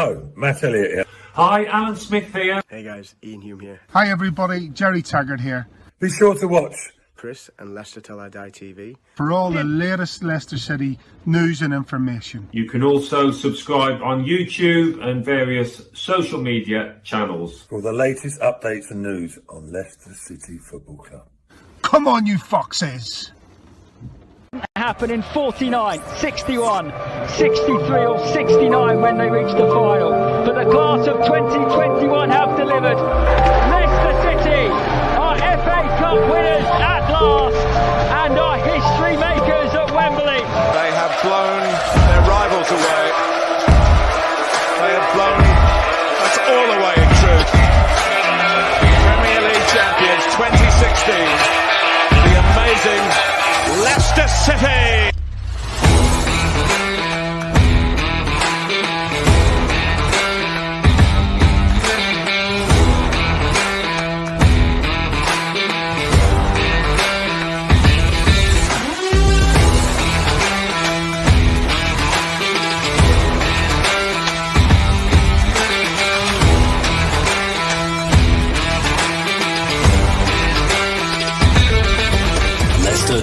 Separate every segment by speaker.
Speaker 1: Hello, Matt Elliott here.
Speaker 2: Hi, Alan Smith here.
Speaker 3: Hey guys, Ian Hume here.
Speaker 4: Hi everybody, Jerry Taggart here.
Speaker 1: Be sure to watch
Speaker 3: Chris and Leicester Till I Die TV
Speaker 4: for all the latest Leicester City news and information.
Speaker 2: You can also subscribe on YouTube and various social media channels.
Speaker 1: for the latest updates and news on Leicester City Football Club.
Speaker 4: Come on, you foxes!
Speaker 5: Happen in 49, 61, 63 or 69 when they reach the final. But the class of 2021 have delivered. Leicester City are FA Cup winners at last and are history makers at Wembley.
Speaker 6: They have blown their rivals away. They have blown us all away in truth. Premier League champions 2016. The amazing Leicester City!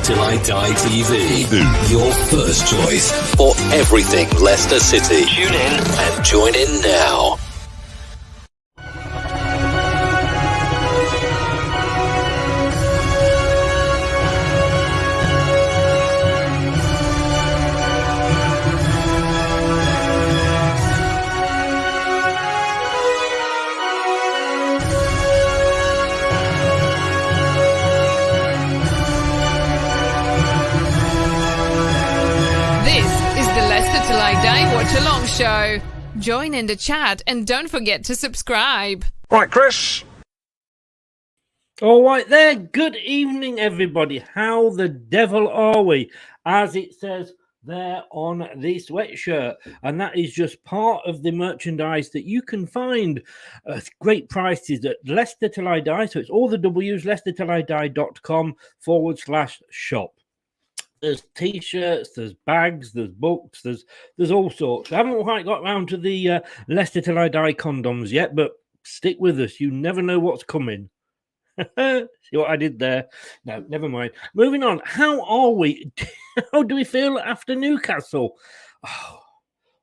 Speaker 7: Till I Die TV, your first choice for everything Leicester City. Tune in and join in now.
Speaker 8: Watchalong show. Join in the chat and don't forget to subscribe.
Speaker 6: Right, Chris.
Speaker 9: All right there. Good evening, everybody. How the devil are we? As it says there on the sweatshirt. And that is just part of the merchandise that you can find at great prices at Leicester Till I Die. So it's all the W's, LeicesterTillIDie.com/shop. There's t-shirts, there's bags, there's books, there's all sorts. I haven't quite got round to the Leicester Till I Die condoms yet, but stick with us. You never know what's coming. See what I did there? No, never mind. Moving on. How are we? How do we feel after Newcastle? Oh,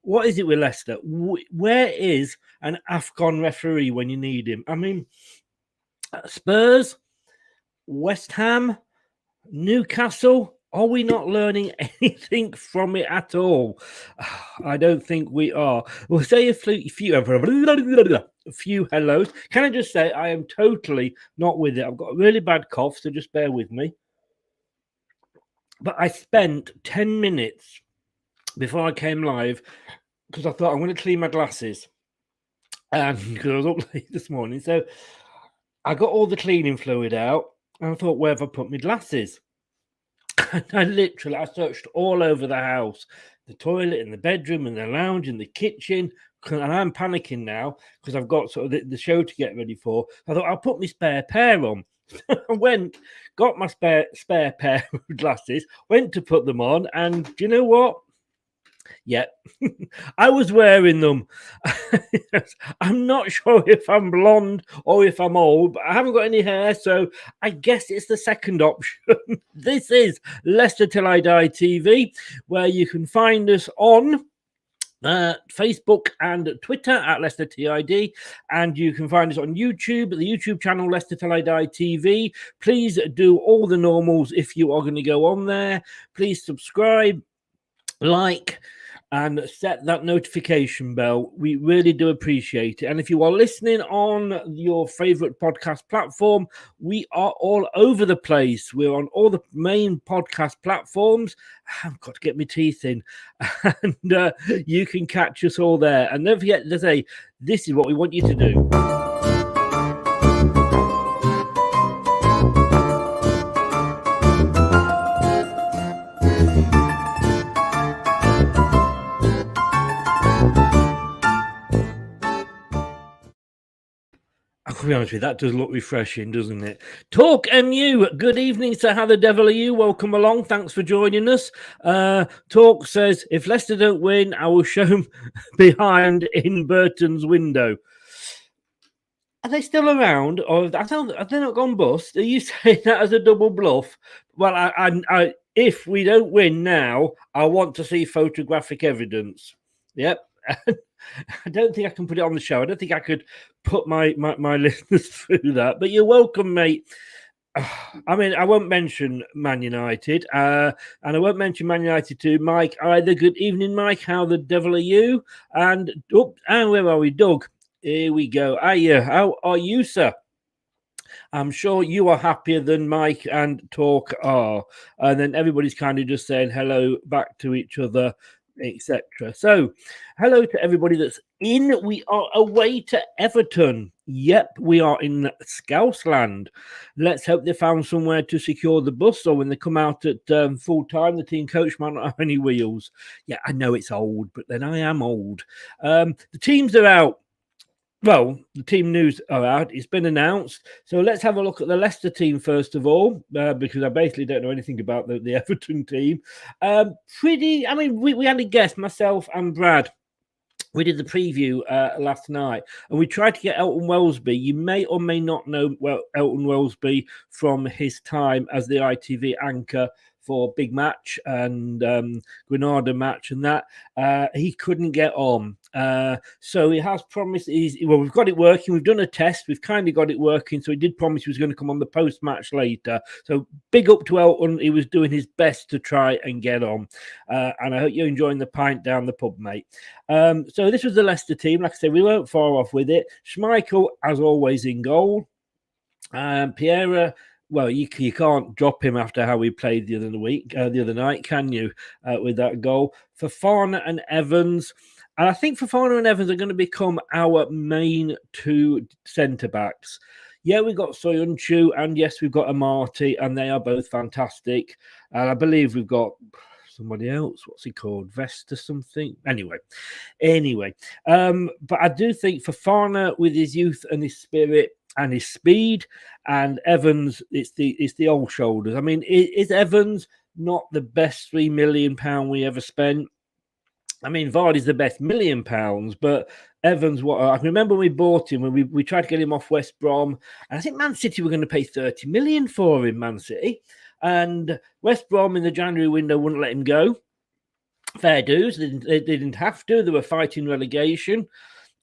Speaker 9: what is it with Leicester? Where is an AFCON referee when you need him? I mean, Spurs, West Ham, Newcastle. Are we not learning anything from it at all? I don't think we are. We'll say a few hellos. Can I just say I am totally not with it? I've got a really bad cough, so just bear with me. But I spent 10 minutes before I came live because I thought I'm going to clean my glasses. And because I was up late this morning. So I got all the cleaning fluid out and I thought, where have I put my glasses? I searched all over the house, the toilet, in the bedroom, in the lounge, in the kitchen, and I'm panicking now because I've got sort of the show to get ready for. I thought I'll put my spare pair on. I went, got my spare pair of glasses, went to put them on, and do you know what? Yeah, I was wearing them. I'm not sure if I'm blonde or if I'm old, but I haven't got any hair, so I guess it's the second option. This is Leicester Till I Die TV, where you can find us on Facebook and Twitter at Leicester TID, and you can find us on YouTube, the YouTube channel Leicester Till I Die TV. Please do all the normals if you are going to go on there. Please subscribe, like, and set that notification bell. We really do appreciate it. And if you are listening on your favorite podcast platform, we are all over the place. We're on all the main podcast platforms. I've got to get my teeth in. And you can catch us all there. And don't forget to say, this is what we want you to do. To be honest with you, that does look refreshing, doesn't it? Talk MU, good evening, sir. How the devil are you? Welcome along. Thanks for joining us. Talk says, if Leicester don't win, I will show them behind in Burton's window. Are they still around? Or have they not gone bust? Are you saying that as a double bluff? Well, I if we don't win now, I want to see photographic evidence. Yep. I don't think I can put it on the show. I don't think I could put my listeners through that. But you're welcome, mate. I mean, I won't mention Man United, and I won't mention Man United to Mike either. Good evening, Mike. How the devil are you? And where are we, Doug? Here we go. How are you, sir? I'm sure you are happier than Mike and Talk are. And then everybody's kind of just saying hello back to each other, etc. So, hello to everybody that's in. We are away to Everton. Yep, we are in Scousland. Let's hope they found somewhere to secure the bus, so when they come out at full time, the team coach might not have any wheels. Yeah, I know it's old, but then I am old. The teams are out. Well, the team news are out. It's been announced. So let's have a look at the Leicester team first of all, because I basically don't know anything about the Everton team. I mean, we had a guest, myself and Brad. We did the preview last night, and we tried to get Elton Wellesby. You may or may not know Elton Wellesby from his time as the ITV anchor for Big Match and Granada Match and that. He couldn't get on. So he has promised, we've got it working. We've done a test. We've kind of got it working. So he did promise he was going to come on the post-match later. So big up to Elton. He was doing his best to try and get on. And I hope you're enjoying the pint down the pub, mate. So this was the Leicester team. Like I said, we weren't far off with it. Schmeichel, as always, in goal. Piera, well, you can't drop him after how we played the other night, can you? With that goal. Fofana and Evans. And I think Fofana and Evans are going to become our main two centre-backs. Yeah, we've got Soyuncu, and yes, we've got Amati, and they are both fantastic. And I believe we've got somebody else. What's he called? Vesta something? Anyway. But I do think Fofana, with his youth and his spirit and his speed, and Evans, it's the old shoulders. I mean, is Evans not the best £3 million we ever spent? I mean, Vardy's the best £1 million, but Evans, I remember when we bought him, when we tried to get him off West Brom, and I think Man City were going to pay 30 million for him, Man City, and West Brom in the January window wouldn't let him go. Fair dues, they didn't have to. They were fighting relegation.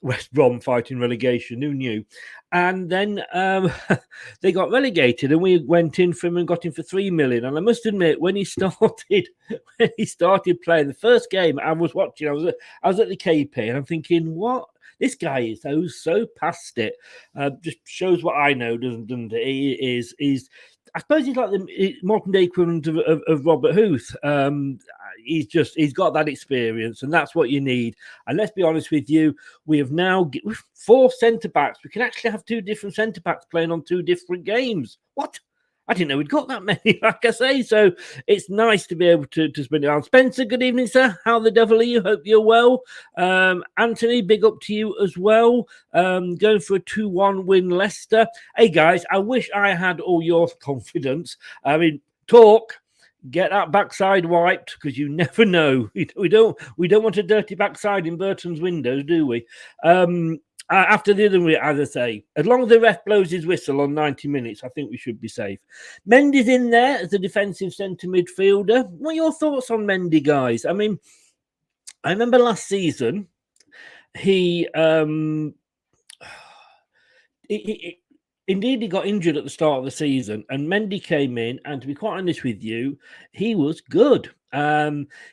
Speaker 9: West Brom fighting relegation, who knew? And then they got relegated, and we went in for him and got him for 3 million. And I must admit, when he started playing the first game, I was watching. I was at the KP, and I'm thinking, what? This guy is so past it. Just shows what I know, doesn't it? He's I suppose he's like the modern day equivalent of Robert Huth. He's got that experience, and that's what you need. And let's be honest with you, we have now 4 centre backs. We can actually have 2 different centre backs playing on 2 different games. What? I didn't know we'd got that many, like I say. So it's nice to be able to spend it on. Spencer, good evening, sir. How the devil are you? Hope you're well. Anthony, big up to you as well. Going for a 2-1 win, Leicester. Hey, guys, I wish I had all your confidence. I mean, Talk, get that backside wiped, because you never know. We don't want a dirty backside in Burton's windows, do we? After the other, as I say, as long as the ref blows his whistle on 90 minutes, I think we should be safe. Mendy's in there as a defensive centre midfielder. What are your thoughts on Mendy, guys? I mean, I remember last season, he Indeed, he got injured at the start of the season, and Mendy came in, and to be quite honest with you, he was good.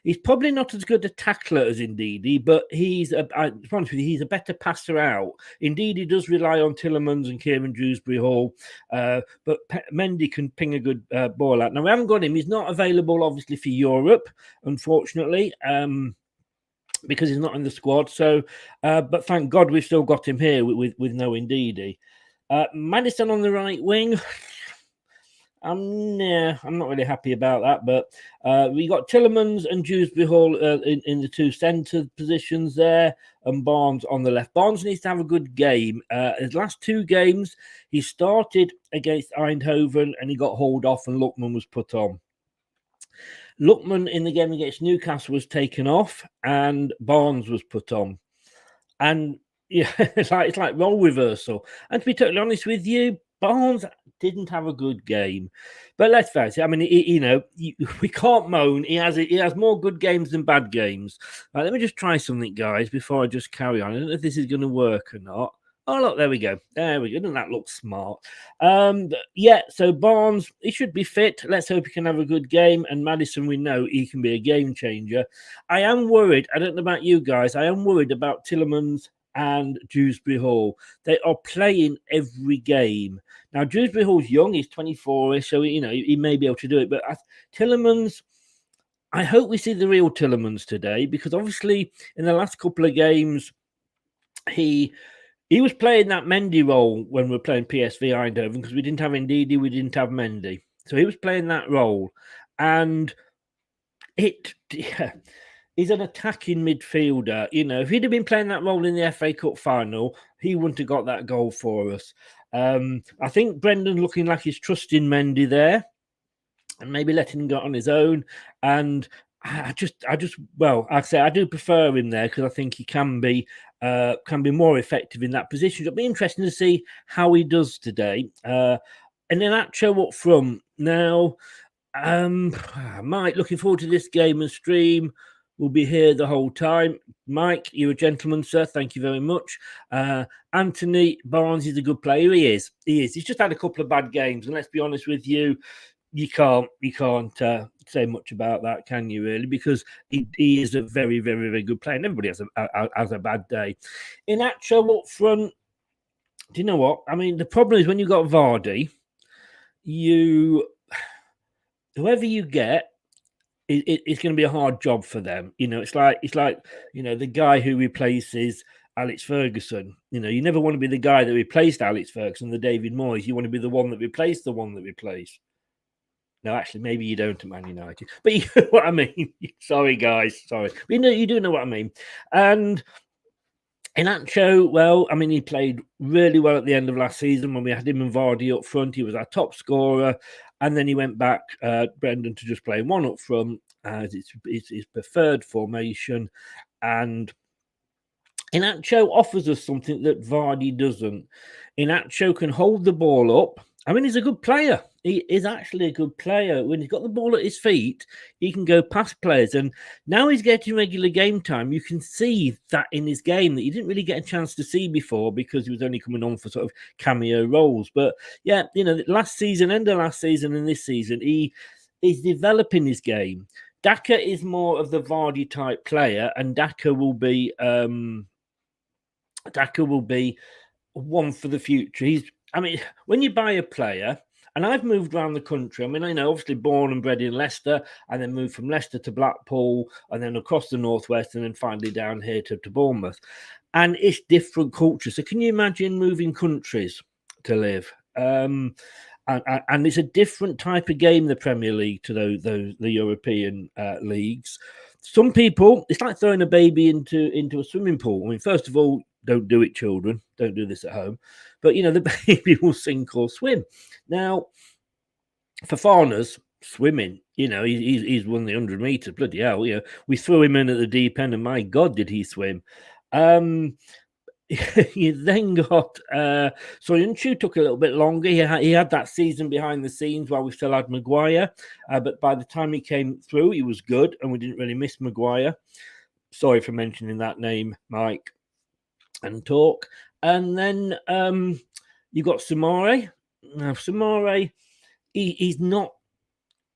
Speaker 9: He's probably not as good a tackler as Indeedy, but he's a better passer out. Indeed, he does rely on Tillemans and Kieran Dewsbury Hall, but Mendy can ping a good ball out. Now, we haven't got him. He's not available, obviously, for Europe, unfortunately, because he's not in the squad. So, but thank God we've still got him here with no Indeedy. Madison on the right wing. Nah, I'm not really happy about that. But we got Tillemans and Dewsbury Hall in the two centre positions there, and Barnes on the left. Barnes needs to have a good game. His last two games, he started against Eindhoven and he got hauled off, and Lookman was put on. Lookman in the game against Newcastle was taken off, and Barnes was put on. And yeah, it's like role reversal. And to be totally honest with you, Barnes didn't have a good game. But let's face it, I mean, we can't moan. He has more good games than bad games. Right, let me just try something, guys, before I just carry on. I don't know if this is going to work or not. Oh, look, there we go. There we go. Doesn't that look smart? Yeah, so Barnes, he should be fit. Let's hope he can have a good game. And Maddison, we know he can be a game changer. I am worried. I don't know about you guys. I am worried about Tillemans and Dewsbury Hall. They are playing every game. Now, Dewsbury Hall's young. He's 24-ish, so, he may be able to do it. But Tillemans, I hope we see the real Tillemans today, because obviously in the last couple of games, he was playing that Mendy role when we were playing PSV Eindhoven, because we didn't have Ndidi, we didn't have Mendy. So he was playing that role. And he's an attacking midfielder. If he'd have been playing that role in the FA Cup final, he wouldn't have got that goal for us. I think Brendan looking like he's trusting Mendy there and maybe letting him go on his own. And I do prefer him there, because I think he can be more effective in that position. It'll be interesting to see how he does today. And then Acho up front. Now, Mike, looking forward to this game and stream. We'll be here the whole time. Mike, you're a gentleman, sir. Thank you very much. Anthony Barnes is a good player. He is. He's just had a couple of bad games, and let's be honest with you, you can't say much about that, can you, really? Because he is a very, very, very good player, and everybody has a bad day. In Acho up front, do you know what? I mean, the problem is when you've got Vardy, whoever you get, it's going to be a hard job for them. It's like the guy who replaces Alex Ferguson. You never want to be the guy that replaced Alex Ferguson, the David Moyes. You want to be the one that replaced the one that replaced. No, actually, maybe you don't at Man United, but you know what I mean. Sorry, guys. Sorry, but you do know what I mean. And in Acho, well, I mean, he played really well at the end of last season when we had him and Vardy up front. He was our top scorer. And then he went back, Brendan, to just play one up front as it's his preferred formation. And Inacho offers us something that Vardy doesn't. Inacho can hold the ball up. I mean, he's a good player. He is actually a good player. When he's got the ball at his feet, he can go past players. And now he's getting regular game time. You can see that in his game that you didn't really get a chance to see before, because he was only coming on for sort of cameo roles. But yeah, last season, end of last season and this season, he is developing his game. Daka is more of the Vardy type player, and Daka will be one for the future. When you buy a player, and I've moved around the country. I mean, I know, obviously born and bred in Leicester, and then moved from Leicester to Blackpool, and then across the northwest, and then finally down here to Bournemouth. And it's different cultures. So can you imagine moving countries to live? And it's a different type of game, the Premier League, to the European leagues. Some people, it's like throwing a baby into a swimming pool. I mean, first of all, don't do it, children. Don't do this at home. But, the baby will sink or swim. Now, for foreigners, swimming, he's won the 100 meters. Bloody hell, we threw him in at the deep end, and my God, did he swim. You then got Soyuncu, took a little bit longer. He had that season behind the scenes while we still had Maguire. But by the time he came through, he was good, and we didn't really miss Maguire. Sorry for mentioning that name, Mike and Talk. And then you got Samare. Now, Samare, he's not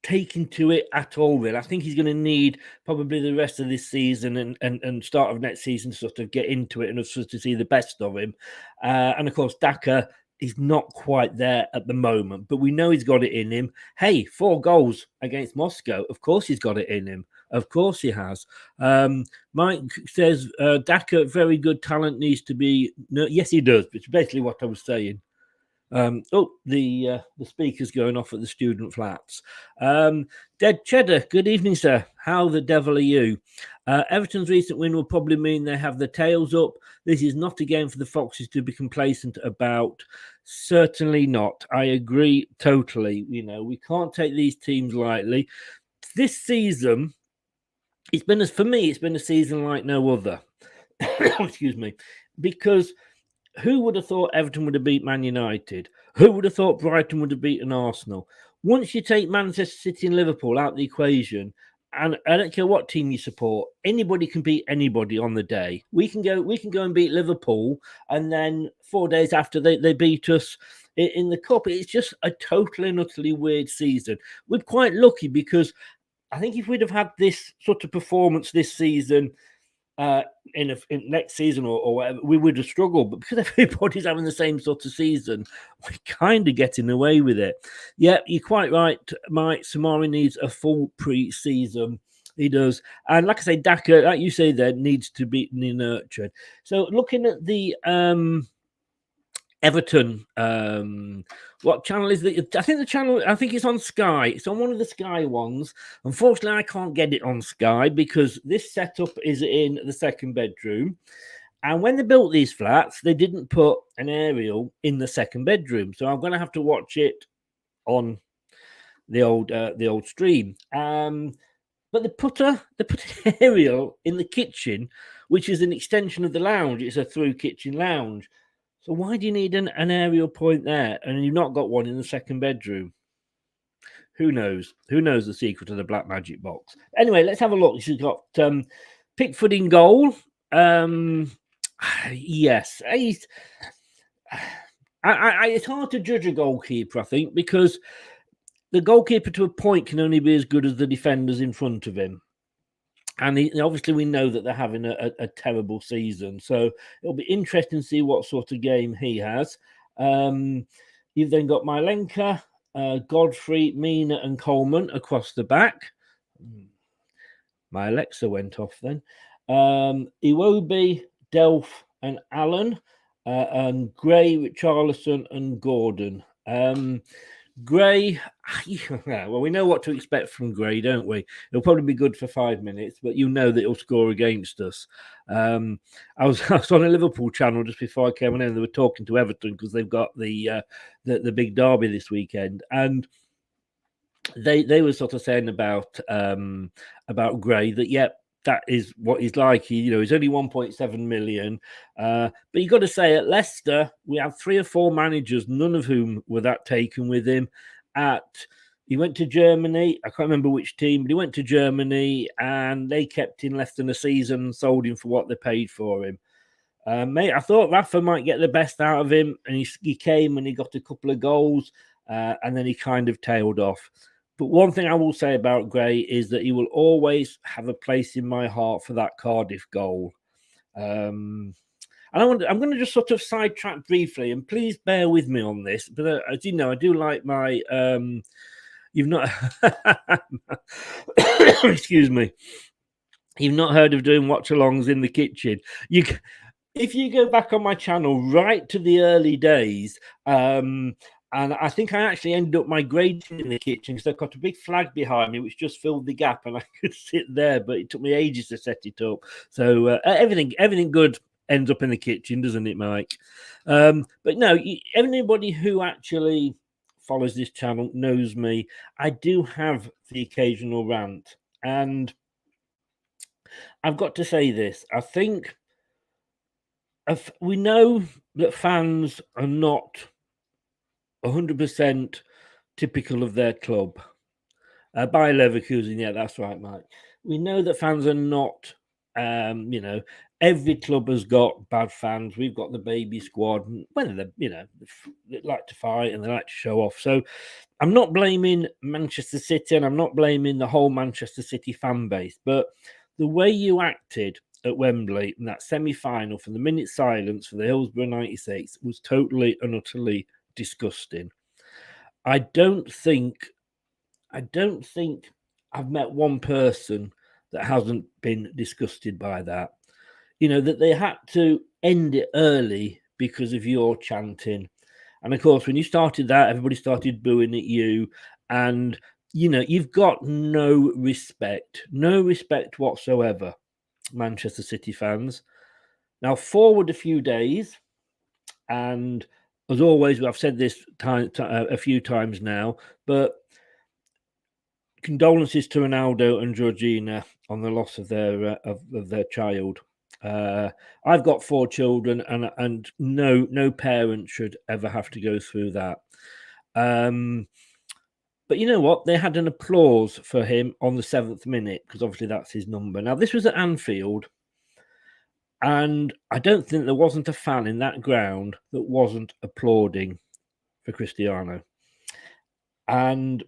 Speaker 9: taken to it at all, really. I think he's going to need probably the rest of this season and start of next season to sort of get into it and sort to see the best of him. And of course, Daka is not quite there at the moment, but we know he's got it in him. Hey, 4 goals against Moscow. Of course he's got it in him. Of course he has. Mike says, Daka, very good talent, needs to be... No, yes, he does. It's basically what I was saying. The speaker's going off at the student flats. Dead Cheddar, good evening, sir. How the devil are you? Everton's recent win will probably mean they have their tails up. This is not a game for the Foxes to be complacent about. Certainly not. I agree totally. You know, we can't take these teams lightly. This season, for me, it's been a season like no other. Excuse me. Because who would have thought Everton would have beat Man United? Who would have thought Brighton would have beaten Arsenal? Once you take Manchester City and Liverpool out of the equation, and I don't care what team you support, anybody can beat anybody on the day. We can go and beat Liverpool, and then 4 days after they beat us in the cup. It's just a totally and utterly weird season. We're quite lucky because I think if we'd have had this sort of performance this season, in next season or whatever, we would have struggled. But because everybody's having the same sort of season, we're kind of getting away with it. Yeah, you're quite right, Mike. Samari needs a full pre-season. He does. And like I say, Daka, like you say there, needs to be nurtured. So looking at the Everton, what channel is it? I think it's on Sky. It's on one of the Sky ones. Unfortunately, I can't get it on Sky because this setup is in the second bedroom. And when they built these flats, they didn't put an aerial in the second bedroom. So I'm going to have to watch it on the old stream. But they put an aerial in the kitchen, which is an extension of the lounge. It's a through kitchen lounge. So why do you need an aerial point there and you've not got one in the second bedroom? Who knows? Who knows the secret of the black magic box? Anyway, let's have a look. She's got Pickford in goal. Yes. It's hard to judge a goalkeeper, I think, because the goalkeeper to a point can only be as good as the defenders in front of him. And obviously, we know that they're having a terrible season. So it'll be interesting to see what sort of game he has. You've then got Mylenka, Godfrey, Mina, and Coleman across the back. My Alexa went off then. Iwobi, Delf, and Allen, and Gray, Richarlison, and Gordon. Gray, well, we know what to expect from Gray, don't we? He'll probably be good for 5 minutes, but you know that he'll score against us. I was on a Liverpool channel just before I came on in. They were talking to Everton because they've got the big derby this weekend, and they were sort of saying about Gray that that is what he's like. He's only 1.7 million. But you got to say, at Leicester, we have 3 or 4 managers, none of whom were that taken with him. He went to Germany. I can't remember which team, but he went to Germany and they kept him less than a season and sold him for what they paid for him. Mate, I thought Rafa might get the best out of him, and he came and he got a couple of goals, and then he kind of tailed off. But one thing I will say about Gray is that he will always have a place in my heart for that Cardiff goal. And I'm going to just sort of sidetrack briefly, and please bear with me on this. But as you know, I do like my you've not excuse me. You've not heard of doing watch-alongs in the kitchen. If you go back on my channel right to the early days, and I think I actually ended up migrating in the kitchen because I've got a big flag behind me which just filled the gap, and I could sit there, but it took me ages to set it up. So everything good ends up in the kitchen, doesn't it, Mike? But no, anybody who actually follows this channel knows me. I do have the occasional rant, and I've got to say this. I think we know that fans are not 100% typical of their club. By Leverkusen, yeah, that's right, Mike. We know that fans are not, every club has got bad fans. We've got the baby squad, whether they like to fight and they like to show off. So I'm not blaming Manchester City, and I'm not blaming the whole Manchester City fan base, but the way you acted at Wembley in that semi-final for the minute silence for the Hillsborough 96 was totally and utterly disgusting. I don't think I've met one person that hasn't been disgusted by that. That they had to end it early because of your chanting. And of course, when you started that, everybody started booing at you. And, you know, you've got no respect whatsoever, Manchester City fans. Now, forward a few days, and as always, I've said this a few times now, but condolences to Ronaldo and Georgina on the loss of their child. I've got 4 children, and no parent should ever have to go through that. But you know what? They had an applause for him on the 7th minute, because obviously that's his number. Now, this was at Anfield, and I don't think there wasn't a fan in that ground that wasn't applauding for Cristiano. And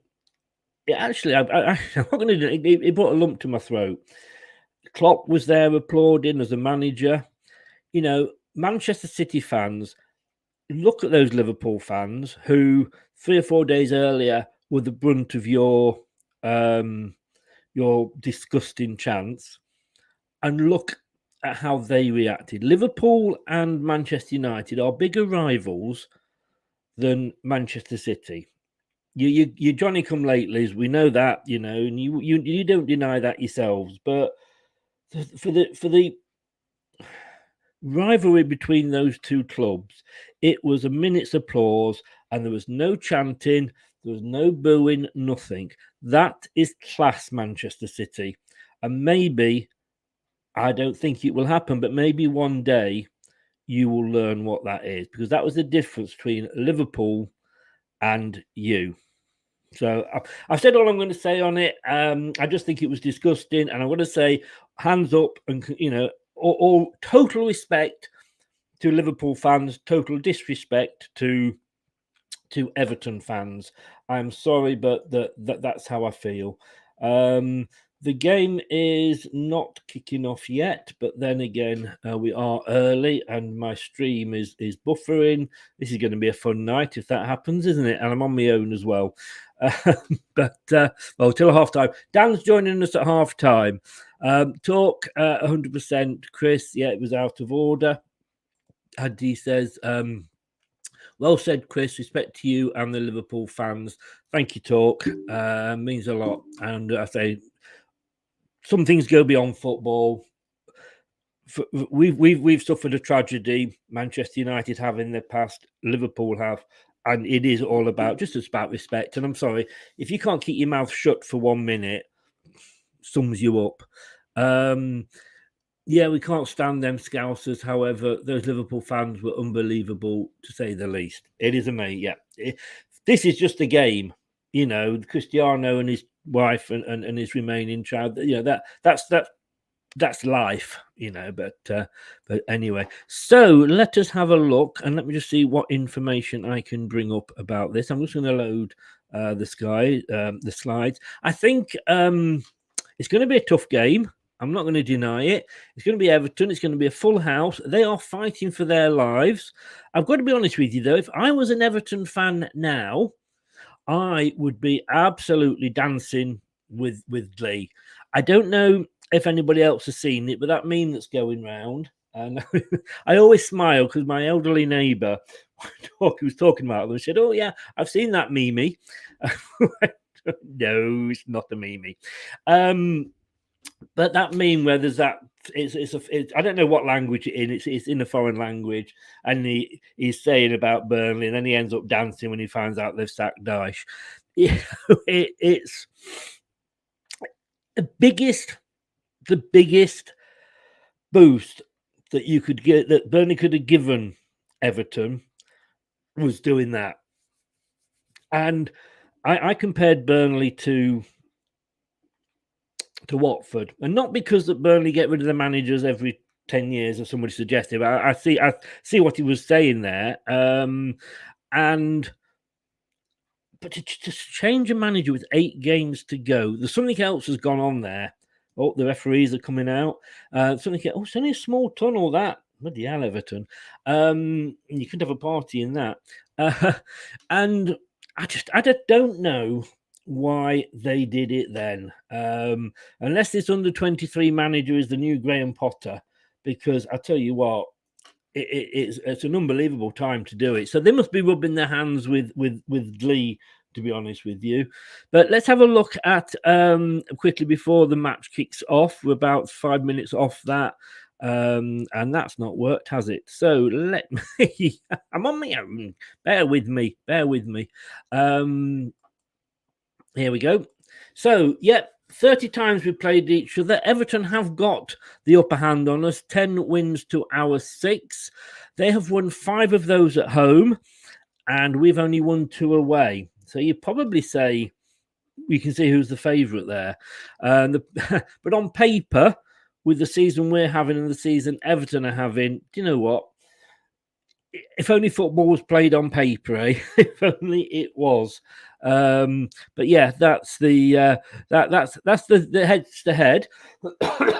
Speaker 9: it actually, I'm not going to do it. It brought a lump to my throat. Klopp was there applauding as a manager. You know, Manchester City fans, look at those Liverpool fans who 3 or 4 days earlier were the brunt of your disgusting chants, and look at how they reacted. Liverpool and Manchester United are bigger rivals than Manchester City. You Johnny come latelys, we know that, you know, and you don't deny that yourselves. But for the rivalry between those two clubs, it was a minute's applause, and there was no chanting, there was no booing, nothing. That is class, Manchester City. And maybe, I don't think it will happen, but maybe one day you will learn what that is, because that was the difference between Liverpool and you. So I've said all I'm going to say on it. I just think it was disgusting, and I'm going to say hands up, and you know, all total respect to Liverpool fans, total disrespect to Everton fans. I'm sorry, but that's how I feel. The game is not kicking off yet, but then again, we are early, and my stream is buffering. This is going to be a fun night if that happens, isn't it? And I'm on my own as well. Well, till half time. Dan's joining us at half time. Talk 100%. Chris, yeah, it was out of order. Adi says, well said, Chris. Respect to you and the Liverpool fans. Thank you, Talk. Means a lot. And I say, some things go beyond football. We've suffered a tragedy. Manchester United have in the past. Liverpool have. And it is all about respect. And I'm sorry, if you can't keep your mouth shut for 1 minute, sums you up. Yeah, we can't stand them Scousers. However, those Liverpool fans were unbelievable, to say the least. It is amazing. Yeah, this is just a game. You know, Cristiano and his wife and his remaining child. You know, that's life, you know, but anyway, so let us have a look, and let me just see what information I can bring up about this. I'm just going to load the slides. I think it's going to be a tough game. I'm not going to deny it. It's going to be Everton. It's going to be a full house. They are fighting for their lives. I've got to be honest with you, though. If I was an Everton fan now, I would be absolutely dancing with Lee. I don't know if anybody else has seen it, but that meme that's going round, and I always smile because my elderly neighbour who was talking about them said, "Oh yeah, I've seen that meme." No, it's not a meme. But that meme where there's that, it's I don't know what language it's in a foreign language, and he's saying about Burnley, and then he ends up dancing when he finds out they've sacked Dyche. It's the biggest boost that you could get, that Burnley could have given Everton, was doing that. And I compared Burnley to Watford, and not because that Burnley get rid of the managers every 10 years, as somebody suggested. I see what he was saying there. But to change a manager with 8 games to go, there's something else has gone on there. Oh, the referees are coming out. It's only a small tunnel, that. Bloody hell, Everton. You could have a party in that. And I just don't know why they did it then. Unless this under-23 manager is the new Graham Potter. Because I tell you what, it's an unbelievable time to do it. So they must be rubbing their hands with glee, to be honest with you. But let's have a look at quickly before the match kicks off. We're about 5 minutes off that. And that's not worked, has it? So let me I'm on my own. Bear with me. Here we go. So, 30 times we played each other. Everton have got the upper hand on us, 10 wins to our 6. They have won 5 of those at home, and we've only won 2 away. So you probably say we can see who's the favourite there. But on paper, with the season we're having and the season Everton are having, do you know what? If only football was played on paper, eh? If only it was. But yeah, that's the that's the head to head.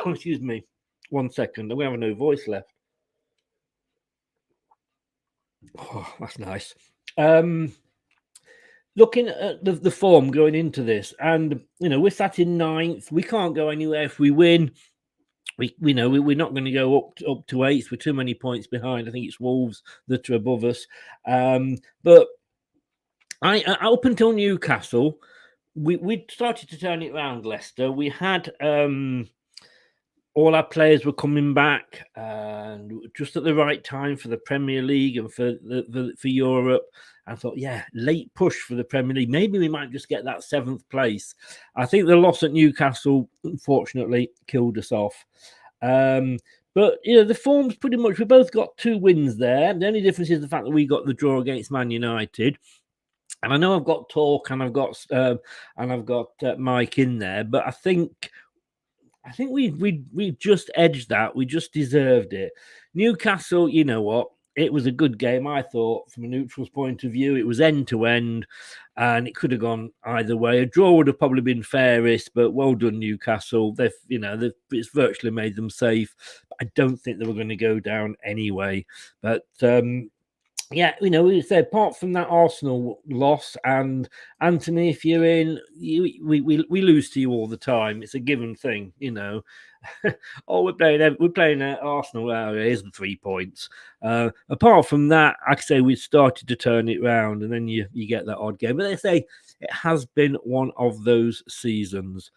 Speaker 9: Excuse me, 1 second. We have no voice left. Oh, that's nice. Looking at the form going into this, and we're sat in 9th. We can't go anywhere if we win. We're not going to go up to 8th. We're too many points behind. I think it's Wolves that are above us. But up until Newcastle, we started to turn it around. Leicester. We had all our players were coming back, and just at the right time for the Premier League and for Europe. I thought, late push for the Premier League. Maybe we might just get that 7th place. I think the loss at Newcastle, unfortunately, killed us off. But, the form's pretty much, we both got 2 wins there. The only difference is the fact that we got the draw against Man United. And I know I've got Talk and I've got Mike in there, but I think we just edged that. We just deserved it. Newcastle, you know what? It was a good game, I thought, from a neutral's point of view. It was end to end, and it could have gone either way. A draw would have probably been fairest, but well done, Newcastle. It's virtually made them safe. I don't think they were going to go down anyway. But we say apart from that Arsenal loss, and Anthony, if you're in, we lose to you all the time. It's a given thing, Oh, we're playing Arsenal. Here's the 3 points. Apart from that, I say we started to turn it round, and then you get that odd game. But they say it has been one of those seasons.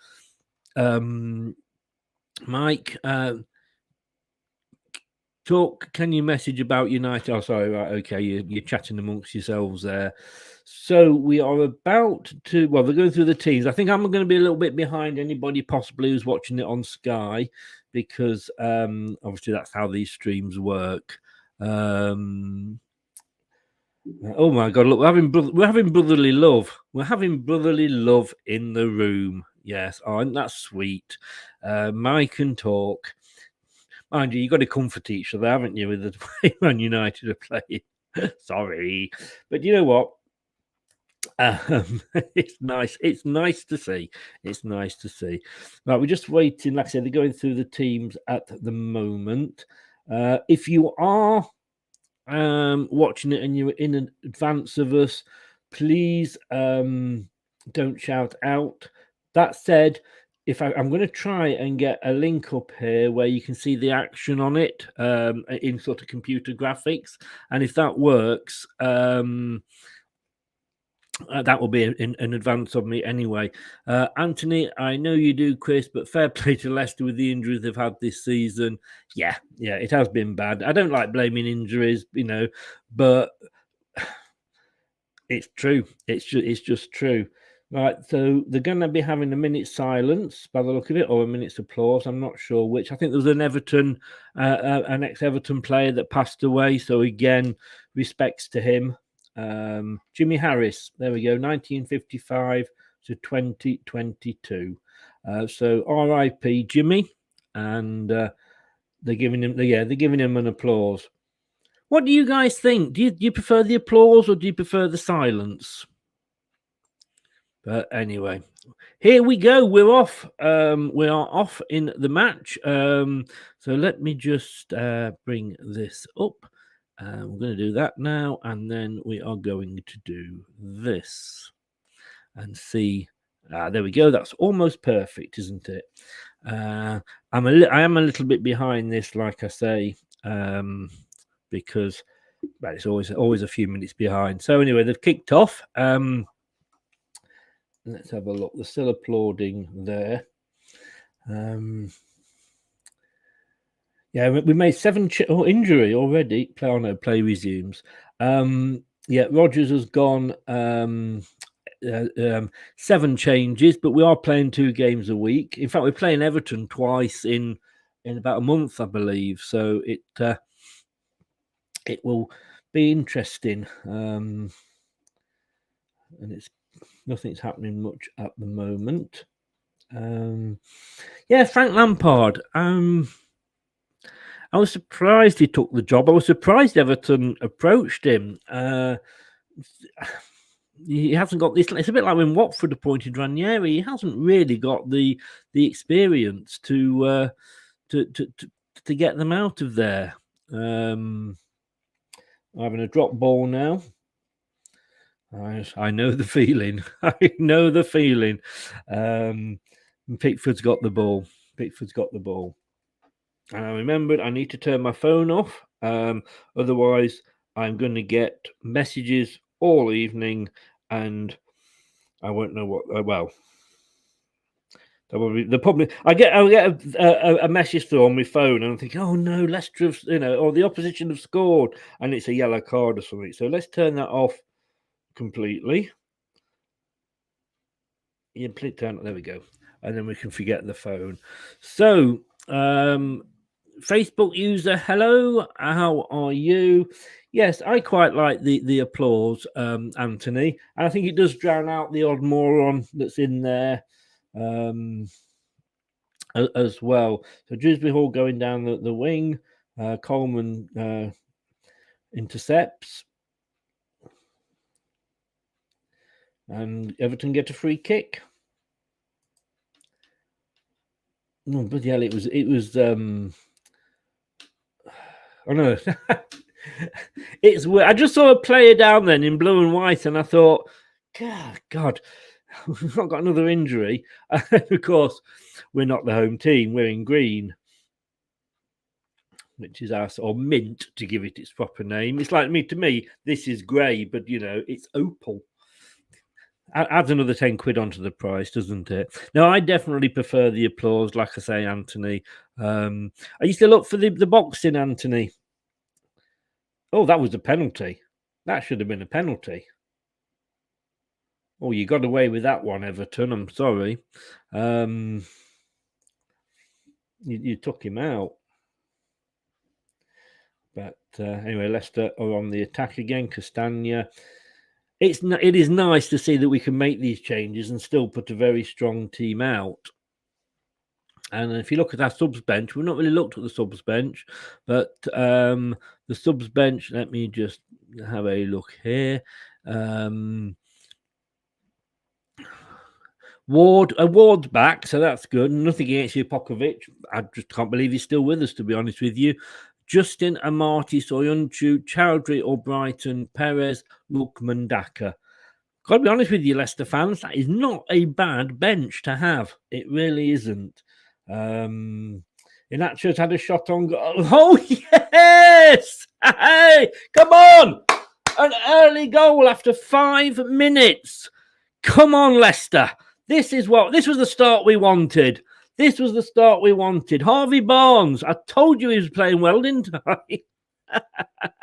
Speaker 9: Mike, Talk, can you message about United? Oh, sorry, right, okay, you're chatting amongst yourselves there. So we are about to, they're going through the teams. I think I'm going to be a little bit behind anybody possibly who's watching it on Sky, because obviously that's how these streams work. Oh my God, look, we're having brotherly love. We're having brotherly love in the room. Yes, isn't that sweet? Mike and Talk. Mind you, you've got to comfort each other, haven't you, with the way Man United are playing? Sorry. But you know what? It's nice. It's nice to see. It's nice to see. Right, we're just waiting. Like I said, they're going through the teams at the moment. If you are watching it and you're in advance of us, please don't shout out. That said, I'm going to try and get a link up here where you can see the action on it in sort of computer graphics, and if that works, that will be in advance of me anyway. Anthony, I know you do, Chris, but fair play to Leicester with the injuries they've had this season. Yeah, it has been bad. I don't like blaming injuries, but it's true. It's just true. Right, so they're going to be having a minute's silence by the look of it, or a minute's applause. I'm not sure which. I think there was an ex-Everton player that passed away. So again, respects to him. Jimmy Harris, there we go, 1955 to 2022. So R.I.P. Jimmy, and they're giving him an applause. What do you guys think? Do you prefer the applause or do you prefer the silence? But anyway, here we go. We're off. We are off in the match. So let me just bring this up. We're going to do that now, and then we are going to do this and see. There we go. That's almost perfect, isn't it? I am a little bit behind this, like I say. because it's always a few minutes behind. So anyway, they've kicked off. Let's have a look. They're still applauding there. Yeah, we made 7 injury already. Play resumes. Yeah, Rodgers has gone 7 changes, but we are playing 2 games a week. In fact, we're playing Everton twice in about a month, I believe. So it will be interesting. And nothing's happening much at the moment. Yeah, Frank Lampard. I was surprised he took the job. I was surprised Everton approached him. He hasn't got this. It's a bit like when Watford appointed Ranieri. He hasn't really got the experience to get them out of there. Having a drop ball now. I know the feeling. I know the feeling. Pickford's got the ball. And I remembered I need to turn my phone off. Otherwise, I'm going to get messages all evening, and I won't know what. I get a message through on my phone, and I'm thinking, oh no, Leicester have, or the opposition have scored, and it's a yellow card or something. So let's turn that off completely. Yeah, please turn. There we go, and then we can forget the phone. So, Facebook user, hello, how are you? Yes, I quite like the applause, Anthony, and I think it does drown out the odd moron that's in there as well. So Dewsbury Hall going down the wing, Coleman intercepts, and Everton get a free kick. Oh, bloody hell, it was oh no. It's weird. I just saw a player down then in blue and white, and I thought, God, we've not got another injury. Of course, we're not the home team. We're in green, which is or mint, to give it its proper name. It's like to me, this is grey, but it's opal. Adds another 10 quid onto the price, doesn't it? No, I definitely prefer the applause, like I say, Anthony. I used to look for the boxing, Anthony. Oh, that was a penalty. That should have been a penalty. Oh, you got away with that one, Everton. I'm sorry. You took him out. But anyway, Leicester are on the attack again. Castagna. It is nice to see that we can make these changes and still put a very strong team out. And if you look at our subs bench, we've not really looked at the subs bench, but the subs bench, let me just have a look here. Ward's back, so that's good. Nothing against Jupokovic. I just can't believe he's still with us, to be honest with you. Justin, Amati, Soyuncu, Chowdhury, Albrighton, Perez, Lukman, Daka. Got to be honest with you, Leicester fans, that is not a bad bench to have. It really isn't. Inacho's had a shot on goal. Oh, yes! Hey, come on! An early goal after 5 minutes. Come on, Leicester. This was the start we wanted. Harvey Barnes, I told you he was playing well, didn't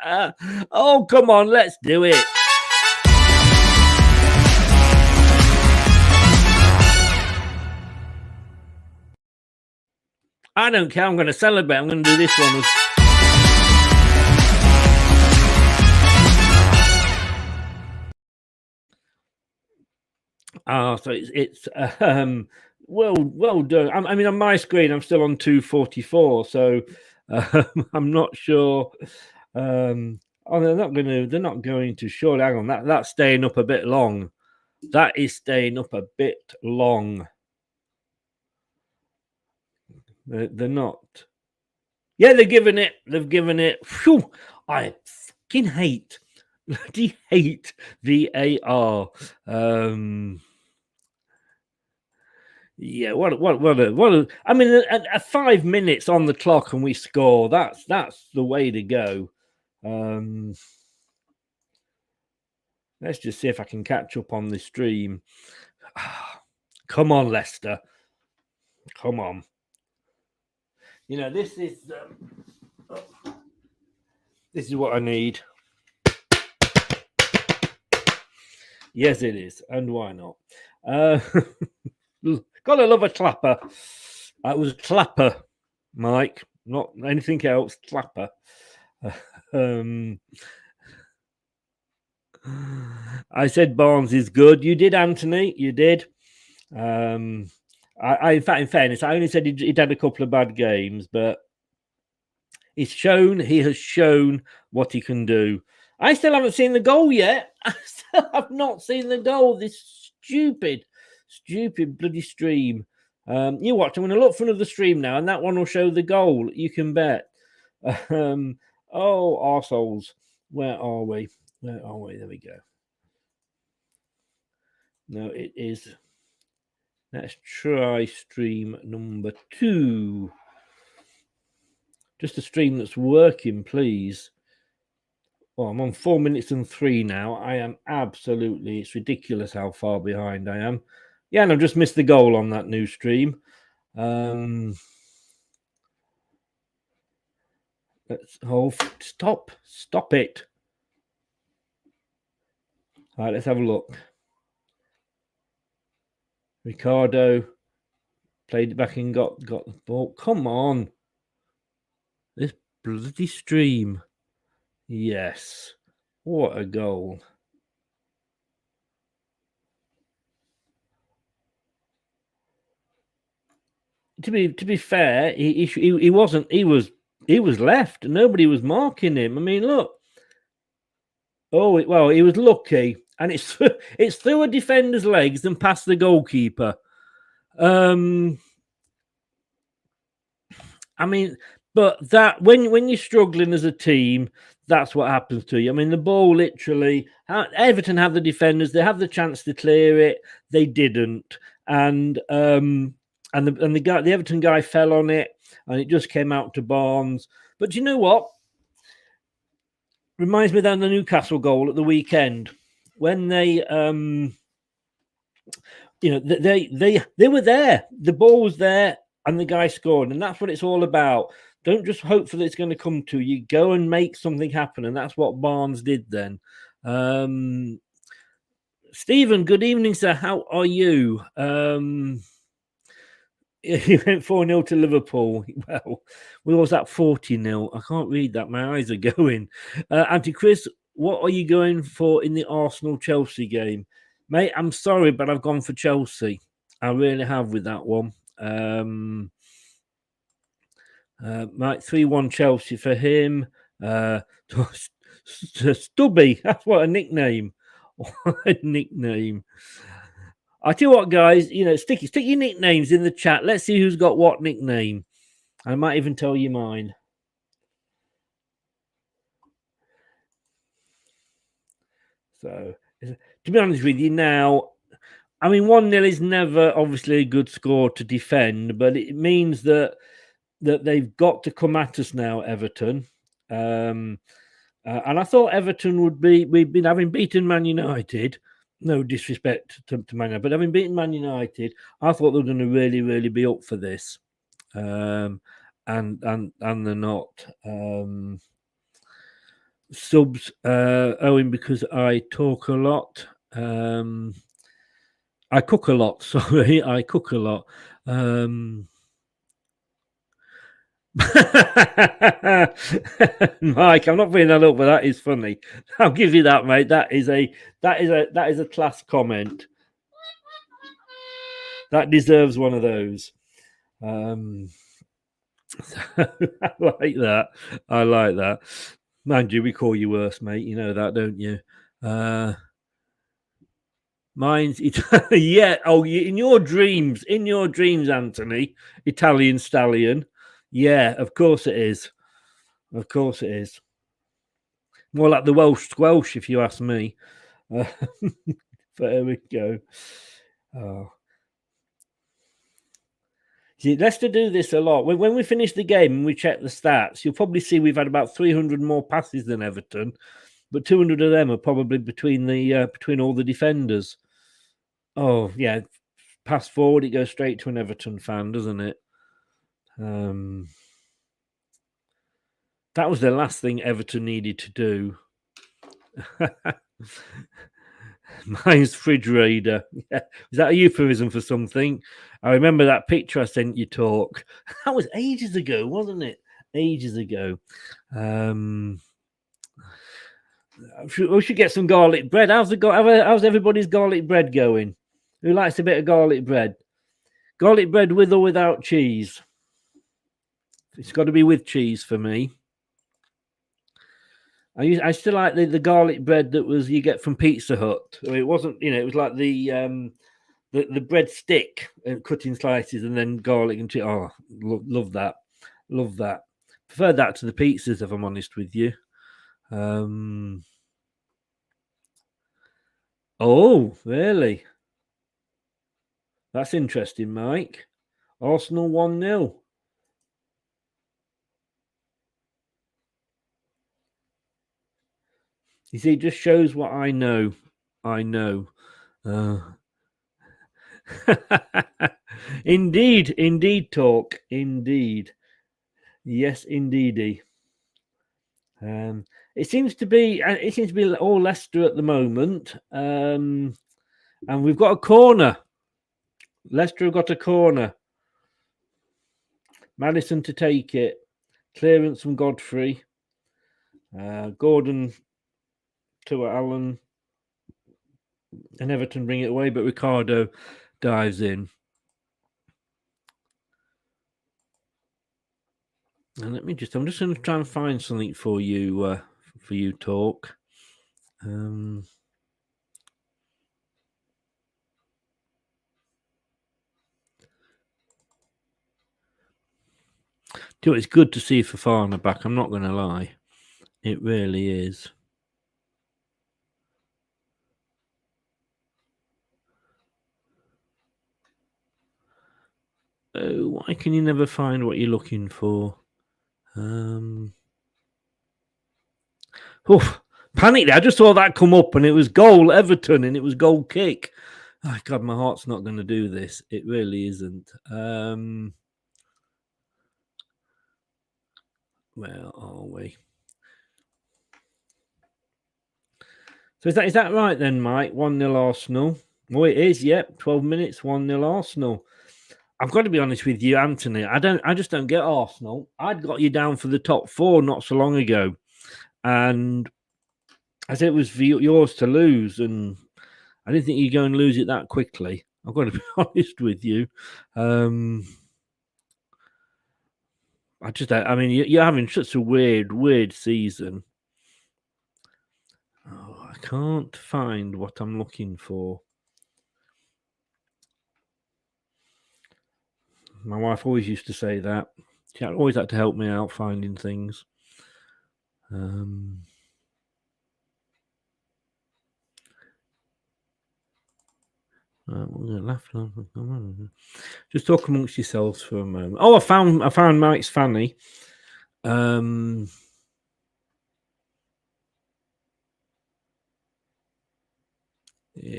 Speaker 9: I? Oh, come on, let's do it. I don't care. I'm going to celebrate. I'm going to do this one. So it's well done. I mean, on my screen, I'm still on 244, so I'm not sure. They're not going to. Surely, hang on. That's staying up a bit long. That is staying up a bit long. They're not. Yeah, they've given it. Phew, I fucking bloody hate VAR. Yeah, what? I mean, at 5 minutes on the clock and we score. That's the way to go. Let's just see if I can catch up on the stream. Come on, Leicester. Come on. You know, this is what I need. Yes, it is. And why not? Gotta love a clapper. It was a clapper, Mike. Not anything else. Clapper. I said Barnes is good. You did, Anthony. You did. In fairness, I only said he'd had a couple of bad games, but he has shown what he can do. I still haven't seen the goal yet. I still have not seen the goal. This stupid bloody stream. You watch. I'm going to look for another stream now, and that one will show the goal. You can bet. Oh, arseholes. Where are we? Where are we? There we go. No, it is. Let's try stream number 2. Just a stream that's working, please. Well, I'm on 4 minutes and 3 now. I am absolutely, it's ridiculous how far behind I am. Yeah, and I've just missed the goal on that new stream. Let's stop it. All right, let's have a look. Ricardo played it back and got the ball. Come on. This bloody stream. Yes. What a goal. To be fair, he wasn't. He was left. Nobody was marking him. I mean, look. Oh well, he was lucky, and it's through a defender's legs and past the goalkeeper. I mean, but that when you're struggling as a team, that's what happens to you. I mean, the ball literally. Everton have the defenders. They have the chance to clear it. They didn't, and the Everton guy fell on it, and it just came out to Barnes. But do you know what? Reminds me then of the Newcastle goal at the weekend when they, they were there. The ball was there, and the guy scored, and that's what it's all about. Don't just hope for that it's going to come to you. Go and make something happen, and that's what Barnes did then. Stephen, good evening, sir. How are you? He went 4-0 to Liverpool. Well, we was at 40-0. I can't read that. My eyes are going. Auntie Chris, what are you going for in the Arsenal-Chelsea game? Mate, I'm sorry, but I've gone for Chelsea. I really have with that one. Mike, 3-1 Chelsea for him. Stubby, that's what a nickname. What a nickname. I tell you what, guys, stick your nicknames in the chat. Let's see who's got what nickname. I might even tell you mine. So, to be honest with you now, I mean, 1-0 is never obviously a good score to defend, but it means that they've got to come at us now, Everton. And I thought Everton would be, we've been having beaten Man United. No disrespect to Man United, but having beaten Man United, I thought they were going to really, really be up for this. And they're not. Subs, Owen, because I talk a lot. I cook a lot, sorry. I cook a lot. Mike, I'm not bringing that up, but that is funny. I'll give you that, mate. That is a class comment. That deserves one of those. I like that. I like that. Mind you, we call you worse, mate. You know that, don't you? Mine's yeah. Oh, in your dreams, Anthony, Italian stallion. Yeah, of course it is. Of course it is. More like the Welsh squelch, if you ask me. But there we go. Oh. See, Leicester do this a lot. When we finish the game and we check the stats, you'll probably see we've had about 300 more passes than Everton, but 200 of them are probably between all the defenders. Oh, yeah. Pass forward, it goes straight to an Everton fan, doesn't it? That was the last thing Everton needed to do. Mine's fridge raider. Yeah. Is that a euphemism for something? I remember that picture I sent you, Talk. That was ages ago, wasn't it? Ages ago. We should get some garlic bread. How's everybody's garlic bread going? Who likes a bit of garlic bread? Garlic bread with or without cheese? It's got to be with cheese for me. I still like the garlic bread that you get from Pizza Hut. I mean, it wasn't, it was like the bread stick cut in slices and then garlic and cheese. Oh, love that. Love that. Prefer that to the pizzas, if I'm honest with you. Oh, really? That's interesting, Mike. Arsenal 1-0. You see, it just shows what I know. Indeed, Talk. Indeed. Yes, indeedy. It seems to be all Leicester at the moment. And we've got a corner. Leicester have got a corner. Maddison to take it. Clearance from Godfrey. Gordon to Allen. And Everton bring it away, but Ricardo dives in. And I'm just going to try and find something for you, Talk. It's good to see Fofana back. I'm not going to lie. It really is. Oh, why can you never find what you're looking for? Panicked. I just saw that come up and it was goal Everton and it was goal kick. Oh, God, my heart's not going to do this. It really isn't. Where are we? So is that right then, Mike? 1-0 Arsenal. Oh, it is. Yep, 12 minutes, 1-0 Arsenal. I've got to be honest with you, Anthony. I just don't get Arsenal. I'd got you down for the top 4 not so long ago, and I said it was for yours to lose, and I didn't think you'd go and lose it that quickly. I've got to be honest with you. You're having such a weird season. Oh, I can't find what I'm looking for. My wife always used to say that. She always had to help me out finding things. Just talk amongst yourselves for a moment. Oh, I found Mike's fanny. Here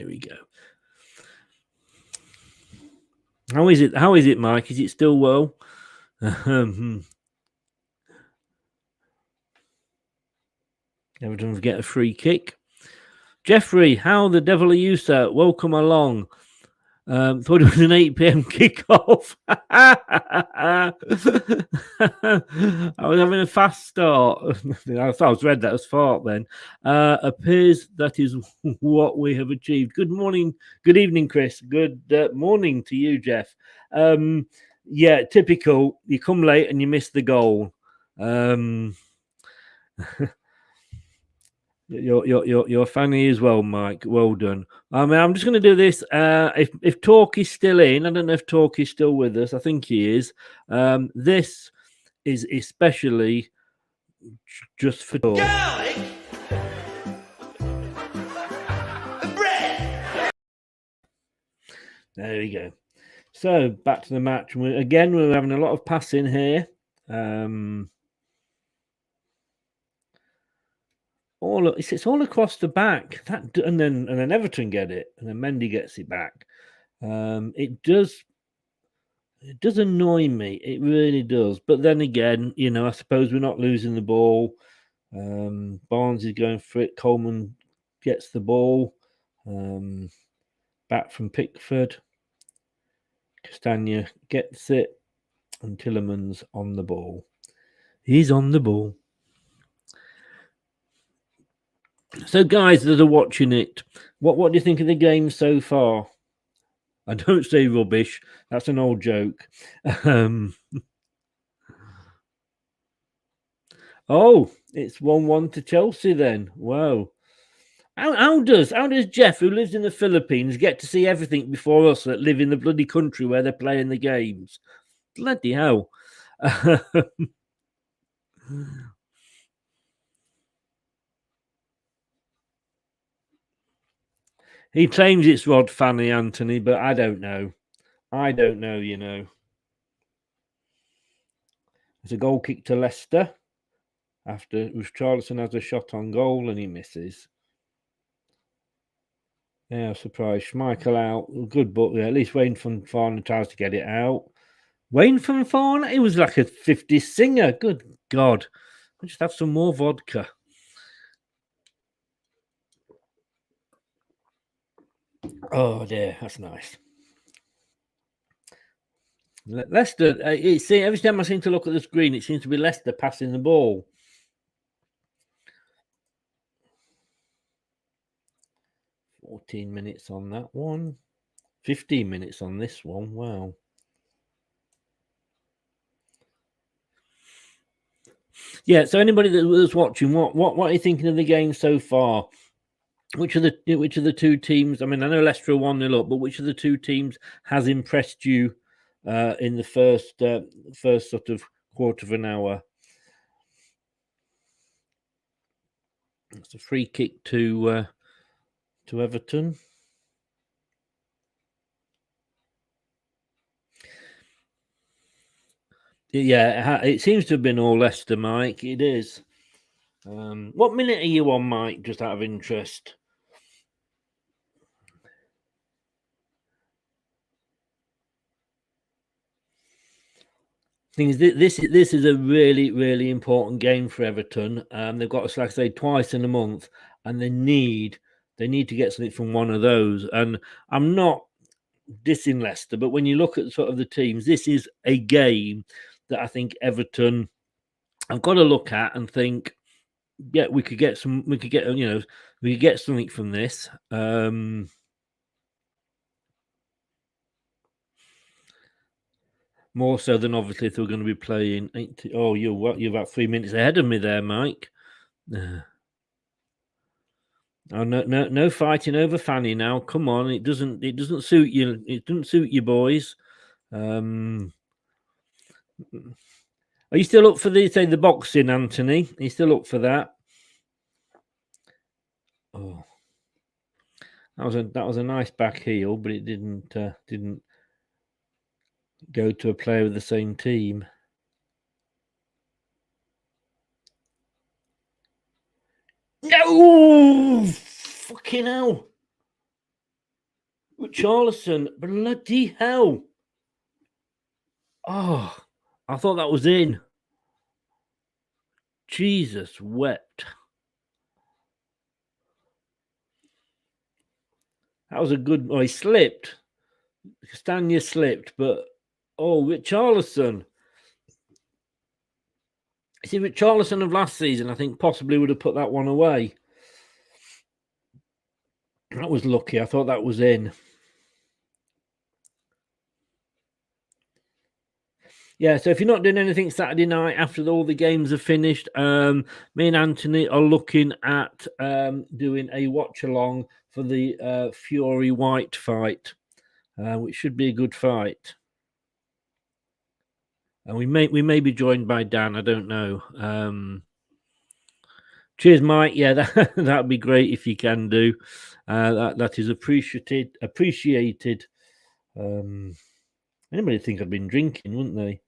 Speaker 9: we go. How is it, Mike? Is it still well? Everton get a free kick. Jeffrey, how the devil are you, sir? Welcome along. Thought it was an 8 p.m. kickoff. I was having a fast start. I thought I was read that as fart then. Appears that is what we have achieved. Good morning. Good evening, Chris. Good morning to you, Jeff. Yeah, typical. You come late and you miss the goal. You're funny as well, Mike. Well done. I'm just going to do this. If Talk is still in, I don't know if Talk is still with us. I think he is. This is especially just for Talk.
Speaker 6: Garlic and bread.
Speaker 9: There we go. So back to the match. We're having a lot of passing here. It's all across the back. And then Everton get it, and then Mendy gets it back. It does annoy me. It really does. But then again, I suppose we're not losing the ball. Barnes is going for it. Coleman gets the ball. Back from Pickford. Castagna gets it. And Tillerman's on the ball. He's on the ball. So, guys that are watching it, what do you think of the game so far? I don't say rubbish. That's an old joke. Oh, it's 1-1 to Chelsea then. Wow. How does Jeff, who lives in the Philippines, get to see everything before us that live in the bloody country where they're playing the games? Bloody hell. He claims it's Rod Fanny, Anthony, but I don't know. It's a goal kick to Leicester after Richarlison has a shot on goal and he misses. Yeah, surprise. Schmeichel out. Good, but at least Wayne Fonfana tries to get it out. Wayne Fonfana? He was like a 50s singer. Good God. I'll just have some more vodka. Oh, dear. That's nice. Leicester, every time I seem to look at the screen, it seems to be Leicester passing the ball. $14 minutes on that one. 15 minutes on this one. Wow. Yeah, so anybody that was watching, what are you thinking of the game so far? Which of the two teams? I mean, I know Leicester are 1-0 up, but which of the two teams has impressed you in the first sort of quarter of an hour? It's a free kick to Everton. Yeah, it seems to have been all Leicester, Mike. It is. What minute are you on, Mike? Just out of interest. Thing is, this is a really, really important game for Everton. They've got us, like I say, twice in a month, and they need to get something from one of those. And I'm not dissing Leicester, but when you look at sort of the teams, this is a game that I think Everton have got to look at and think, yeah, we could get something from this. More so than obviously if we're going to be playing. You're about 3 minutes ahead of me there, Mike. Oh, no fighting over Fanny now. Come on, it doesn't suit you. It doesn't suit you, boys. Are you still up for the boxing, Anthony? Are you still up for that? Oh, that was a nice back heel, but it didn't go to a player with the same team. No! Fucking hell. Richarlison, bloody hell. Oh, I thought that was in. Jesus wept. That was a good... Oh, he slipped. Castagna slipped, but... Oh, Richarlison. See, Richarlison of last season, I think, possibly would have put that one away. That was lucky. I thought that was in. Yeah, so if you're not doing anything Saturday night after all the games are finished, me and Anthony are looking at doing a watch-along for the Fury White fight, which should be a good fight. And we may be joined by Dan. I don't know. Cheers, Mike. Yeah, that'd be great if you can do. That is appreciated. Anybody think I'd been drinking, wouldn't they?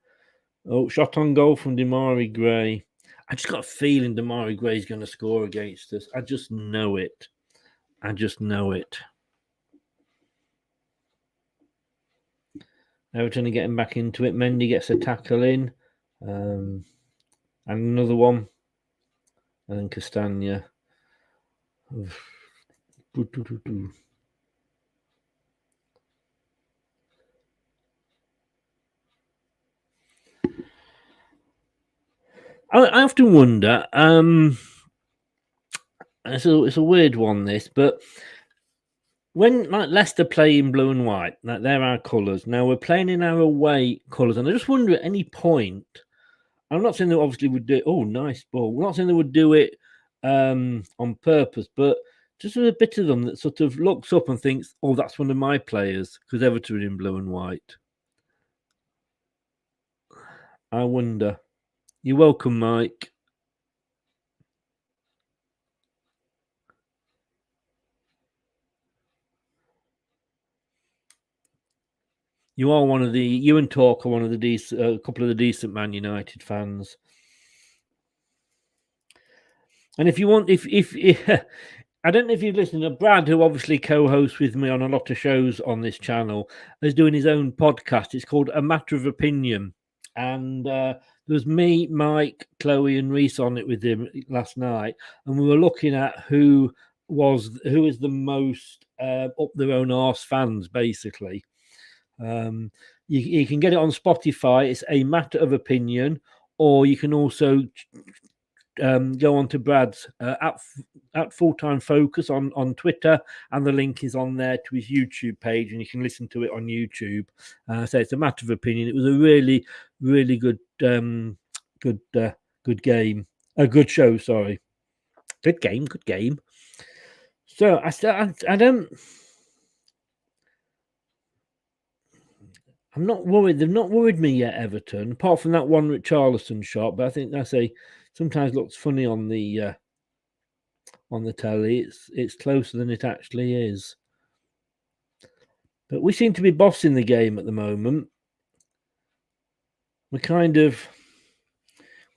Speaker 9: Oh, shot on goal from Damari Gray. I just got a feeling Damari Gray's going to score against us. I just know it. I just know it. Everton are getting back into it. Mendy gets a tackle in. And another one. And then Castagna. I often wonder, it's a weird one, this, but when like Leicester play in blue and white, like they're our colours. Now we're playing in our away colours, and I just wonder at any point. I'm not saying they obviously would do. Oh, nice ball. We're not saying they would do it on purpose, but just there's a bit of them that sort of looks up and thinks, "Oh, that's one of my players," because Everton are in blue and white. I wonder. You're welcome, Mike. You are one of the. You and Talk are one of the decent. A couple of the decent Man United fans. And if you want, if I don't know if you've listened to Brad, who obviously co-hosts with me on a lot of shows on this channel, is doing his own podcast. It's called A Matter of Opinion, and there was me, Mike, Chloe, and Reese on it with him last night, and we were looking at who is the most up their own arse fans, basically. You can get it on Spotify. It's A Matter of Opinion, or you can also go on to Brad's at Full Time Focus on Twitter, and the link is on there to his YouTube page, and you can listen to it on YouTube. So it's A Matter of Opinion. It was a really, really good game, a good show. Sorry, good game. So I don't. I'm not worried. They've not worried me yet, Everton, apart from that one Richarlison shot. But I think sometimes looks funny on the telly. It's closer than it actually is. But we seem to be bossing the game at the moment. We're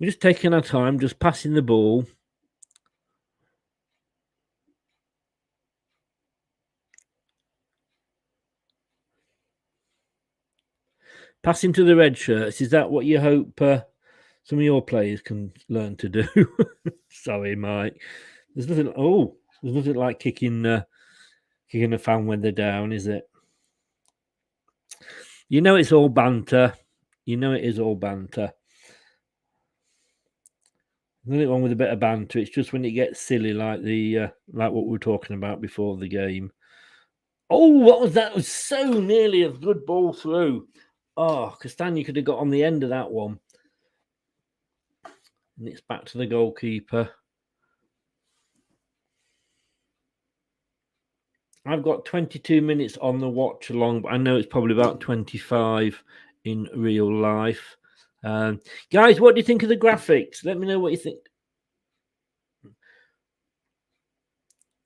Speaker 9: just taking our time, just passing the ball. Passing to the red shirts. Is that what you hope some of your players can learn to do? Sorry, Mike. There's nothing like kicking a fan when they're down, is it? You know it's all banter. You know it is all banter. Nothing wrong with a bit of banter. It's just when it gets silly, like like what we were talking about before the game. Oh, what was that? It was so nearly a good ball through. Oh, Castagna could have got on the end of that one. And it's back to the goalkeeper. I've got 22 minutes on the watch along, but I know it's probably about 25 in real life. Guys, what do you think of the graphics? Let me know what you think.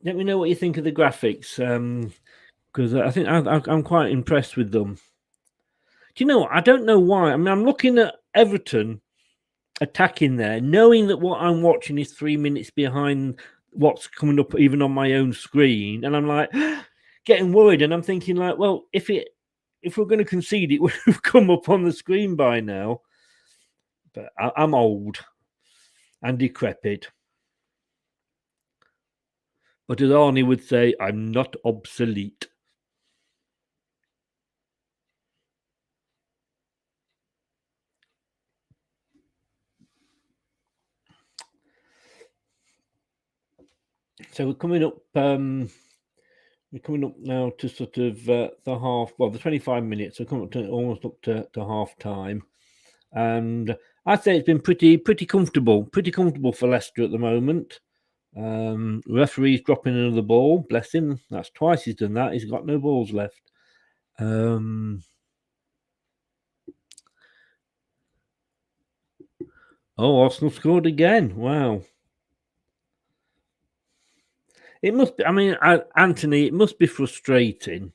Speaker 9: Let me know what you think of the graphics, because I think I'm quite impressed with them. Do you know what? I don't know why. I mean, I'm looking at Everton attacking there, knowing that what I'm watching is 3 minutes behind what's coming up even on my own screen, and I'm like getting worried, and I'm thinking like, well, if we're going to concede, it would have come up on the screen by now. But I'm old and decrepit. But as Arnie would say, I'm not obsolete. So we're coming up. We're coming up now to sort of the half. Well, the 25 minutes. So coming up to almost up to half time, and I'd say it's been pretty comfortable. Pretty comfortable for Leicester at the moment. Referee's dropping another ball. Bless him. That's twice he's done that. He's got no balls left. Oh, Arsenal scored again. Wow. It must be, I mean, Anthony, it must be frustrating.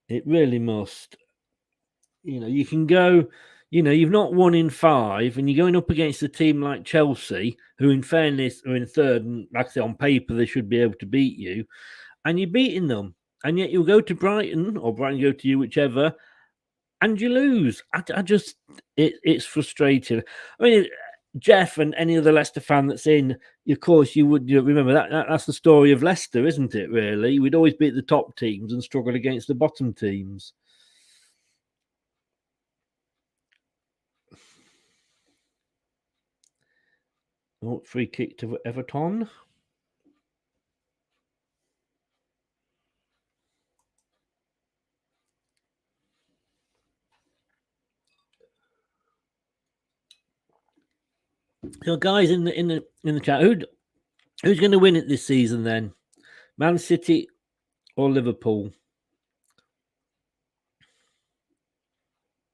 Speaker 9: It really must. you can go. You've not won in 5, and you're going up against a team like Chelsea, who, in fairness, are in third, and like I say, on paper they should be able to beat you, and you're beating them, and yet you'll go to Brighton, or Brighton go to you, whichever, and you lose. It's frustrating. I mean, Jeff and any other Leicester fan that's in, of course, you would remember that's the story of Leicester, isn't it? Really, we'd always beat the top teams and struggle against the bottom teams. Oh, free kick to Everton. So, guys, in the chat, who's going to win it this season? Then, Man City or Liverpool?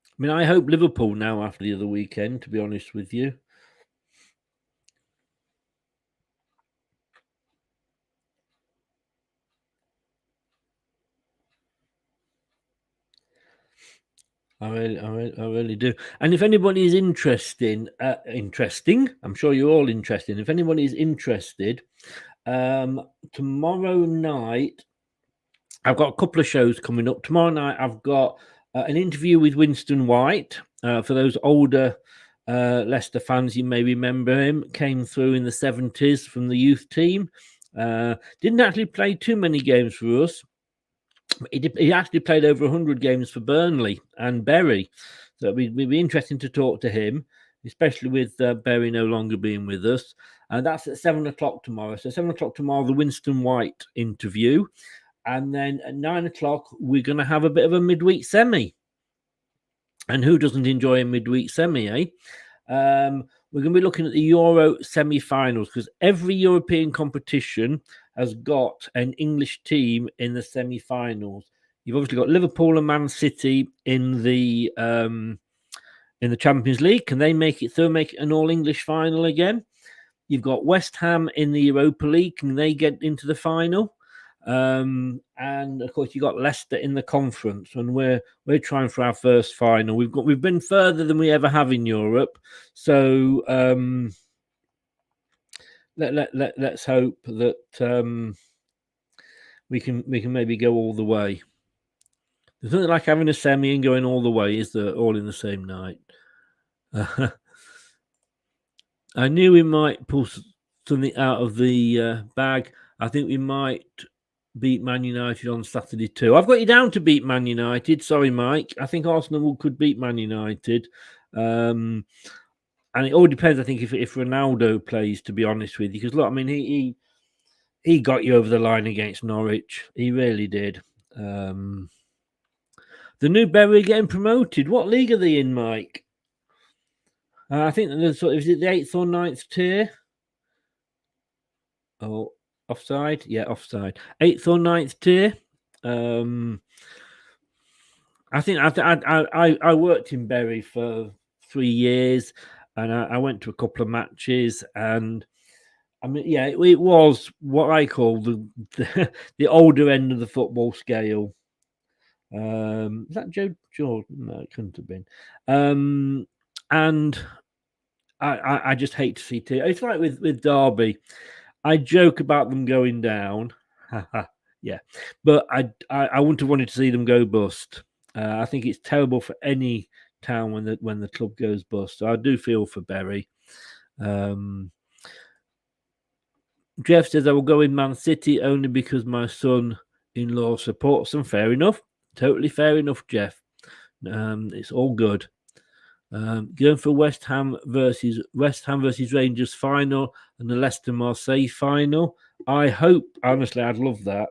Speaker 9: I mean, I hope Liverpool now after the other weekend. To be honest with you. I really do. And if anybody is interesting, I'm sure you're all interested. If anybody is interested, tomorrow night, I've got a couple of shows coming up. Tomorrow night, I've got an interview with Winston White. For those older Leicester fans, you may remember him. Came through in the 70s from the youth team. Didn't actually play too many games for us. He actually played over 100 games for Burnley and Bury. So it'd be interesting to talk to him, especially with Bury no longer being with us. And that's at 7 o'clock tomorrow. So 7 o'clock tomorrow, the Winston White interview. And then at 9 o'clock, we're going to have a bit of a midweek semi. And who doesn't enjoy a midweek semi, eh? We're going to be looking at the Euro semi-finals because every European competition has got an English team in the semi-finals. You've obviously got Liverpool and Man City in the Champions League. Can they make it through, make it an all-English final again? You've got West Ham in the Europa League. Can they get into the final? And of course, you got Leicester in the conference, and we're trying for our first final. We've been further than we ever have in Europe, so let's hope that we can maybe go all the way. There's nothing like having a semi and going all the way, is there? All in the same night. I knew we might pull something out of the bag. I think we might beat Man United on Saturday too. I've got you down to beat Man United. Sorry, Mike. I think Arsenal could beat Man United. And it all depends, I think, if Ronaldo plays, to be honest with you. Because, look, I mean, he got you over the line against Norwich. He really did. The new Bury getting promoted. What league are they in, Mike? I think is it the 8th or 9th tier? Oh, offside? Yeah, offside. 8th or 9th tier. I think I worked in Bury for 3 years, and I went to a couple of matches, and I mean, yeah, it was what I call the older end of the football scale. Is that Joe Jordan? No, it couldn't have been. And I just hate to see it. It's like with Derby. I joke about them going down, yeah, but I wouldn't have wanted to see them go bust. I think it's terrible for any town when the club goes bust. So I do feel for Bury. Jeff says I will go in Man City only because my son-in-law supports them. Fair enough, totally fair enough, Jeff. It's all good. Going for West Ham versus Rangers final and the Leicester Marseille final. I hope, honestly, I'd love that.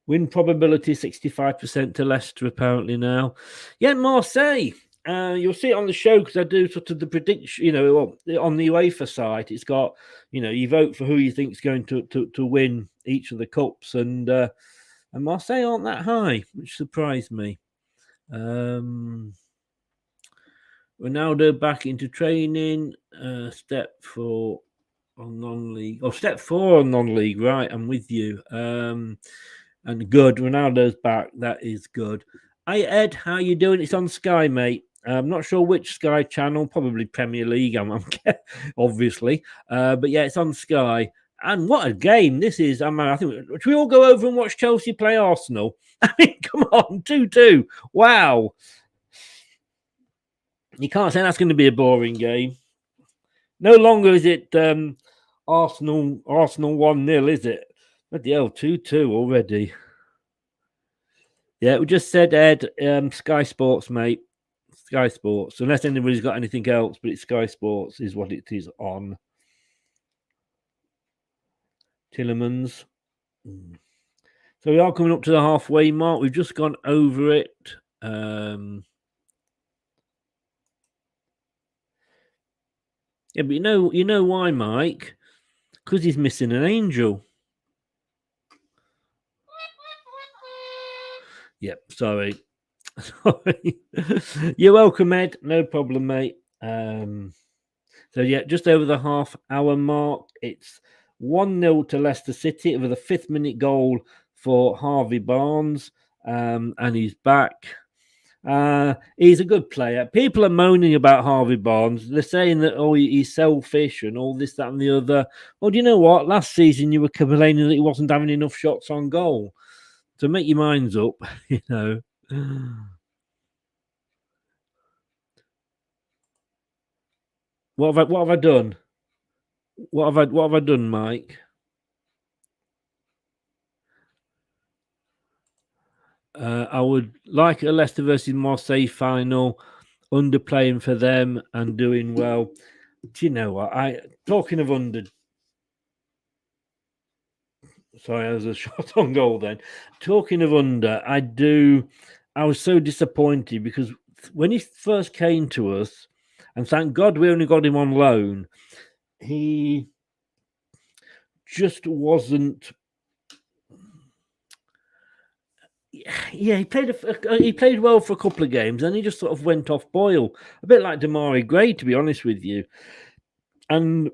Speaker 9: Win probability 65% to Leicester apparently now. Yeah, Marseille. You'll see it on the show because I do sort of the prediction. On the UEFA site, it's got you vote for who you think is going to win each of the cups, and Marseille aren't that high, which surprised me. Ronaldo back into training. Step 4 on non-league. Step 4 on non-league. Right, I'm with you. And good, Ronaldo's back. That is good. Hey, Ed, how you doing? It's on Sky, mate. I'm not sure which Sky channel, probably Premier League, I'm obviously. But yeah, it's on Sky. And what a game this is. I mean, I think, should we all go over and watch Chelsea play Arsenal? I mean, come on, 2-2. Wow. You can't say that's going to be a boring game. No longer is it Arsenal 1-0, is it? Bloody hell, 2-2 already. Yeah, we just said, Ed, Sky Sports, mate. Sky Sports. Unless anybody's got anything else, but it's Sky Sports is what it is on. Tillemans. So we are coming up to the halfway mark. We've just gone over it. Yeah, but you know why, Mike? Because he's missing an angel. Yep, sorry. Sorry. You're welcome, Ed. No problem, mate. So yeah, just over the half-hour mark. It's 1-0 to Leicester City with a 5th-minute goal for Harvey Barnes, and he's back. He's a good player. People are moaning about Harvey Barnes. They're saying that, oh, he's selfish and all this, that, and the other. Well, do you know what? Last season you were complaining that he wasn't having enough shots on goal. So make your minds up, you know. What have I done? What have I done, Mike? I would like a Leicester versus Marseille final, underplaying for them and doing well. Do you know what? Talking of under. Sorry, I was a shot on goal then. Talking of under, I was so disappointed because when he first came to us, and thank God we only got him on loan, he just wasn't. Yeah, he played well for a couple of games, and he just sort of went off boil, a bit like Damari Gray, to be honest with you. And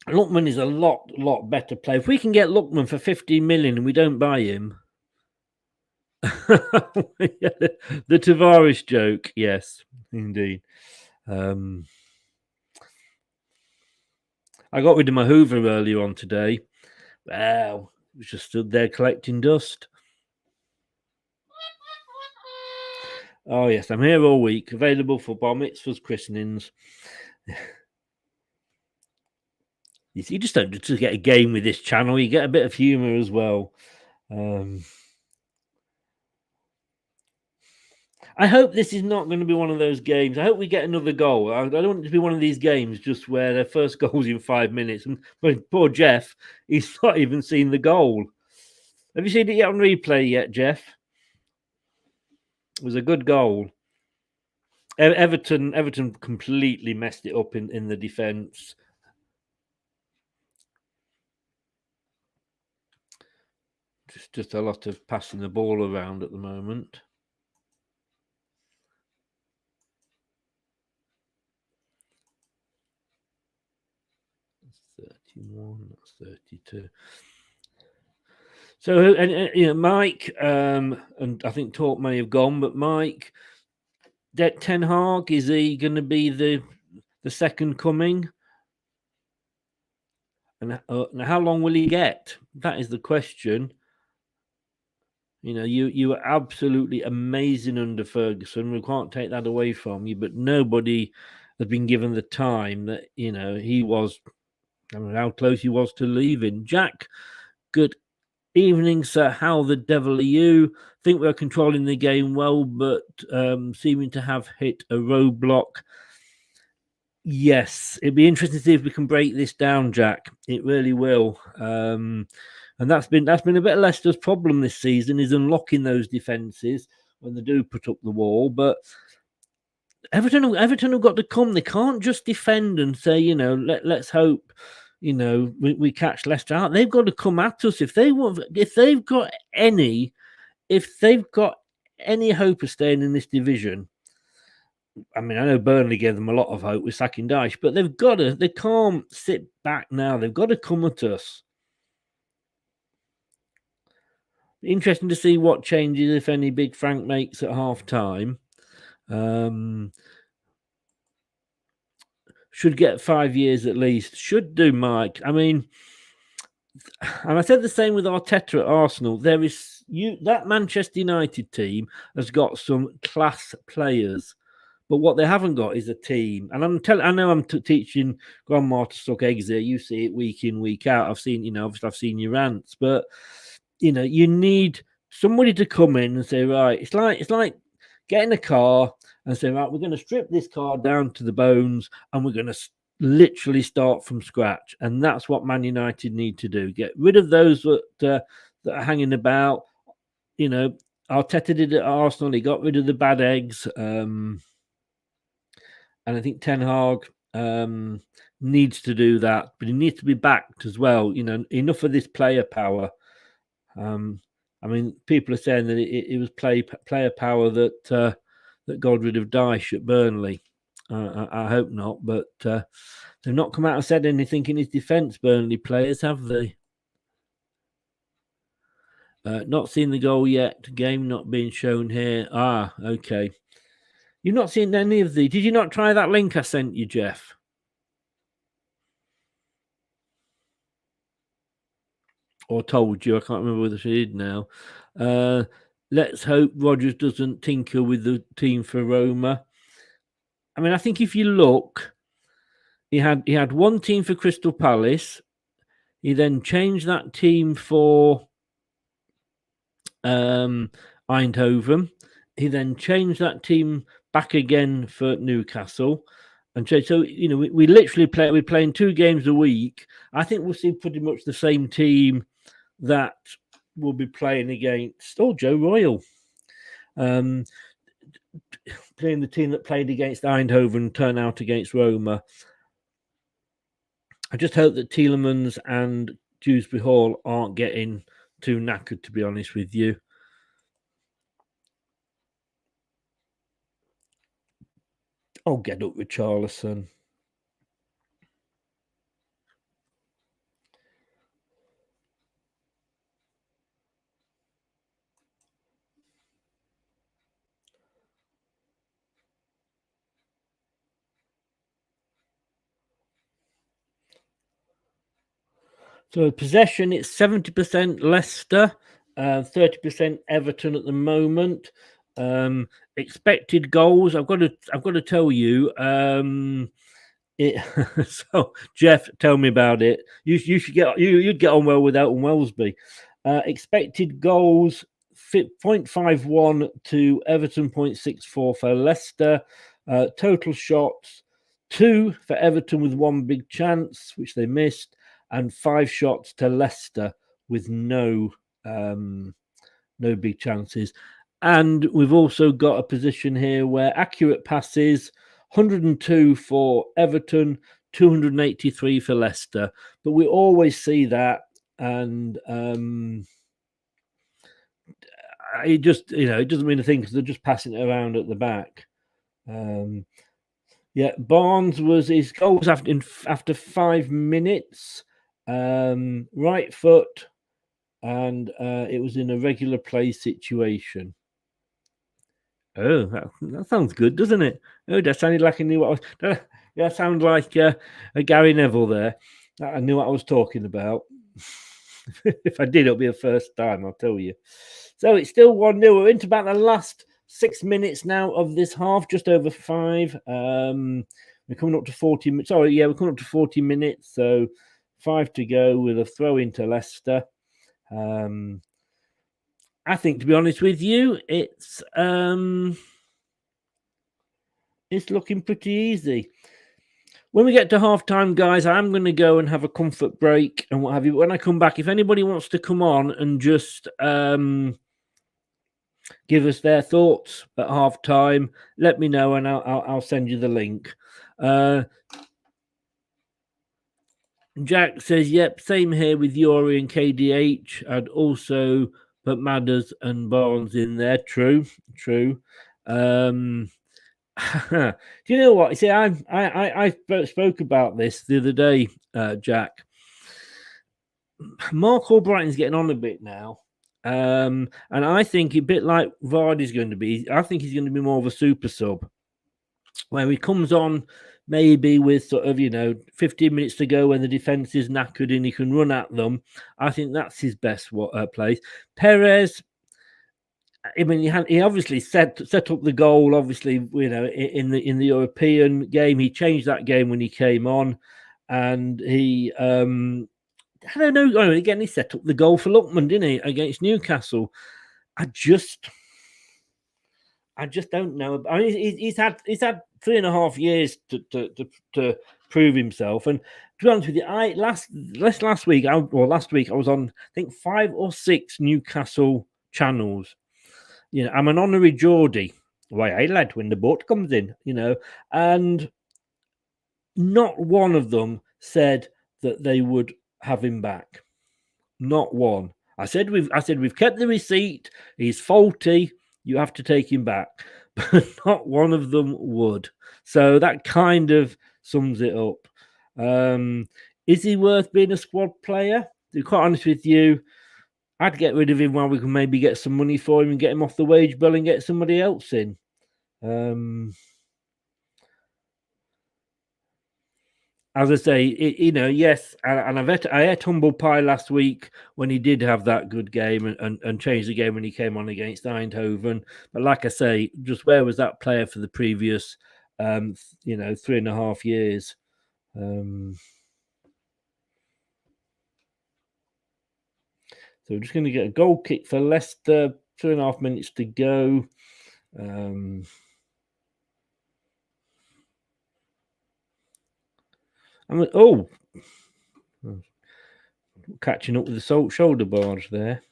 Speaker 9: Lookman is a lot better player. If we can get Lookman for 15 million and we don't buy him, the Tavares joke, yes, indeed. I got rid of my Hoover earlier on today. Well, it was just stood there collecting dust. Oh yes, I'm here all week, available for bar mitzvahs, christenings. You just don't just get a game with this channel. You get a bit of humour as well. I hope this is not going to be one of those games. I hope we get another goal. I don't want it to be one of these games just where their first goal's in 5 minutes. And poor Jeff, he's not even seen the goal. Have you seen it yet on replay yet, Jeff? It was a good goal. Everton completely messed it up in the defence. Just a lot of passing the ball around at the moment. That's 31, that's 32. So, and you know, Mike, and I think Talk may have gone, but Mike, Ten Hag, is he going to be the second coming? And how long will he get? That is the question. You know, you were absolutely amazing under Ferguson. We can't take that away from you, but nobody has been given the time that, you know, he was. I don't know how close he was to leaving. Jack, good evening, sir. How the devil are you? Think we're controlling the game well, but seeming to have hit a roadblock. Yes, it'd be interesting to see if we can break this down, Jack. It really will. And that's been a bit of Leicester's problem this season, is unlocking those defences when they do put up the wall. But Everton have got to come. They can't just defend and say, you know, let's hope, you know, we catch Leicester out. They've got to come at us if they've got any hope of staying in this division. I mean, I know Burnley gave them a lot of hope with sacking Dyche, but they can't sit back now. They've got to come at us. Interesting to see what changes, if any, Big Frank makes at half time. Should get 5 years at least. Should do, Mike. I mean, and I said the same with Arteta at Arsenal. That Manchester United team has got some class players, but what they haven't got is a team. And I know I'm teaching Grandma to suck eggs here. You see it week in, week out. I've seen, obviously I've seen your rants, but you need somebody to come in and say, right, it's like getting a car and say, right, we're going to strip this car down to the bones and we're going to literally start from scratch. And that's what Man United need to do. Get rid of those that are hanging about. Arteta did it at Arsenal. He got rid of the bad eggs. And I think Ten Hag needs to do that, but he needs to be backed as well. Enough of this player power. I mean, people are saying that it was player power that got rid of Dyche at Burnley. I hope not, but they've not come out and said anything in his defence, Burnley players, have they? Not seen the goal yet. Game not being shown here. Okay. You've not seen any of the... Did you not try that link I sent you, Jeff? Or told you, I can't remember whether she did now. Let's hope Rodgers doesn't tinker with the team for Roma. I mean, I think if you look, he had one team for Crystal Palace. He then changed that team for Eindhoven. He then changed that team back again for Newcastle. And so, we literally we're playing 2 games a week. I think we'll see pretty much the same team that will be playing against Joe Royal, playing the team that played against Eindhoven, turn out against Roma. I just hope that Tielemans and Dewsbury Hall aren't getting too knackered, to be honest with you. Get up with Richarlison. So possession, it's 70% Leicester, 30% Everton at the moment. Expected goals, I've got to tell you. So Jeff, tell me about it. You'd get on well with Elton Wellesby. Expected goals 0.51 to Everton, 0.64 for Leicester. Total shots 2 for Everton with 1 big chance, which they missed, and 5 shots to Leicester with no big chances. And we've also got a position here where accurate passes 102 for Everton, 283 for Leicester. But we always see that, and it just it doesn't mean a thing because they're just passing it around at the back. Barnes was his goals after 5 minutes. Right foot, and it was in a regular play situation. Oh, that sounds good, doesn't it? Oh, that sounded like I knew what I was. That sounds like a Gary Neville there. I knew what I was talking about. If I did, it'll be the first time, I'll tell you. So it's still 1-0. We're into about the last 6 minutes now of this half, just over 5. We're coming up to 40 minutes. Sorry, we're coming up to 40 minutes. So 5 to go with a throw into Leicester. I think, to be honest with you, it's looking pretty easy. When we get to half-time, guys, I'm going to go and have a comfort break and what have you. When I come back, if anybody wants to come on and just give us their thoughts at half-time, let me know and I'll send you the link. Jack says, yep, same here with Yuri and KDH. I'd also put Madders and Barnes in there. True. Do you know what? You see, I spoke about this the other day, Jack. Mark Albrighton's getting on a bit now. And I think a bit like Vardy's going to be, I think he's going to be more of a super sub, where he comes on maybe with sort of, 15 minutes to go when the defence is knackered and he can run at them. I think that's his best place. Perez, I mean, he obviously set up the goal. Obviously, in the European game, he changed that game when he came on, and he, I don't know. Again, he set up the goal for Lookman, didn't he, against Newcastle? I just don't know. I mean, he's had 3.5 years to prove himself. And to be honest with you, last week I was on, I think, 5 or 6 Newcastle channels. I'm an honorary Geordie. Why, hey lad, when the boat comes in, and not one of them said that they would have him back. Not one. I said we've kept the receipt. He's faulty. You have to take him back. But not one of them would. So that kind of sums it up. Is he worth being a squad player? To be quite honest with you, I'd get rid of him while we can maybe get some money for him and get him off the wage bill and get somebody else in. As I say, yes, and I ate humble pie last week when he did have that good game and changed the game when he came on against Eindhoven. But like I say, just where was that player for the previous, 3.5 years? So we're just going to get a goal kick for Leicester. 2.5 minutes to go. Catching up with the shoulder barge there.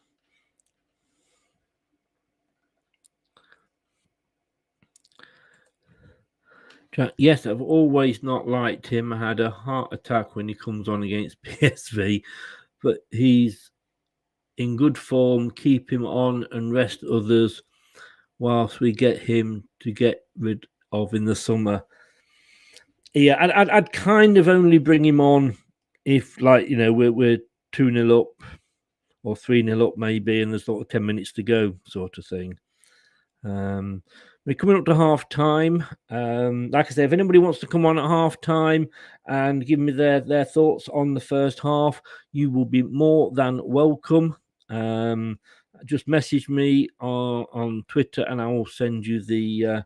Speaker 9: Yes, I've always not liked him. I had a heart attack when he comes on against PSV, but he's in good form. Keep him on and rest others whilst we get him to get rid of in the summer. Yeah, I'd kind of only bring him on if, we're 2-0 up or 3-0 up maybe, and there's sort of 10 minutes to go, sort of thing. We're coming up to half time. Like I say, if anybody wants to come on at half time and give me their thoughts on the first half, you will be more than welcome. Just message me on Twitter and I will send you the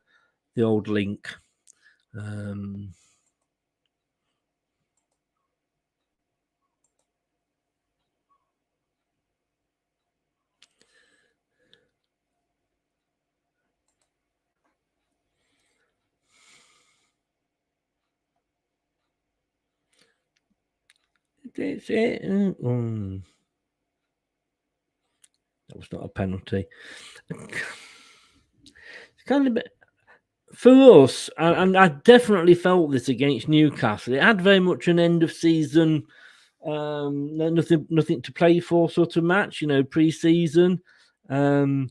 Speaker 9: old link. That's it. That was not a penalty. It's kind of for us, and I definitely felt this against Newcastle. It had very much an end of season, nothing to play for sort of match, pre-season. And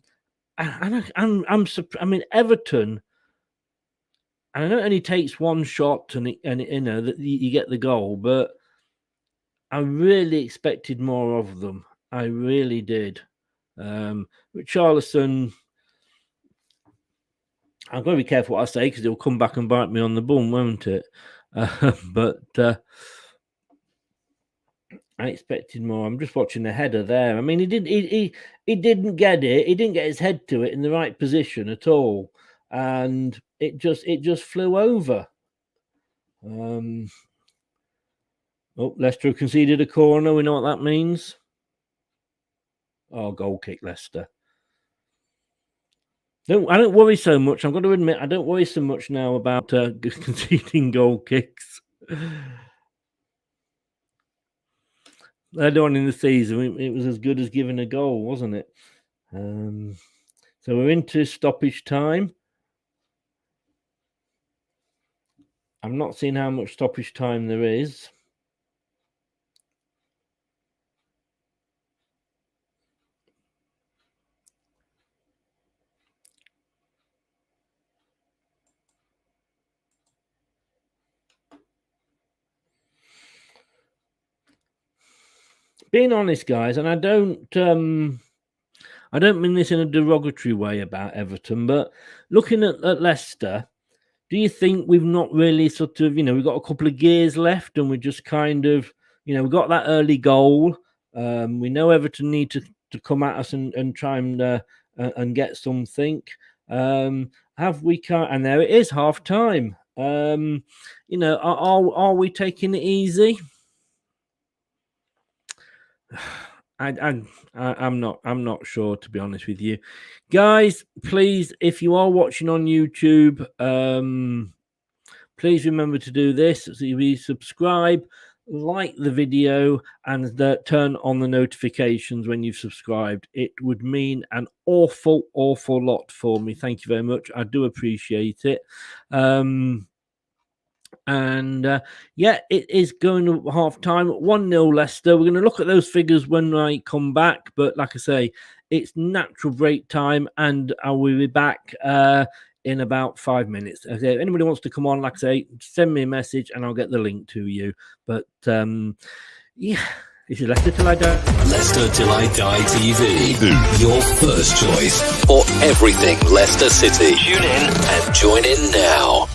Speaker 9: I'm surprised. I mean, Everton. And I know it only takes one shot and that you get the goal, but I really expected more of them. I really did. Richarlison, I'm going to be careful what I say because he'll come back and bite me on the bum, won't it? But I expected more. I'm just watching the header there. I mean, he didn't get it. He didn't get his head to it in the right position at all, and it just flew over. Leicester conceded a corner. We know what that means. Oh, goal kick, Leicester. I don't worry so much. I'm going to admit I don't worry so much now about conceding goal kicks. Early on in the season, it was as good as giving a goal, wasn't it? So we're into stoppage time. I'm not seeing how much stoppage time there is. Being honest, guys, and I don't I don't mean this in a derogatory way about Everton, but looking at Leicester, do you think we've not really sort of, we've got a couple of gears left and we're just kind of, we got that early goal. We know Everton need to come at us and try and get something. Have we can't? And there it is, half time. Are we taking it easy? I'm not sure, to be honest with you, guys. Please, if you are watching on YouTube, please remember to do this. So you subscribe, like the video, and turn on the notifications when you've subscribed. It would mean an awful lot for me. Thank you very much. I do appreciate it. It is going to half time, 1-0 Leicester. We're going to look at those figures when I come back, but like I say, it's natural break time, and I will be back in about 5 minutes. If anybody wants to come on, like I say, send me a message and I'll get the link to you. But this is Leicester Till I Die.
Speaker 7: Leicester Till I Die TV, your first choice for everything Leicester City. Tune in and join in now.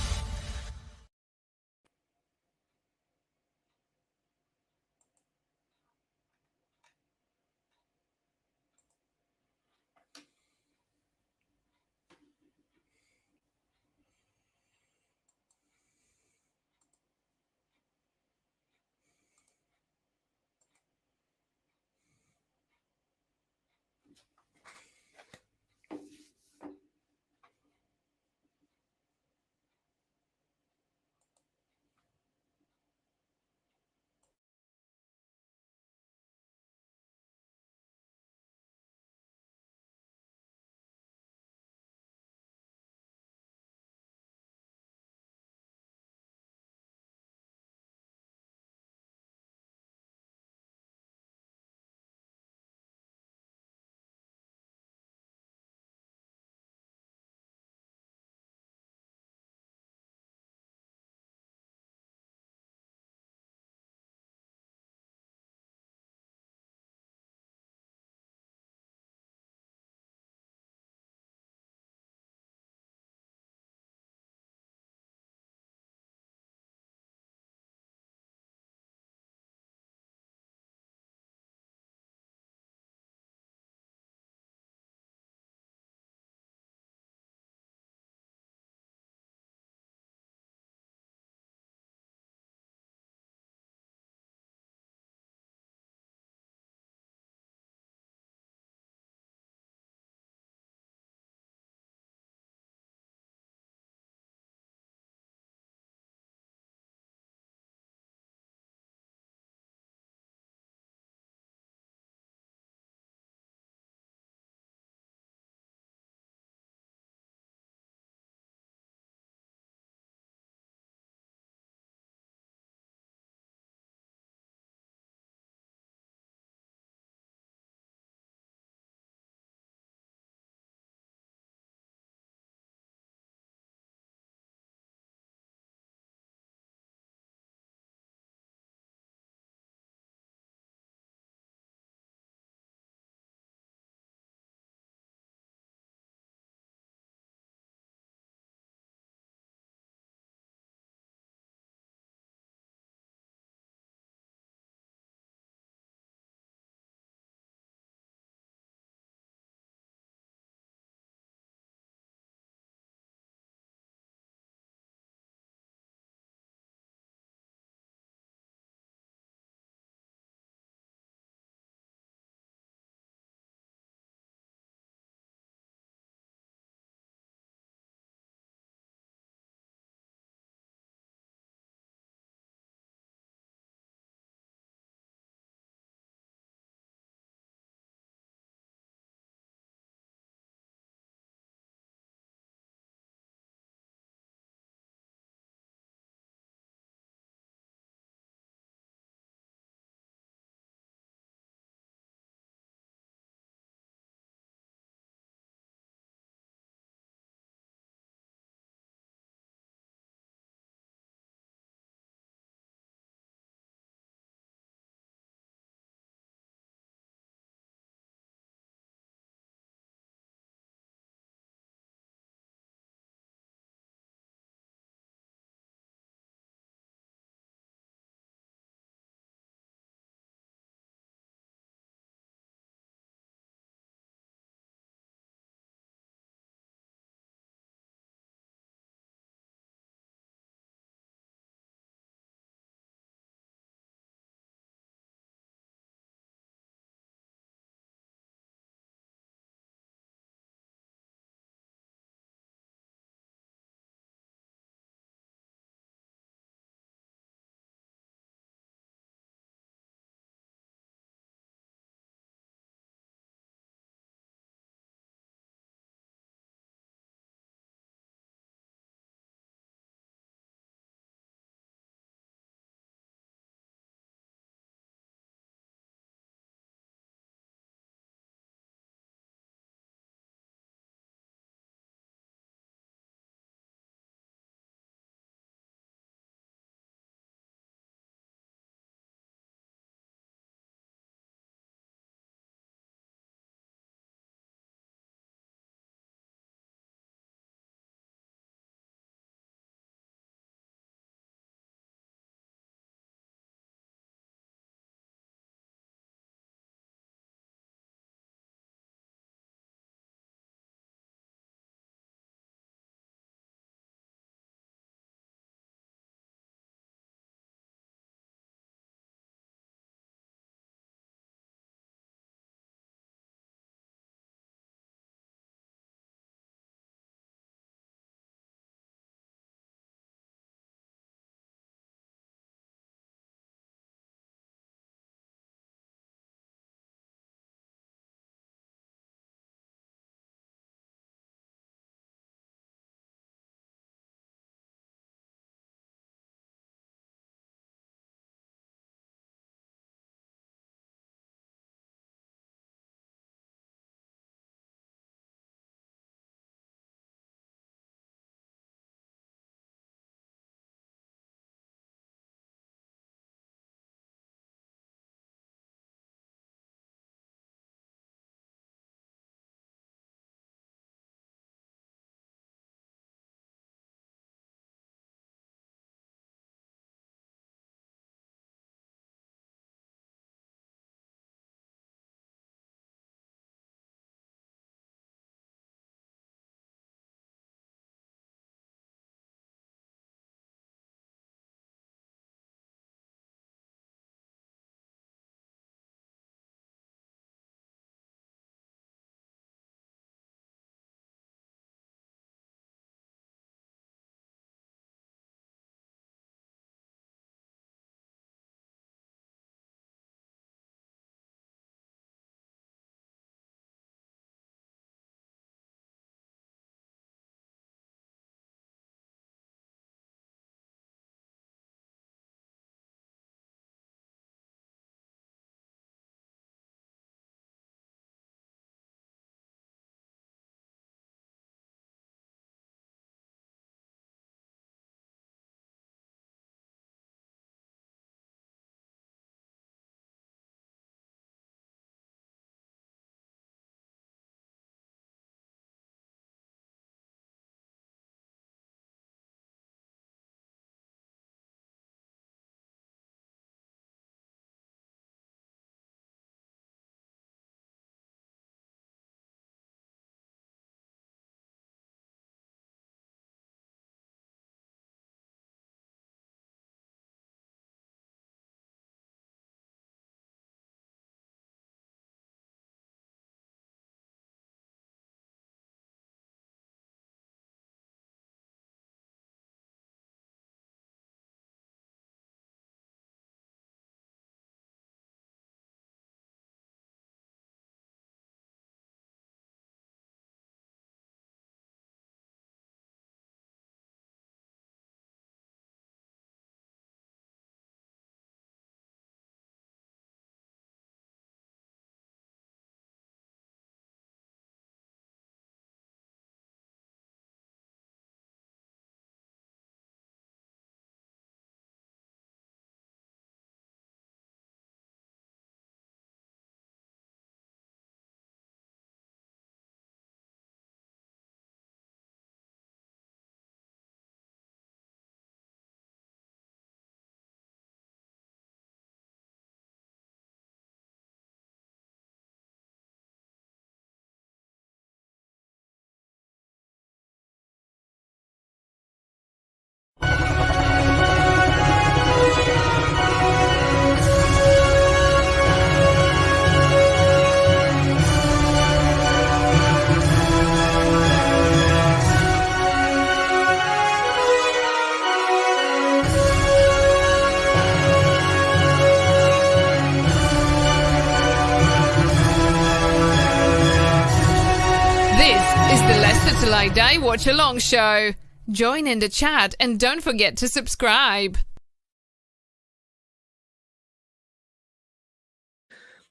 Speaker 8: EveLei Watchalong show. Join in the chat and don't forget to subscribe.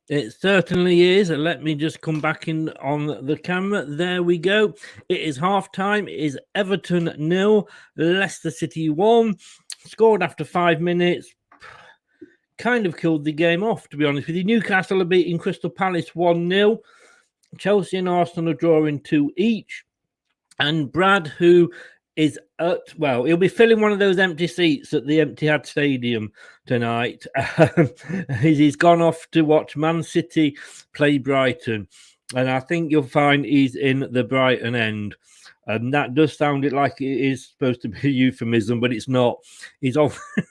Speaker 9: It certainly is. Let me just come back in on the camera. There we go. It is half time. It is Everton 0, Leicester City 1. Scored after 5 minutes. Kind of killed the game off, to be honest with you. Newcastle are beating Crystal Palace 1-0. Chelsea and Arsenal are drawing 2 each. And Brad, who is he'll be filling one of those empty seats at the LTID Stadium tonight. He's gone off to watch Man City play Brighton, and I think you'll find he's in the Brighton end. And that does sound like it is supposed to be a euphemism, but it's not. He's obviously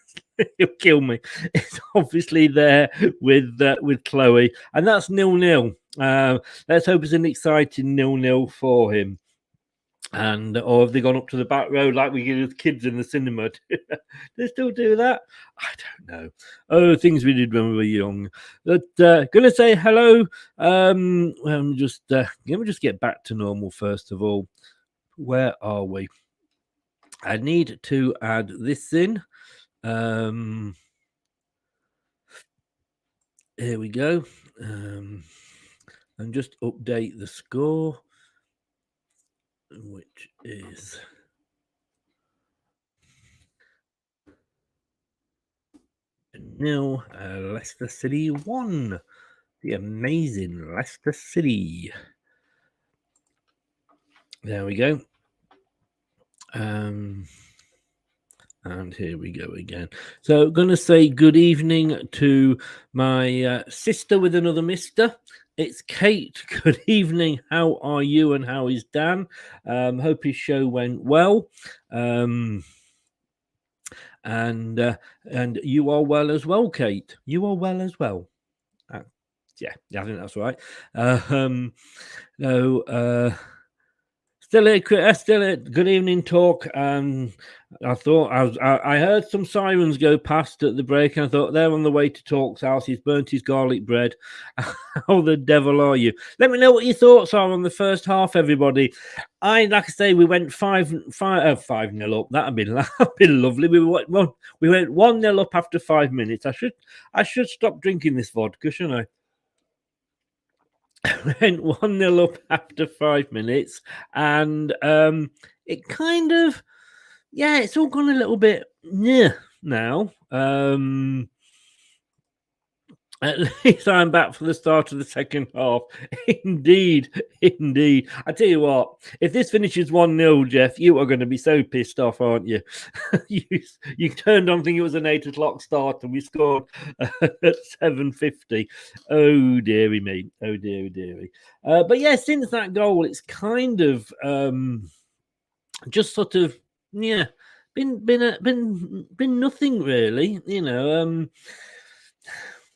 Speaker 9: he'll kill me. It's obviously there with Chloe, and that's 0-0. Let's hope it's an exciting 0-0 for him. And or have they gone up to the back road like we did as kids in the cinema? They still do that? I don't know. Oh, things we did when we were young. But gonna say hello. Let me just get back to normal first of all. Where are we? I need to add this in. Here we go. And just update the score, which is nil. Leicester City 1. The amazing Leicester City. There we go. And here we go again. So going to say good evening to my sister with another mister. It's Kate. Good evening. How are you and how is Dan? Hope his show went well. And you are well as well, Kate. You are well as well. Yeah, I think that's right. Still here. Good evening, talk. I thought I heard some sirens go past at the break, and I thought they're on the way to Talk's house. He's burnt his garlic bread. How the devil are you? Let me know what your thoughts are on the first half, everybody. Like I say, we went 5-0 up. That'd been lovely. We went 1-0 up after 5 minutes. I should stop drinking this vodka, shouldn't I? Went 1-0 up after 5 minutes, and it kind of, it's all gone a little bit now. At least I'm back for the start of the second half. Indeed. I tell you what, if this finishes 1-0, Jeff, you are going to be so pissed off, aren't you? you turned on thinking it was an 8 o'clock start and we scored at 7:50. Oh, dearie me. Oh, dearie. But yeah, since that goal, it's kind of just sort of, been nothing really,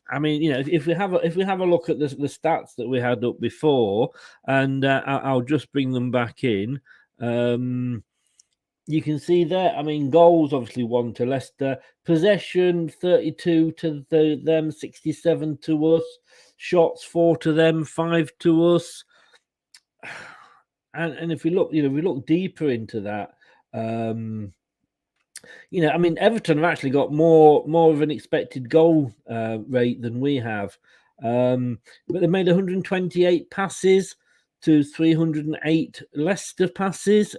Speaker 9: I mean, if we have a look at the stats that we had up before, and I'll just bring them back in. You can see there. I mean, goals obviously 1 to Leicester, possession 32 to them, 67 to us, shots 4 to them, 5 to us. And if we look, we look deeper into that. I mean, Everton have actually got more of an expected goal rate than we have. But they made 128 passes to 308 Leicester passes,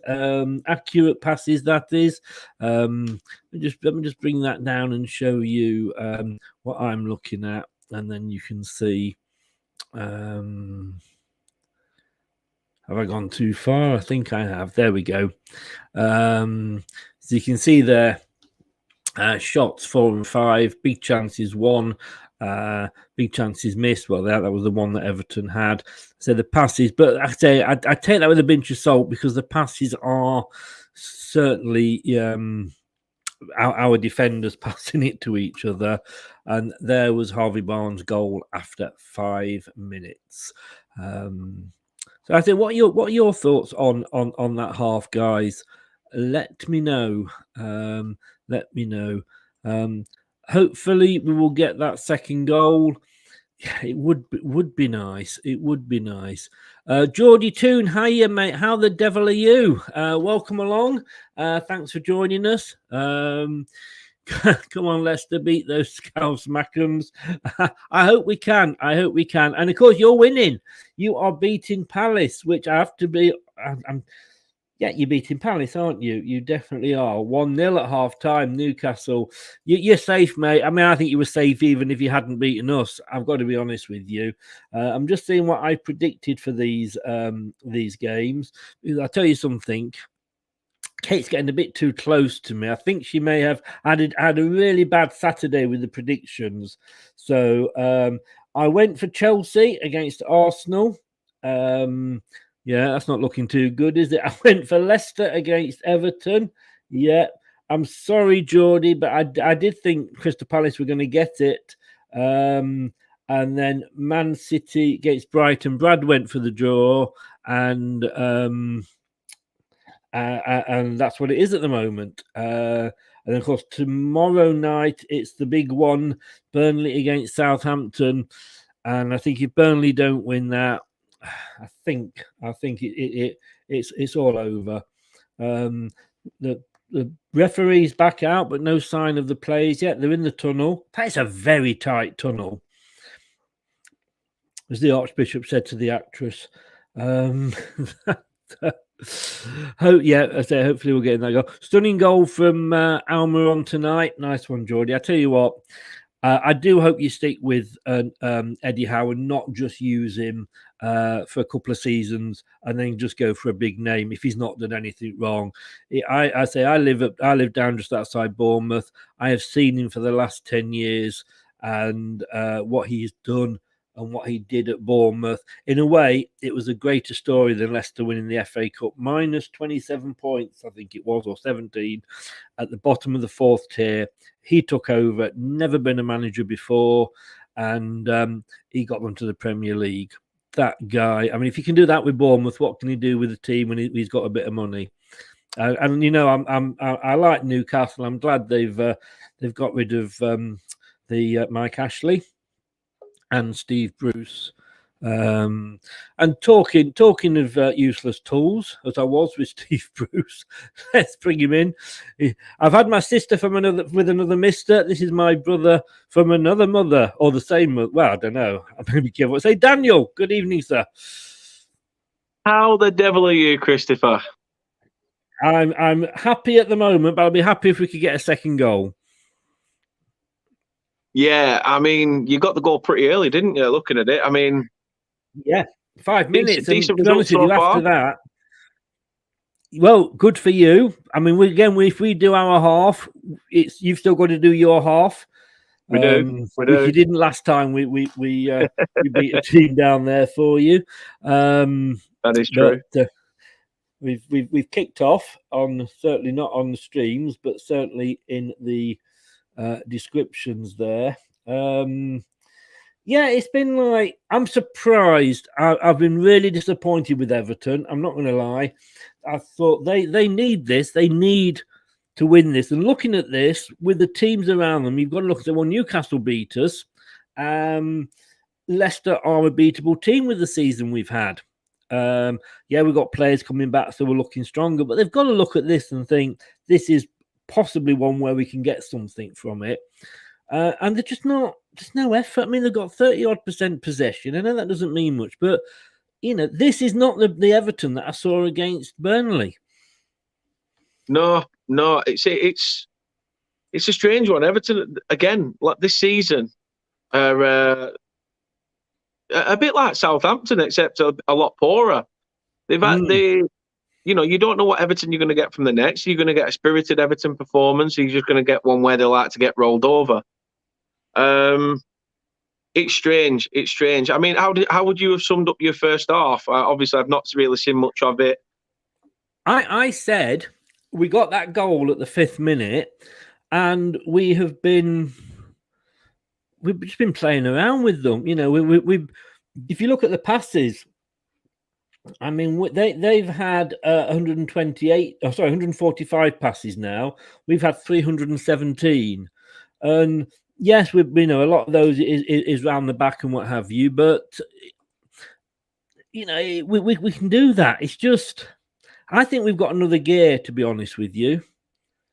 Speaker 9: accurate passes, that is. Let me just bring that down and show you what I'm looking at, and then you can see. Have I gone too far? I think I have. There we go. So you can see there, shots 4 and 5, big chances 1, big chances missed. Well, that was the one that Everton had. So the passes, but I say I take that with a pinch of salt, because the passes are certainly our defenders passing it to each other. And there was Harvey Barnes' goal after 5 minutes. So I think, what are your thoughts on that half, guys? Let me know. Hopefully we will get that second goal. It would be nice. It would be nice. Geordie Toon, hiya, mate. How the devil are you? Welcome along. Thanks for joining us. Come on, Leicester, beat those Scouse Mackhams. I hope we can. I hope we can. And of course, you're winning. You are beating Palace, which I have to be. Yeah, you're beating Palace, aren't you? You definitely are. 1-0 at half-time, Newcastle. You're safe, mate. I mean, I think you were safe even if you hadn't beaten us. I've got to be honest with you. I'm just seeing what I predicted for these games. I'll tell you something. Kate's getting a bit too close to me. I think she may have had a really bad Saturday with the predictions. So I went for Chelsea against Arsenal. Yeah, that's not looking too good, is it? I went for Leicester against Everton. Yeah, I'm sorry, Geordie, but I did think Crystal Palace were going to get it. And then Man City against Brighton. Brad went for the draw, and that's what it is at the moment. And of course, tomorrow night it's the big one: Burnley against Southampton. And I think if Burnley don't win that, I think it's all over. The referee's back out, but no sign of the players yet. They're in the tunnel. That's a very tight tunnel, as the Archbishop said to the actress. Hopefully we'll get in that goal. Stunning goal from Almiron tonight. Nice one, Geordie. I tell you what, I do hope you stick with Eddie Howe and not just use him for a couple of seasons and then just go for a big name if he's not done anything wrong. I live down just outside Bournemouth. I have seen him for the last 10 years and what he's done and what he did at Bournemouth. In a way, it was a greater story than Leicester winning the FA Cup. Minus 27 points, I think it was, or 17, at the bottom of the fourth tier. He took over, never been a manager before, and he got them to the Premier League. That guy, I mean, if he can do that with Bournemouth, what can he do with the team when he's got a bit of money? And you know, I like Newcastle. I'm glad they've got rid of the Mike Ashley and Steve Bruce. And talking of useless tools, as I was with Steve Bruce, let's bring him in. I've had my sister from another mister. This is my brother from another mother, or the same mother. Well, I don't know. I'm going to be careful. Say, Daniel. Good evening, sir.
Speaker 10: How the devil are you, Christopher?
Speaker 9: I'm happy at the moment, but I'll be happy if we could get a second goal.
Speaker 10: Yeah, I mean, you got the goal pretty early, didn't you? Looking at it, I mean,
Speaker 9: yeah, 5 minutes.
Speaker 10: Decent
Speaker 9: to be honest with you, after that, well, good for you. I mean, if we do our half, you've still got to do your half.
Speaker 10: We do.
Speaker 9: Which you didn't last time. We beat a team down there for you.
Speaker 10: That is true.
Speaker 9: But, we've kicked off on, certainly not on the streams, but certainly in the descriptions there. Yeah, it's been like, I'm surprised. I've been really disappointed with Everton. I'm not going to lie. I thought they need this. They need to win this. And looking at this with the teams around them, you've got to look at the one. Newcastle beat us. Leicester are a beatable team with the season we've had. Yeah, we've got players coming back, so we're looking stronger. But they've got to look at this and think this is possibly one where we can get something from it. And they're just not, there's no effort. I mean, they've got 30-odd% possession. I know that doesn't mean much, but, you know, this is not the Everton that I saw against Burnley.
Speaker 10: No, it's a strange one. Everton, again, like this season, are a bit like Southampton, except a lot poorer. They've had you know, you don't know what Everton you're going to get from the next. You're going to get a spirited Everton performance. You're just going to get one where they like to get rolled over. It's strange. It's strange. I mean, how would you have summed up your first half? Obviously, I've not really seen much of it. I said we got that goal at the 5th minute, and we've just been playing around with them. You know, we if you look at the passes, I mean, they've had 145 passes now. We've had 317. And
Speaker 9: yes, we know a lot of those is round the back and what have you, but we can do that. It's just, I think we've got another gear, to be honest with you.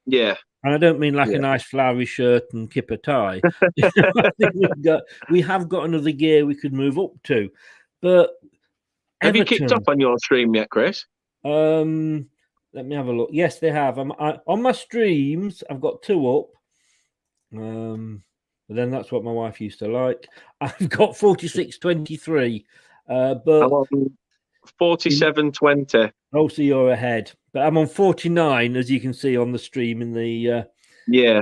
Speaker 10: Yeah.
Speaker 9: And I don't mean like a nice flowery shirt and kipper tie. I think we have got another gear we could move up to. But
Speaker 10: have you kicked off on your stream yet, Chris?
Speaker 9: Let me have a look. Yes, they have. On my streams, I've got 2 up. But then that's what my wife used to like. I've got 46.23. But
Speaker 10: I'm on 47.20.
Speaker 9: Oh, so you're ahead. But I'm on 49, as you can see on the stream in the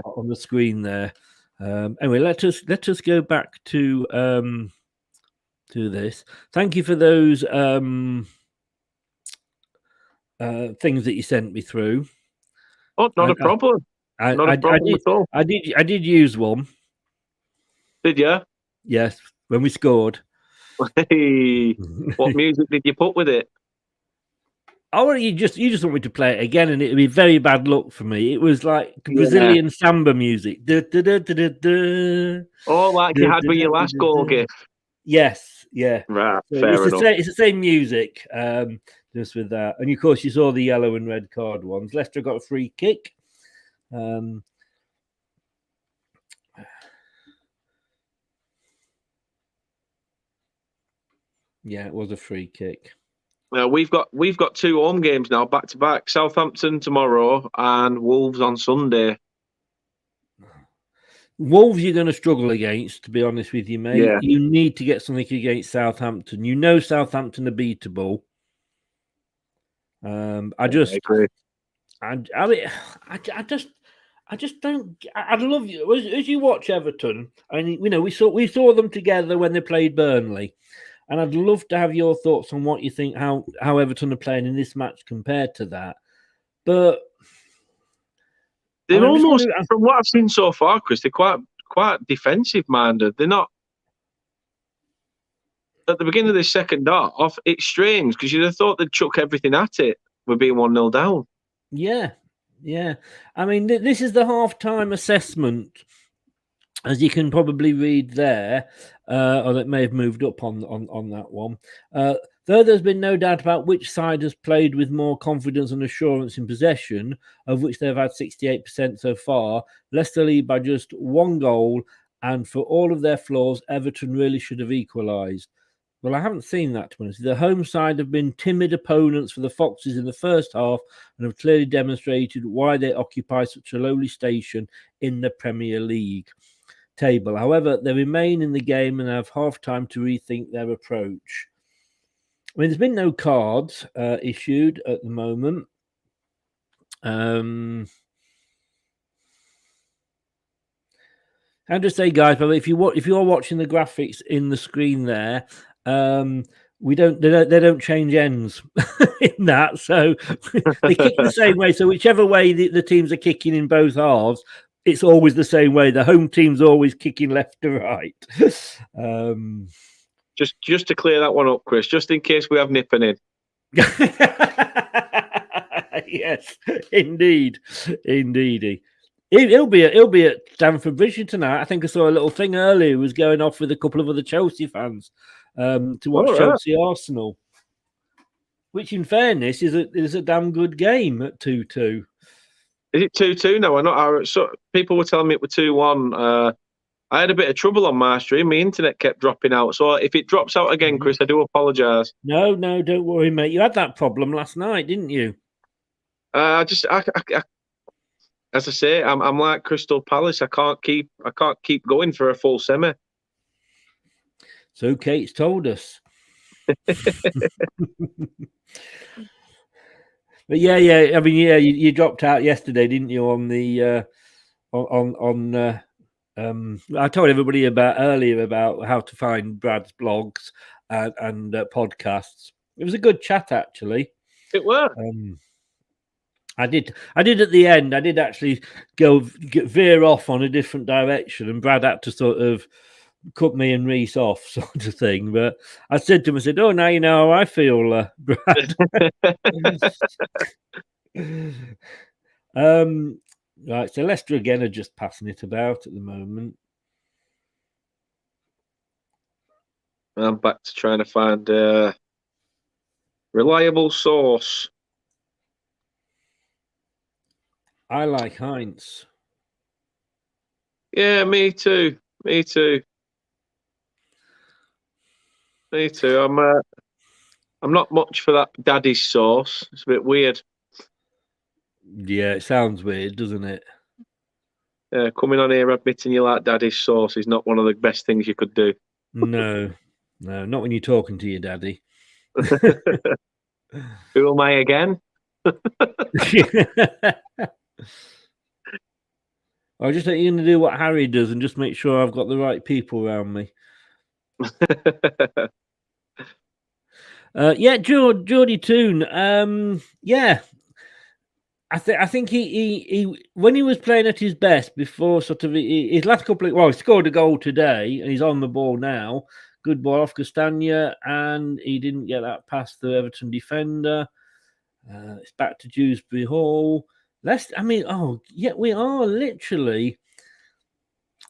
Speaker 9: on the screen there. Anyway, let us go back to this. Thank you for those things that you sent me through.
Speaker 10: Oh, not a problem. Not a problem at all.
Speaker 9: I did use one.
Speaker 10: Did you?
Speaker 9: Yes, when we scored.
Speaker 10: Hey, what music did you put with it?
Speaker 9: Oh, you just want me to play it again, and it'd be very bad luck for me. It was like Brazilian samba music. Oh,
Speaker 10: like you had with your last goal gift.
Speaker 9: Yes, yeah.
Speaker 10: Right, fair enough.
Speaker 9: It's the same music, just with that. And of course, you saw the yellow and red card ones. Leicester got a free kick. Yeah, it was a free kick.
Speaker 10: We've got 2 home games now, back to back. Southampton tomorrow and Wolves on Sunday.
Speaker 9: Wolves, you're going to struggle against, to be honest with you, mate.
Speaker 10: Yeah.
Speaker 9: You need to get something against Southampton. You know Southampton are beatable. I just don't. I'd love you as you watch Everton. I mean, we saw them together when they played Burnley. And I'd love to have your thoughts on what you think, how Everton are playing in this match compared to that. But
Speaker 10: they're almost, from what I've seen so far, Chris, they're quite defensive minded. They're not. At the beginning of the second half, it's strange because you'd have thought they'd chuck everything at it with being 1-0 down.
Speaker 9: Yeah. I mean, this is the half-time assessment, as you can probably read there, or it may have moved up on that one. Though there's been no doubt about which side has played with more confidence and assurance in possession, of which they've had 68% so far, Leicester lead by just 1 goal, and for all of their flaws, Everton really should have equalised. Well, I haven't seen that, to be honest. The home side have been timid opponents for the Foxes in the first half and have clearly demonstrated why they occupy such a lowly station in the Premier League table. However, they remain in the game and have half time to rethink their approach. I mean, there's been no cards issued at the moment. And just say, guys, but if you're watching the graphics in the screen there, they don't change ends in that, so they kick the same way. So whichever way the teams are kicking in both halves, it's always the same way. The home team's always kicking left to right.
Speaker 10: Just to clear that one up, Chris, just in case we have nipping in.
Speaker 9: Yes, indeed. He'll be at Stamford Bridge tonight. I think I saw a little thing earlier. He was going off with a couple of other Chelsea fans to watch Chelsea Arsenal, which, in fairness, is a damn good game at 2-2.
Speaker 10: Is it 2-2 now? So people were telling me it was 2-1. I had a bit of trouble on my stream. My internet kept dropping out. So if it drops out again, Chris, I do apologise.
Speaker 9: No, don't worry, mate. You had that problem last night, didn't you?
Speaker 10: As I say, I'm like Crystal Palace. I can't keep going for a full semi.
Speaker 9: So Kate's told us. But yeah. I mean, you dropped out yesterday, didn't you? On the I told everybody earlier about how to find Brad's blogs and podcasts. It was a good chat, actually.
Speaker 10: It was.
Speaker 9: I did at the end. I did actually veer off on a different direction, and Brad had to sort of cut me and Reese off, sort of thing. But I said to him, I said, "Oh, now you know how I feel, Brad." Right, so Leicester again are just passing it about at the moment.
Speaker 10: I'm back to trying to find a reliable source.
Speaker 9: I like Heinz.
Speaker 10: Yeah, me too. Me too. Me too. I'm not much for that daddy's sauce. It's a bit weird.
Speaker 9: Yeah, it sounds weird, doesn't it?
Speaker 10: Coming on here admitting you like daddy's sauce is not one of the best things you could do.
Speaker 9: No, not when you're talking to your daddy.
Speaker 10: Who am I again?
Speaker 9: I just think you're going to do what Harry does and just make sure I've got the right people around me. Yeah, Geordie Toon. Yeah, I think he when he was playing at his best before sort of his last couple of he scored a goal today and he's on the ball now. Good ball off Castagna, and he didn't get that past the Everton defender. It's back to Dewsbury Hall. We are literally.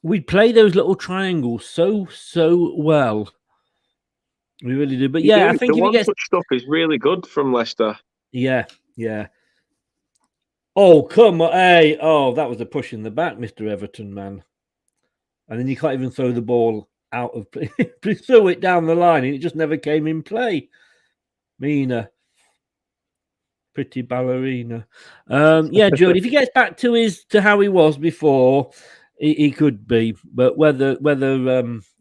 Speaker 9: We play those little triangles so well. We really do. But I think
Speaker 10: the one-touch stuff is really good from Leicester.
Speaker 9: Yeah. Oh, come on. Hey, that was a push in the back, Mr. Everton, man. And then you can't even throw the ball out of play. He threw it down the line and it just never came in play. Mina. Pretty ballerina. Geordie, if he gets back to how he was before, he could be. But whether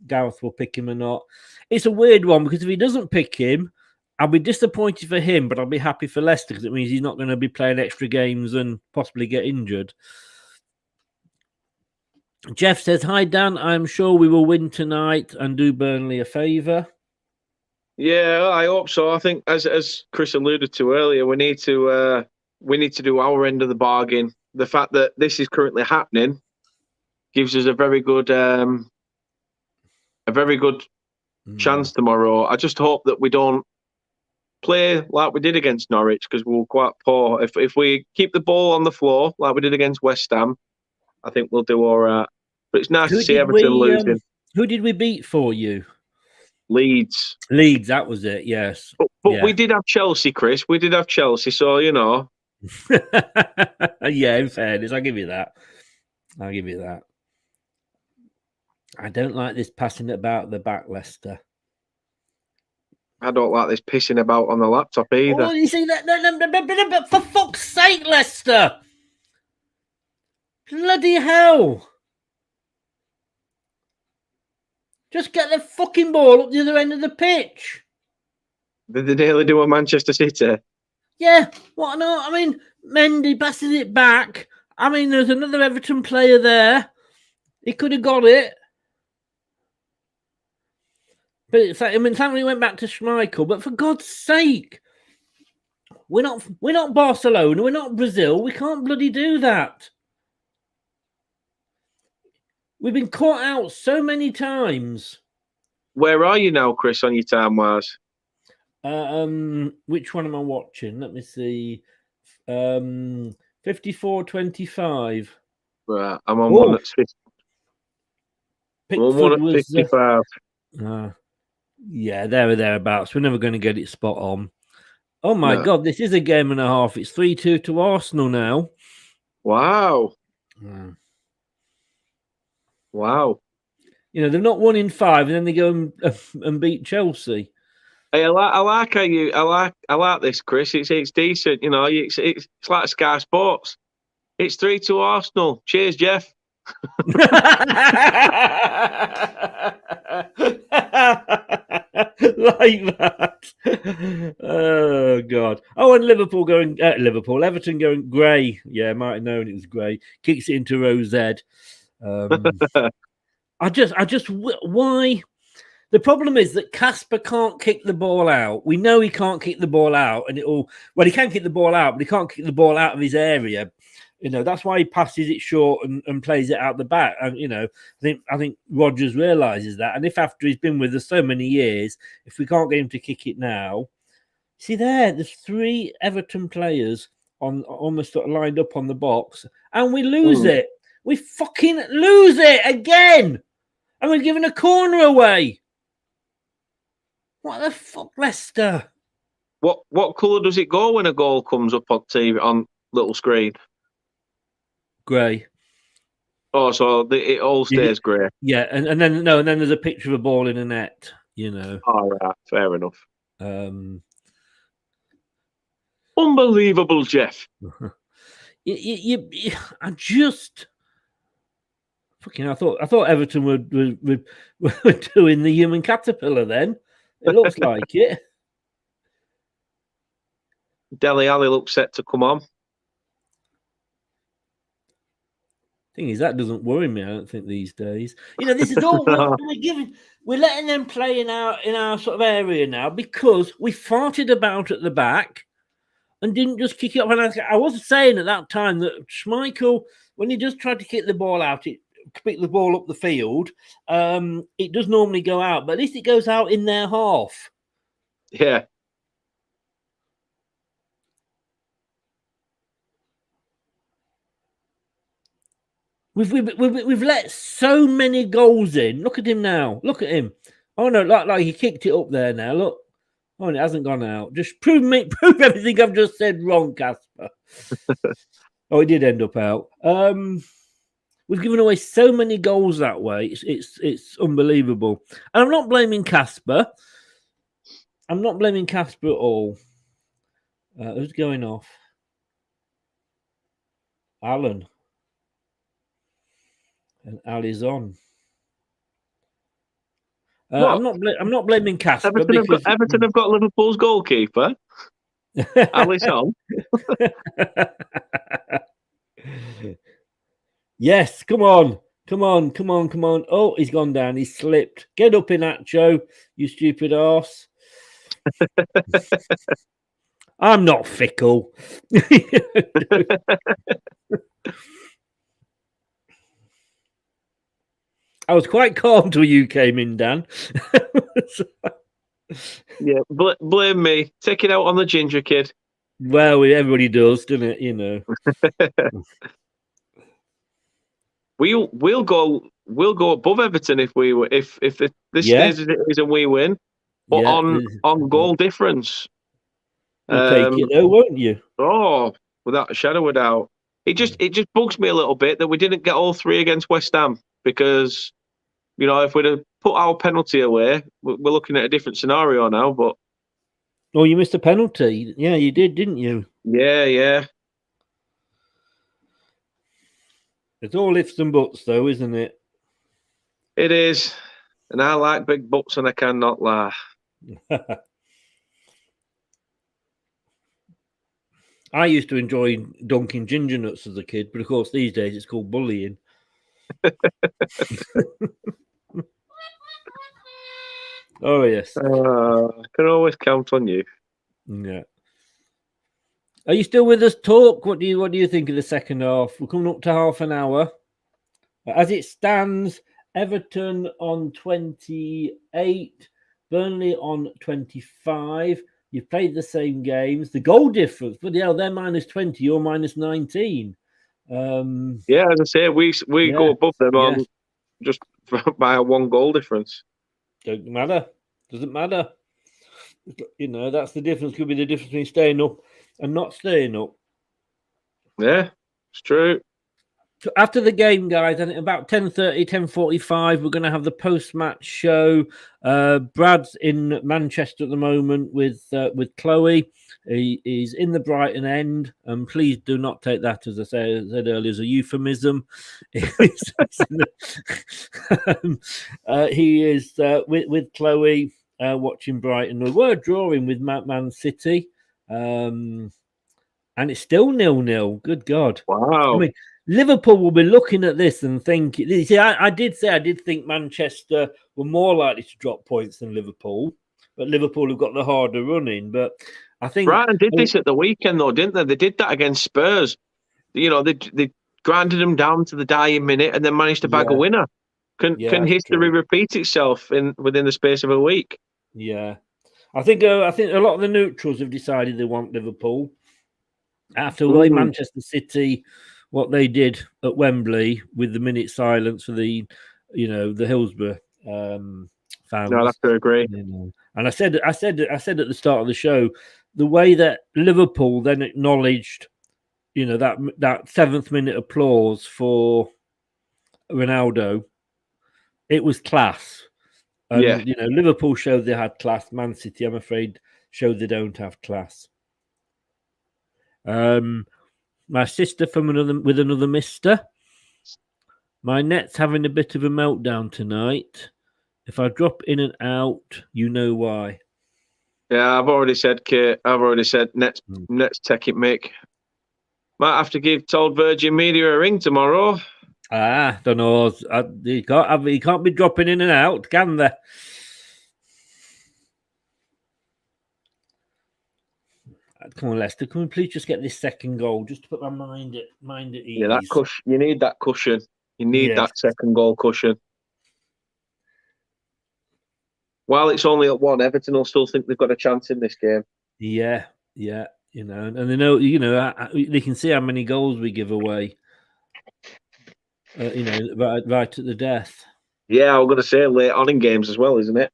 Speaker 9: Gareth will pick him or not, it's a weird one, because if he doesn't pick him, I'll be disappointed for him, but I'll be happy for Leicester, because it means he's not going to be playing extra games and possibly get injured. Jeff says, "Hi, Dan. I'm sure we will win tonight and do Burnley a favour."
Speaker 10: Yeah, I hope so. I think, as Chris alluded to earlier, we need to do our end of the bargain. The fact that this is currently happening gives us a very good chance tomorrow. I just hope that we don't play like we did against Norwich, because we were quite poor. If we keep the ball on the floor like we did against West Ham, I think we'll do all right. But it's nice to see Everton losing.
Speaker 9: Who did we beat for you?
Speaker 10: Leeds,
Speaker 9: that was it, yes.
Speaker 10: But we did have Chelsea, Chris. We did have Chelsea, so, you know.
Speaker 9: Yeah, in fairness, I'll give you that. I don't like this passing about the back, Leicester.
Speaker 10: I don't like this pissing about on the laptop either.
Speaker 9: Oh, you see that? No, for fuck's sake, Leicester! Bloody hell! Just get the fucking ball up the other end of the pitch.
Speaker 10: Did they nearly do a Manchester City?
Speaker 9: Yeah, what not? I mean, Mendy passes it back. I mean, there's another Everton player there. He could have got it. But it's like, thankfully went back to Schmeichel. But for God's sake, we're not Barcelona. We're not Brazil. We can't bloody do that. We've been caught out so many times.
Speaker 10: Where are you now, Chris, on your time-wise?
Speaker 9: Which one am I watching? Let me see. 54-25.
Speaker 10: Right, I'm on one that's 50.
Speaker 9: Pickford
Speaker 10: was 55.
Speaker 9: Yeah, there or thereabouts. We're never going to get it spot on. Oh my God, this is a game and a half. It's 3-2 to Arsenal now.
Speaker 10: Wow. Wow.
Speaker 9: You know, they're not 1 in 5, and then they go and beat Chelsea.
Speaker 10: Hey, I like this, Chris. It's decent. You know, it's like Sky Sports. It's 3-2 Arsenal. Cheers, Jeff.
Speaker 9: Like that. Oh God. Oh, and Everton going grey. Yeah, I might have known it was grey. Kicks it into Rose Ed. Why? The problem is that Casper can't kick the ball out. We know he can't kick the ball out, and he can kick the ball out, but he can't kick the ball out of his area. You know, that's why he passes it short and plays it out the back. And, you know, I think Rodgers realises that. And if after he's been with us so many years, if we can't get him to kick it now, see there's 3 Everton players on almost sort of lined up on the box, and we lose it. We fucking lose it again, and we're giving a corner away. What the fuck, Leicester?
Speaker 10: What colour does it go when a goal comes up on TV on little screen?
Speaker 9: Grey.
Speaker 10: Oh, so it all stays grey.
Speaker 9: Yeah, and then there's a picture of a ball in a net. You know.
Speaker 10: All right, fair enough. Unbelievable, Jeff.
Speaker 9: I just fucking. I thought Everton were doing the human caterpillar. Then it looks like it.
Speaker 10: Dele Alli looks set to come on.
Speaker 9: Thing is, that doesn't worry me. I don't think these days. You know, this is all we're letting them play in our sort of area now because we farted about at the back and didn't just kick it up. And I was saying at that time that Schmeichel, when he does try to kick the ball out, pick the ball up the field, it does normally go out, but at least it goes out in their half.
Speaker 10: Yeah.
Speaker 9: We've let so many goals in. Look at him now. Look at him. Oh no, like he kicked it up there now. Look. Oh, and it hasn't gone out. Just prove everything I've just said wrong, Casper. Oh, it did end up out. We've given away so many goals that way. It's unbelievable. And I'm not blaming Casper. I'm not blaming Casper at all. Who's going off? Alan. And Ali's on. I'm not blaming Casper.
Speaker 10: Everton have got Liverpool's goalkeeper. Ali's on.
Speaker 9: Yes, come on. Oh, he's gone down. He's slipped. Get up, Inacho, you stupid arse. I'm not fickle. I was quite calm till you came in, Dan.
Speaker 10: Yeah, blame me. Take it out on the ginger kid.
Speaker 9: Well, everybody does, doesn't it? You know.
Speaker 10: We'll go above Everton if this stays as it is and we win, but on goal difference.
Speaker 9: You'll take it though, won't you?
Speaker 10: Oh, without a shadow of a doubt. It just bugs me a little bit that we didn't get all three against West Ham because, you know, if we'd have put our penalty away, we're looking at a different scenario now. But
Speaker 9: you missed a penalty. Yeah, you did, didn't you?
Speaker 10: Yeah.
Speaker 9: It's all ifs and buts, though, isn't it?
Speaker 10: It is, and I like big butts, and I cannot lie.
Speaker 9: I used to enjoy dunking ginger nuts as a kid, but of course these days it's called bullying. Oh yes,
Speaker 10: I can always count on you.
Speaker 9: Yeah. Are you still with us, Talk? What do you think of the second half? We're coming up to half an hour. As it stands, Everton on 28, Burnley on 25. You've played the same games. The goal difference, but they're -20, you're -19.
Speaker 10: Yeah, as I say, we go above them on just by a 1 goal difference.
Speaker 9: Doesn't matter. You know, that's the difference. Could be the difference between staying up and not staying up.
Speaker 10: Yeah, it's true.
Speaker 9: So after the game, guys, I think about 10:30, 10:45, we're going to have the post-match show. Brad's in Manchester at the moment with Chloe. He's in the Brighton end, and please do not take that, as I said earlier, as a euphemism. He is with Chloe watching Brighton. We were drawing with Man City, and it's still 0-0. Good God!
Speaker 10: Wow.
Speaker 9: I mean, Liverpool will be looking at this and thinking. See, I did think Manchester were more likely to drop points than Liverpool, but Liverpool have got the harder running. But I think
Speaker 10: Brighton did this at the weekend, though, didn't they? They did that against Spurs. You know, they grinded them down to the dying minute and then managed to bag a winner. Can history repeat itself within the space of a week?
Speaker 9: Yeah, I think a lot of the neutrals have decided they want Liverpool after the way Manchester City. What they did at Wembley with the minute silence for the Hillsborough fans.
Speaker 10: No, I'd have to agree.
Speaker 9: You know. And I said at the start of the show, the way that Liverpool then acknowledged, you know, that 7th minute applause for Ronaldo, it was class. And,
Speaker 10: Yeah.
Speaker 9: you know, Liverpool showed they had class. Man City, I'm afraid, showed they don't have class. My sister with another mister. My net's having a bit of a meltdown tonight. If I drop in and out, you know why.
Speaker 10: Yeah, I've already said, Kate. I've already said, let's take it, Mick. Might have to give Told Virgin Media a ring tomorrow.
Speaker 9: Don't know. You can't be dropping in and out, can there? Come on, Leicester. Can we please just get this second goal, just to put my mind at ease?
Speaker 10: Yeah, that cushion. You need that cushion. You need
Speaker 9: Yes.
Speaker 10: that second goal cushion. While it's only at 1, Everton will still think they've got a chance in this game.
Speaker 9: Yeah. You know, and they know. You know, they can see how many goals we give away. You know, right at the death.
Speaker 10: Yeah, I'm going to say late on in games as well, isn't it?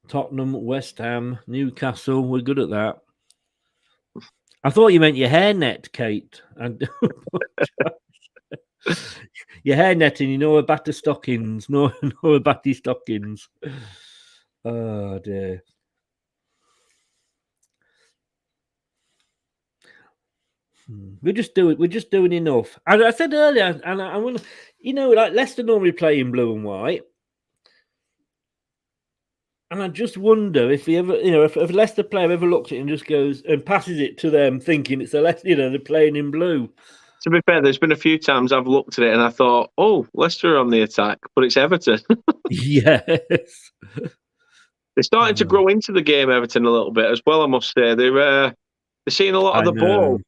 Speaker 9: Tottenham, West Ham, Newcastle. We're good at that. I thought you meant your hairnet, Kate. And your hairnet, and you know about the stockings. No about these stockings. Oh dear. We're just doing enough. I said earlier, and I want to, you know, like Leicester normally play in blue and white. And I just wonder if he ever, you know, if a Leicester player ever looks at it and just goes and passes it to them, thinking it's a Leicester, you know, they're playing in blue.
Speaker 10: To be fair, there's been a few times I've looked at it and I thought, oh, Leicester are on the attack, but it's Everton.
Speaker 9: Yes.
Speaker 10: They're starting to grow into the game, Everton, a little bit as well, I must say. They're seeing a lot of the ball.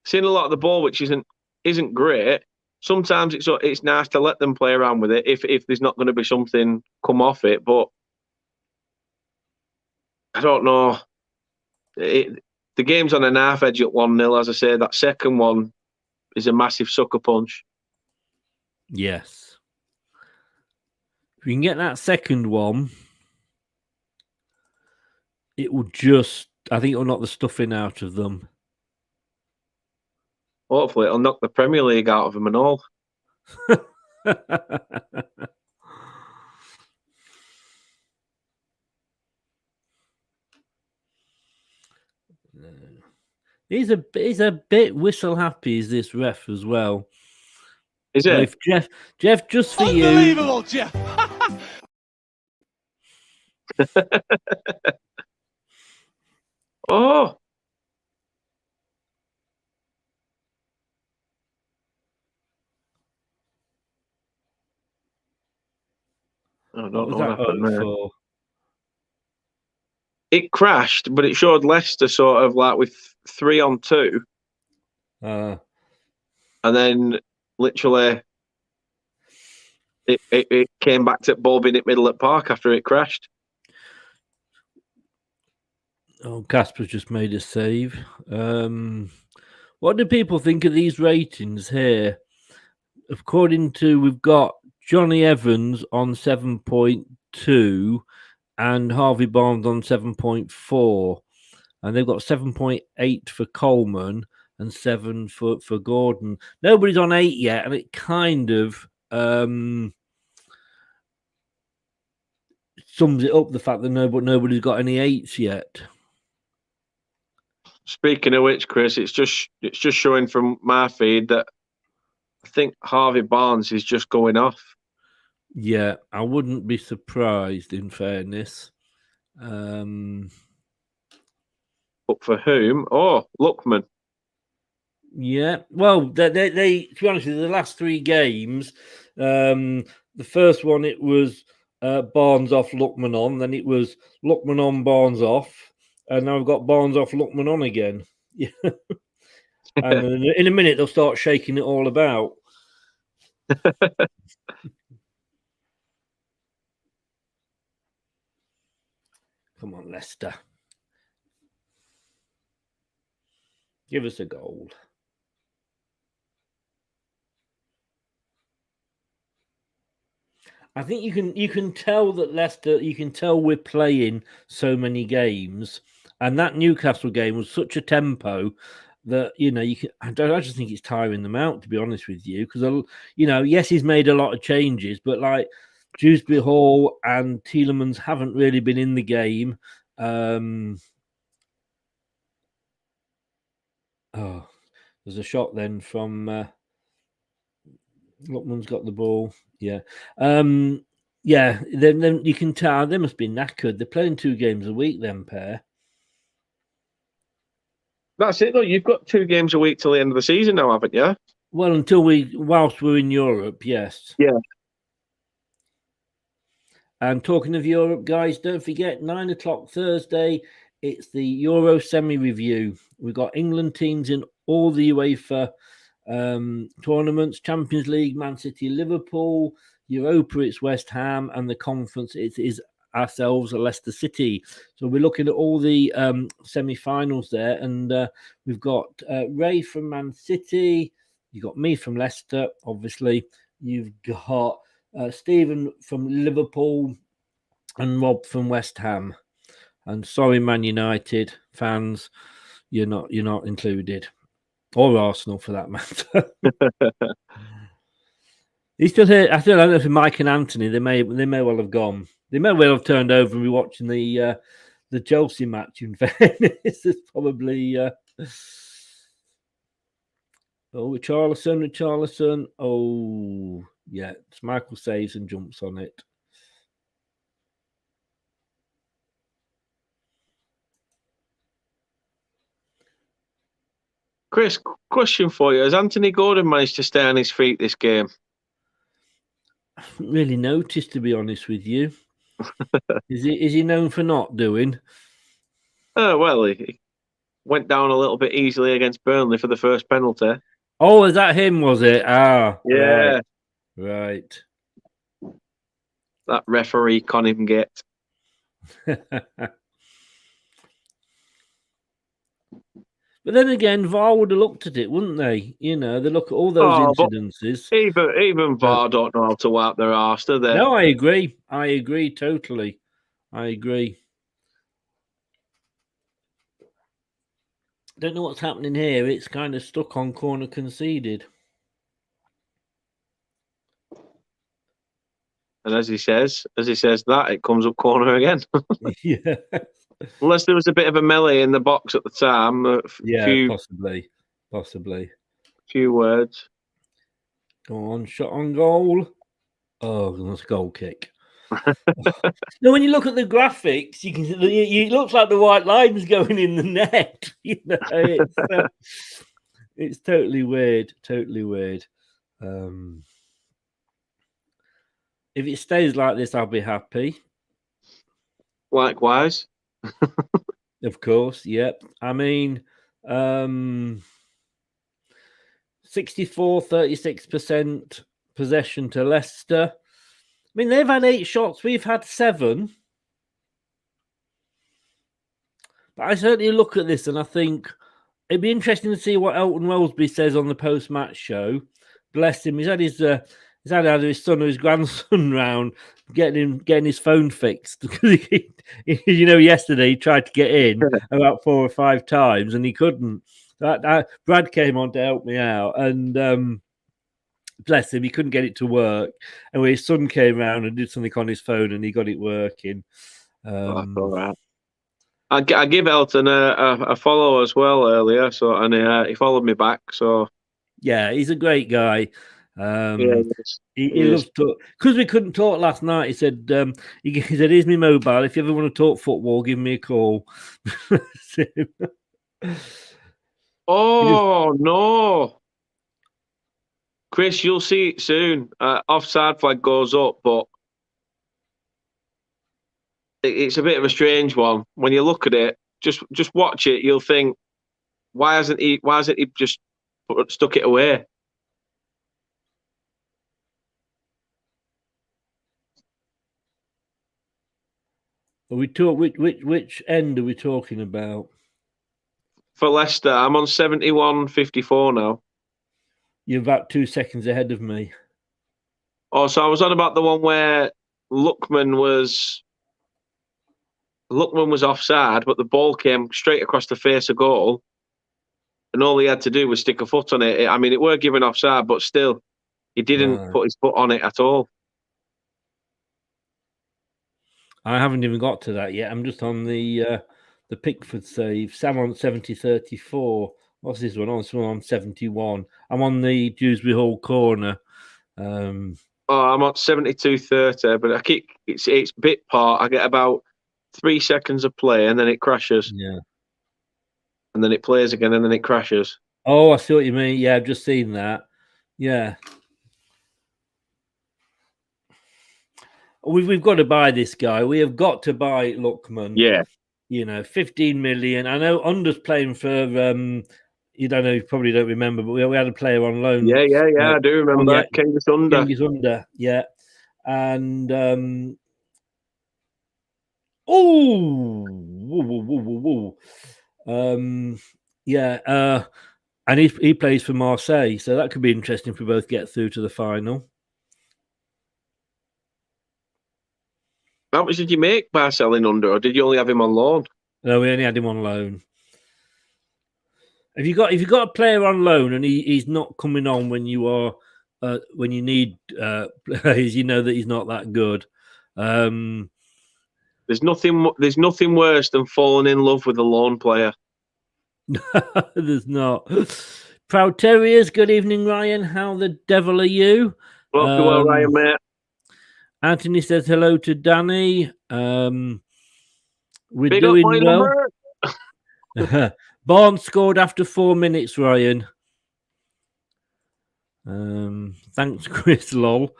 Speaker 10: Seeing a lot of the ball, which isn't great. Sometimes it's nice to let them play around with it if there's not going to be something come off it, but I don't know. The game's on a half edge at 1-0. As I say, that second one is a massive sucker punch.
Speaker 9: Yes. If you can get that second one, it will just, I think it'll knock the stuffing out of them.
Speaker 10: Hopefully, it'll knock the Premier League out of them and all.
Speaker 9: He's a bit whistle happy, is this ref as well?
Speaker 10: Is it?
Speaker 9: If Jeff, just for you.
Speaker 6: Unbelievable, Jeff.
Speaker 10: Oh. I don't know what happened there. It crashed, but it showed Leicester sort of like with 3-on-2. And then literally it came back to ball being at middle at Park after it crashed.
Speaker 9: Oh, Casper's just made a save. What do people think of these ratings here? According to, we've got Johnny Evans on 7.2 and Harvey Barnes on 7.4. And they've got 7.8 for Coleman and 7 for Gordon. Nobody's on 8 yet, and it kind of sums it up, the fact that nobody's got any 8s yet.
Speaker 10: Speaking of which, Chris, it's just showing from my feed that I think Harvey Barnes is just going off.
Speaker 9: Yeah, I wouldn't be surprised, in fairness.
Speaker 10: But for whom? Oh, Lookman.
Speaker 9: Yeah, well, they to be honest with you, the last 3 games, the first one it was Barnes off, Lookman on, then it was Lookman on, Barnes off, and now we've got Barnes off, Lookman on again. Yeah. And in a minute they'll start shaking it all about. Come on, Leicester. Give us a goal. I think you can tell that Leicester. You can tell we're playing so many games, and that Newcastle game was such a tempo that you can. I just think it's tiring them out, to be honest with you, because yes, he's made a lot of changes, but like Dewsbury Hall and Tielemans haven't really been in the game. There's a shot then from Lookman's got the ball. Yeah. Yeah, then you can tell they must be knackered. They're playing 2 games a week, them pair.
Speaker 10: That's it, though. You've got 2 games a week till the end of the season now, haven't you?
Speaker 9: Well, whilst we're in Europe, yes.
Speaker 10: Yeah.
Speaker 9: And talking of Europe, guys, don't forget 9 o'clock Thursday. It's the Euro semi-review. We've got England teams in all the UEFA tournaments: Champions League, Man City, Liverpool; Europa, it's West Ham; and the conference it is ourselves, Leicester City. So we're looking at all the semi-finals there, and we've got Ray from Man City. You've got me from Leicester, obviously. You've got Stephen from Liverpool and Rob from West Ham. And sorry, Man United fans, you're not included, or Arsenal for that matter. He's still here. I don't know if Mike and Anthony. They may well have gone. They may well have turned over and be watching the Chelsea match. In fairness, it's probably. Richarlison. Oh, yeah. Michael saves and jumps on it.
Speaker 10: Chris, question for you. Has Anthony Gordon managed to stay on his feet this game?
Speaker 9: I haven't really noticed, to be honest with you. Is he known for not doing?
Speaker 10: Oh, well, he went down a little bit easily against Burnley for the first penalty.
Speaker 9: Oh, is that him, was it? Ah,
Speaker 10: yeah.
Speaker 9: Right.
Speaker 10: That referee can't even get.
Speaker 9: But then again, VAR would have looked at it, wouldn't they? They look at all those incidences.
Speaker 10: Even VAR don't know how to wipe their arse, do they?
Speaker 9: No, I agree. I agree totally. I agree. Don't know what's happening here. It's kind of stuck on corner conceded.
Speaker 10: And as he says that, it comes up corner again.
Speaker 9: Yeah.
Speaker 10: Unless there was a bit of a melee in the box at the time.
Speaker 9: Possibly.
Speaker 10: Few words.
Speaker 9: Go on, shot on goal. Oh, that's a goal kick. No, when you look at the graphics, you can see it looks like the white line's going in the net. It's totally weird. Totally weird. If it stays like this, I'll be happy.
Speaker 10: Likewise.
Speaker 9: Of course, yep. I mean, 64-36% possession to Leicester. I mean, they've had 8 shots. We've had 7. But I certainly look at this and I think it'd be interesting to see what Elton Wellesby says on the post-match show. Bless him. He's had either his son or his grandson round getting his phone fixed. Yesterday he tried to get in about 4 or 5 times and he couldn't. Brad came on to help me out, and bless him, he couldn't get it to work. And when his son came round and did something on his phone, and he got it working.
Speaker 10: All right. I give Elton a follow as well earlier, and he followed me back. So
Speaker 9: yeah, he's a great guy. He loves to, because we couldn't talk last night. He said, "Here's my mobile. If you ever want to talk football, give me a call."
Speaker 10: Oh no, Chris, you'll see it soon. Offside flag goes up, but it's a bit of a strange one. When you look at it, just watch it. You'll think, why hasn't he just stuck it away?
Speaker 9: Are we talk which end are we talking about?
Speaker 10: For Leicester, I'm on 71.54 now.
Speaker 9: You're about 2 seconds ahead of me.
Speaker 10: Oh, so I was on about the one where Lookman was offside, but the ball came straight across the face of goal, and all he had to do was stick a foot on it. I mean, it were given offside, but still, he didn't put his foot on it at all.
Speaker 9: I haven't even got to that yet. I'm just on the Pickford save. Sam on 70-34. What's this one? On 71. I'm on the Dewsbury Hall corner.
Speaker 10: I'm on 72-30, but it's bit part. I get about 3 seconds of play, and then it crashes.
Speaker 9: Yeah.
Speaker 10: And then it plays again, and then it crashes.
Speaker 9: Oh, I see what you mean. Yeah, I've just seen that. Yeah. We've got to buy this guy. We have got to buy Lookman.
Speaker 10: Yeah.
Speaker 9: 15 million. I know Under's playing for, you don't know, you probably don't remember, but we had a player on loan.
Speaker 10: Yeah, I do remember. Cengiz
Speaker 9: Under, yeah. And, and he plays for Marseille, so that could be interesting if we both get through to the final.
Speaker 10: How much did you make by selling Under, or did you only have him on loan?
Speaker 9: No, we only had him on loan. If you got a player on loan and he's not coming on when you are when you need players, you know that he's not that good.
Speaker 10: There's nothing worse than falling in love with a loan player.
Speaker 9: There's not. Proud Terriers, good evening, Ryan. How the devil are you?
Speaker 10: Well, Ryan, mate.
Speaker 9: Anthony says hello to Danny. We're
Speaker 10: Big
Speaker 9: doing well. Barnes scored after 4 minutes, Ryan. Thanks, Chris. Lol.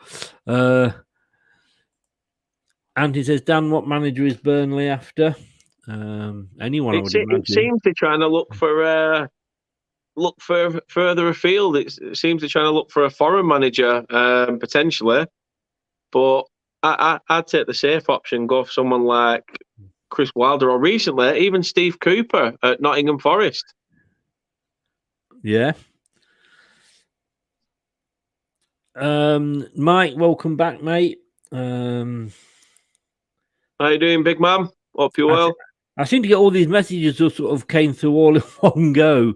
Speaker 9: Anthony says, Dan, what manager is Burnley after? Anyone, I would imagine.
Speaker 10: It seems they're trying to look for further afield. It seems they're trying to look for a foreign manager, potentially. But I'd take the safe option, go for someone like Chris Wilder, or recently even Steve Cooper at Nottingham Forest.
Speaker 9: Yeah. Mike, welcome back, mate.
Speaker 10: How you doing, big man? Hope you're well.
Speaker 9: I seem to get all these messages that sort of came through all in one go.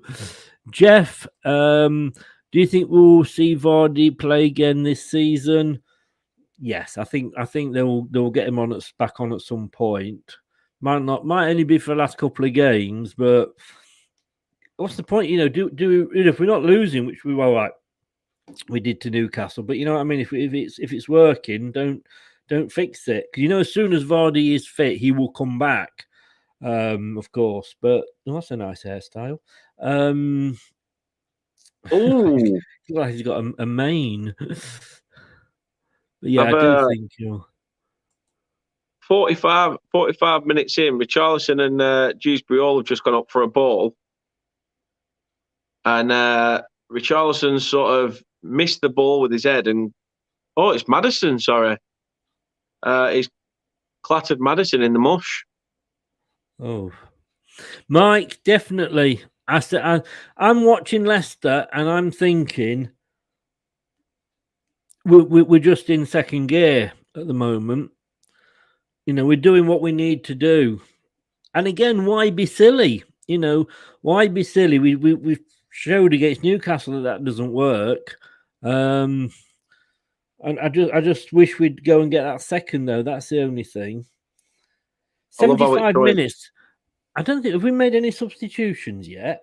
Speaker 9: Jeff, do you think we'll see Vardy play again this season? Yes, I think they'll get him back on at some point. Might only be for the last couple of games, but what's the point? If we're not losing, which we were like we did to Newcastle, but you know what I mean. If it's working, don't fix it, because as soon as Vardy is fit, he will come back. Of course, but that's a nice hairstyle.
Speaker 10: Oh,
Speaker 9: like he's got a mane. But yeah, I do think
Speaker 10: 45 minutes in, Richarlison and Dewsbury all have just gone up for a ball, and Richarlison sort of missed the ball with his head, and it's Maddison. Sorry, he's clattered Maddison in the mush.
Speaker 9: Oh, Mike, definitely. I'm watching Leicester, and I'm thinking we're just in second gear at the moment. We're doing what we need to do. And again, why be silly? Why be silly? We showed against Newcastle that doesn't work. And I just wish we'd go and get that second, though. That's the only thing. 75 minutes. I don't think, have we made any substitutions yet?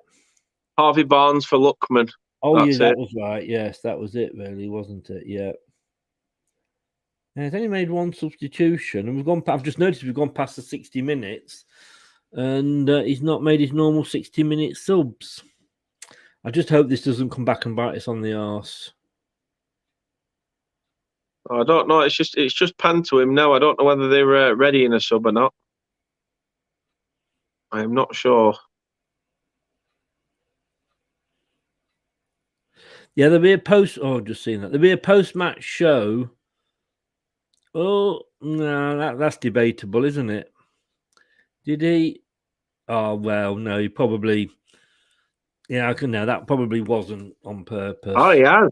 Speaker 10: Harvey Barnes for Lookman.
Speaker 9: Oh, yeah, that was right. Yes, that was it, really, wasn't it? Yeah. He's only made one substitution, and I've just noticed we've gone past the 60 minutes, and he's not made his normal 60-minute subs. I just hope this doesn't come back and bite us on the arse.
Speaker 10: I don't know. It's just panned to him now. I don't know whether they're ready in a sub or not. I am not sure.
Speaker 9: Yeah, there'll be a post. Oh, I've just seen that. There'll be a post-match show. Oh, no, that's debatable, isn't it? Did he? Oh, well, no, he probably. Yeah, that probably wasn't on purpose.
Speaker 10: Oh, yeah.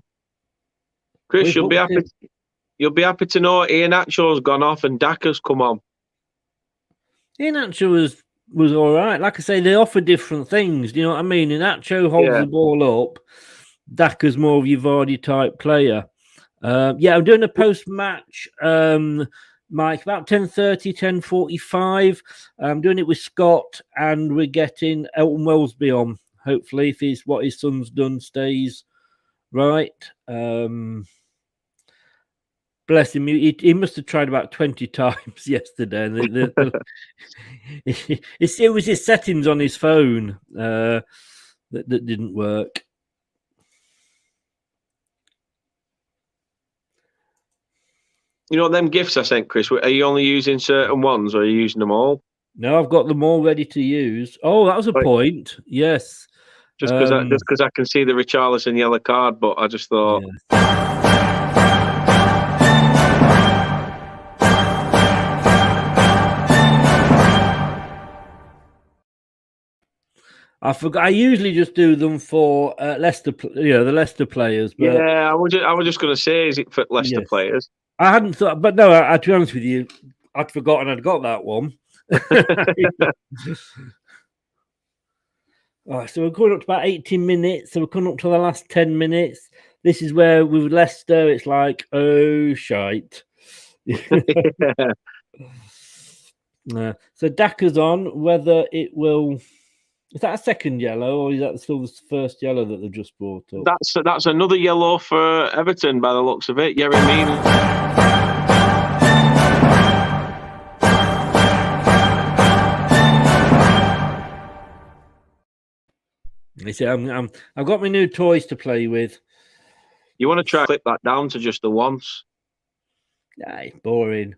Speaker 10: Chris, you'll be happy. you'll be happy to know Iheanacho's gone off and Daka's come on.
Speaker 9: Iheanacho was all right. Like I say, they offer different things. Do you know what I mean? Iheanacho holds the ball up. Daka's more of your Vardy type player. Yeah, I'm doing a post-match, Mike, about 10:30, 10:45. I'm doing it with Scott, and we're getting Elton Wellesby on, hopefully, if he's what his son's done stays right. Bless him. He must have tried about 20 times yesterday. And it was his settings on his phone that didn't work.
Speaker 10: You know, them gifts I sent, Chris, are you only using certain ones or are you using them all?
Speaker 9: No, I've got them all ready to use. Oh, that was a point. Yes.
Speaker 10: Just because I can see the Richarlison yellow card, but I just thought...
Speaker 9: Yeah. I forgot. I usually just do them for Leicester, the Leicester players. But
Speaker 10: yeah, I was just going to say, is it for Leicester players?
Speaker 9: I hadn't thought, but no. To be honest with you, I'd forgotten I'd got that one. All right, so we're going up to about 18 minutes. So we're coming up to the last 10 minutes. This is where with Leicester, it's like, oh shite. So Daka's on. Whether it will. Is that a second yellow, or is that still the first yellow that they've just brought up?
Speaker 10: That's another yellow for Everton, by the looks of it. Yeremina.
Speaker 9: You see, I've got my new toys to play with.
Speaker 10: You want to try to clip that down to just the once?
Speaker 9: Nah, boring.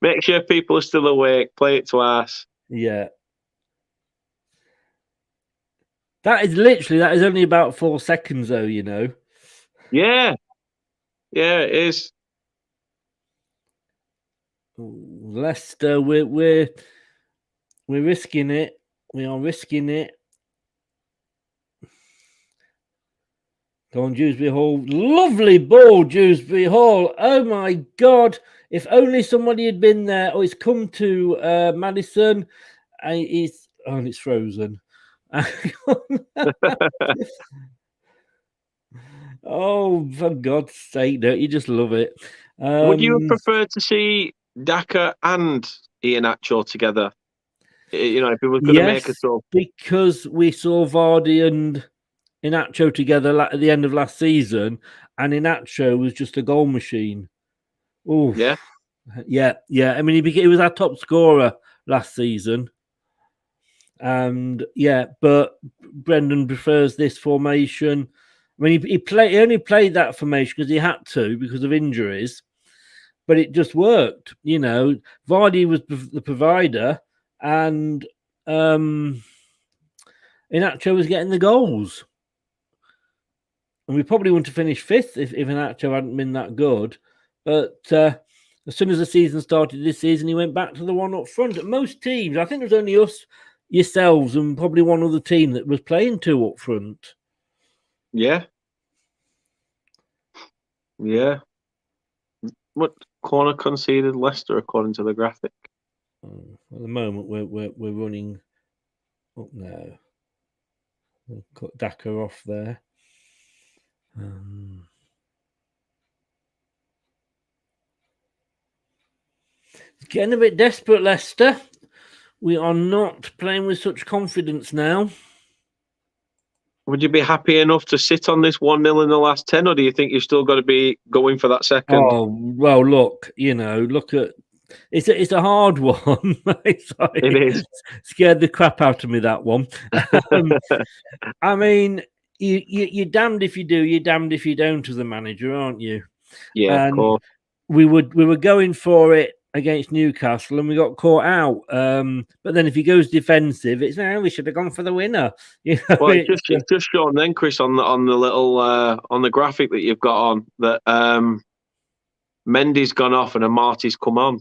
Speaker 10: Make sure people are still awake. Play it twice.
Speaker 9: Yeah. That is only about 4 seconds though, you know.
Speaker 10: Yeah. Yeah, it is.
Speaker 9: Leicester, we're risking it. We are risking it. Go on, Dewsbury Hall. Lovely ball, Dewsbury Hall. Oh my God. If only somebody had been there. Oh, he's come to Madison. And it's frozen. Oh, for God's sake, don't you just love it?
Speaker 10: Would you have preferred to see Daka and Iheanacho together? You know, if it was going to make it so.
Speaker 9: Because we saw Vardy and Iheanacho together at the end of last season, and Iheanacho was just a goal machine. Oh, yeah. I mean, he was our top scorer last season. And but Brendan prefers this formation. I mean, he only played that formation because he had to because of injuries, but it just worked. You know, Vardy was the provider, and Iheanacho was getting the goals. And we probably wouldn't have finished fifth if Iheanacho hadn't been that good. But as soon as the season started this season, he went back to the one up front. At most teams, I think it was only us, yourselves, and probably one other team that was playing two up front.
Speaker 10: Yeah. Yeah. What corner conceded Leicester according to the graphic?
Speaker 9: At the moment, we're running up now. We'll cut Daka off there. Getting a bit desperate, Leicester. We are not playing with such confidence now.
Speaker 10: Would you be happy enough to sit on this 1-0 in the last 10, or do you think you've still got to be going for that second?
Speaker 9: Oh, well, look at it's a hard one.
Speaker 10: It is.
Speaker 9: Scared the crap out of me, that one. I mean, you're damned if you do, you're damned if you don't as a manager, aren't you?
Speaker 10: Yeah,
Speaker 9: and
Speaker 10: of course.
Speaker 9: We were going for it against Newcastle and we got caught out. But then if he goes defensive, it's we should have gone for the winner. You know,
Speaker 10: well, it's just shown then, Chris, on the little on the graphic that you've got on that Mendy's gone off and Amarty's come on.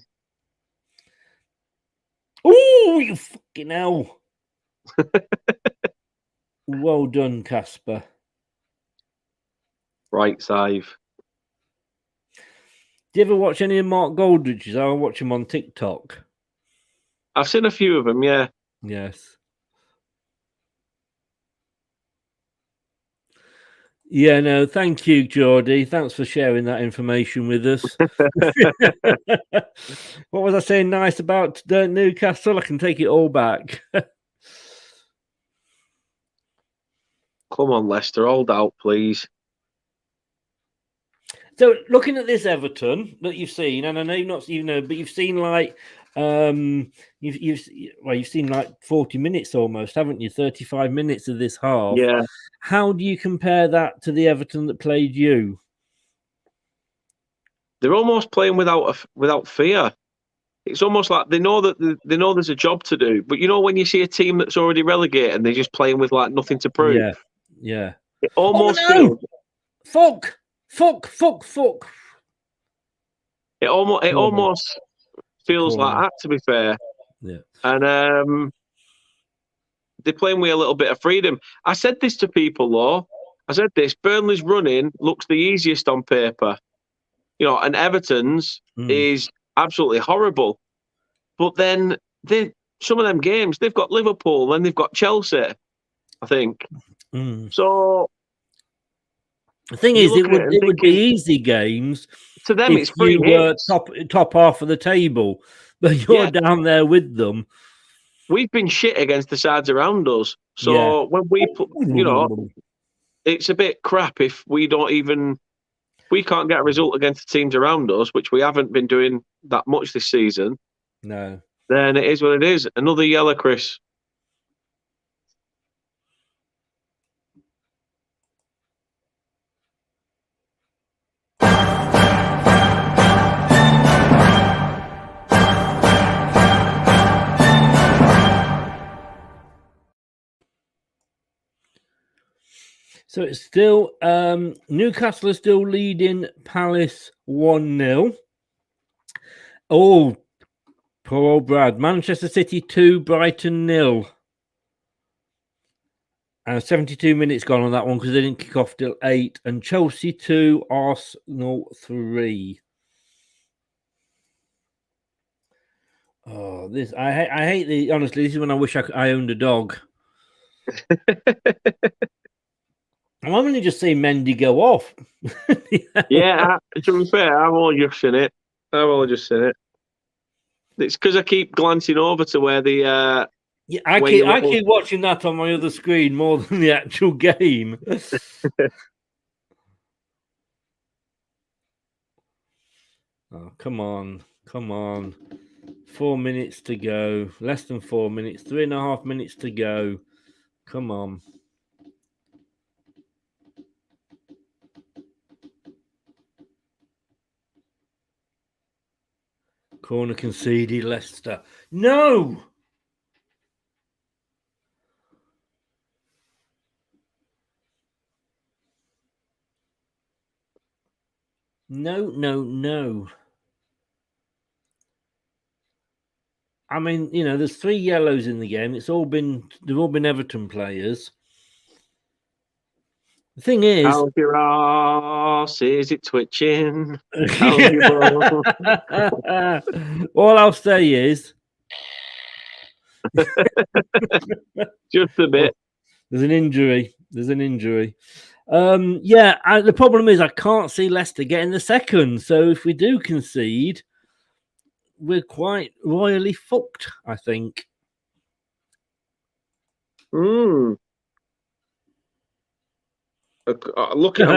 Speaker 9: Oh, you fucking hell! Well done, Casper.
Speaker 10: Right save.
Speaker 9: Do you ever watch any of Mark Goldridge's? I watch him on TikTok.
Speaker 10: I've seen a few of them, yeah.
Speaker 9: Yes. Yeah, no, thank you, Geordie. Thanks for sharing that information with us. What was I saying nice about Newcastle? I can take it all back.
Speaker 10: Come on, Leicester, hold out, please.
Speaker 9: So, looking at this Everton that you've seen, and I know you've not, but you've seen like you've seen like 40 minutes almost, haven't you? 35 minutes of this half.
Speaker 10: Yeah.
Speaker 9: How do you compare that to the Everton that played you?
Speaker 10: They're almost playing without fear. It's almost like they know there's a job to do. But you know when you see a team that's already relegated and they're just playing with like nothing to prove.
Speaker 9: Yeah.
Speaker 10: It almost
Speaker 9: feels. Fuck.
Speaker 10: It almost feels like that, to be fair.
Speaker 9: Yeah.
Speaker 10: And they're playing with a little bit of freedom. I said this to people, though. I said this: Burnley's running looks the easiest on paper, and Everton's is absolutely horrible. But then some of them games they've got Liverpool, then they've got Chelsea, I think. So
Speaker 9: the thing is, it would be easy games
Speaker 10: to them.
Speaker 9: If you were top half of the table, but you're down there with them.
Speaker 10: We've been shit against the sides around us, so when we put, it's a bit crap if we can't get a result against the teams around us, which we haven't been doing that much this season.
Speaker 9: No,
Speaker 10: then it is what it is. Another yellow, Chris.
Speaker 9: So it's still Newcastle is still leading Palace 1-0. Oh, poor old Brad. Manchester City 2, Brighton 0. And 72 minutes gone on that one because they didn't kick off till 8. And Chelsea 2, Arsenal 3. Oh, this I hate honestly. This is when I wish I owned a dog. I'm only just seeing Mendy go off.
Speaker 10: Yeah, to be fair, I've only just seen it. It's because I keep glancing over to where the.
Speaker 9: I keep watching that on my other screen more than the actual game. Oh, come on. 4 minutes to go. Less than 4 minutes. 3.5 minutes to go. Come on. Corner conceded, Leicester. No! No. I mean, there's 3 yellows in the game. They've all been Everton players. The thing is,
Speaker 10: how's your ass? Is it twitching?
Speaker 9: All I'll say is,
Speaker 10: just a bit.
Speaker 9: There's an injury. The problem is I can't see Leicester getting the second. So if we do concede, we're quite royally fucked, I think.
Speaker 10: I'm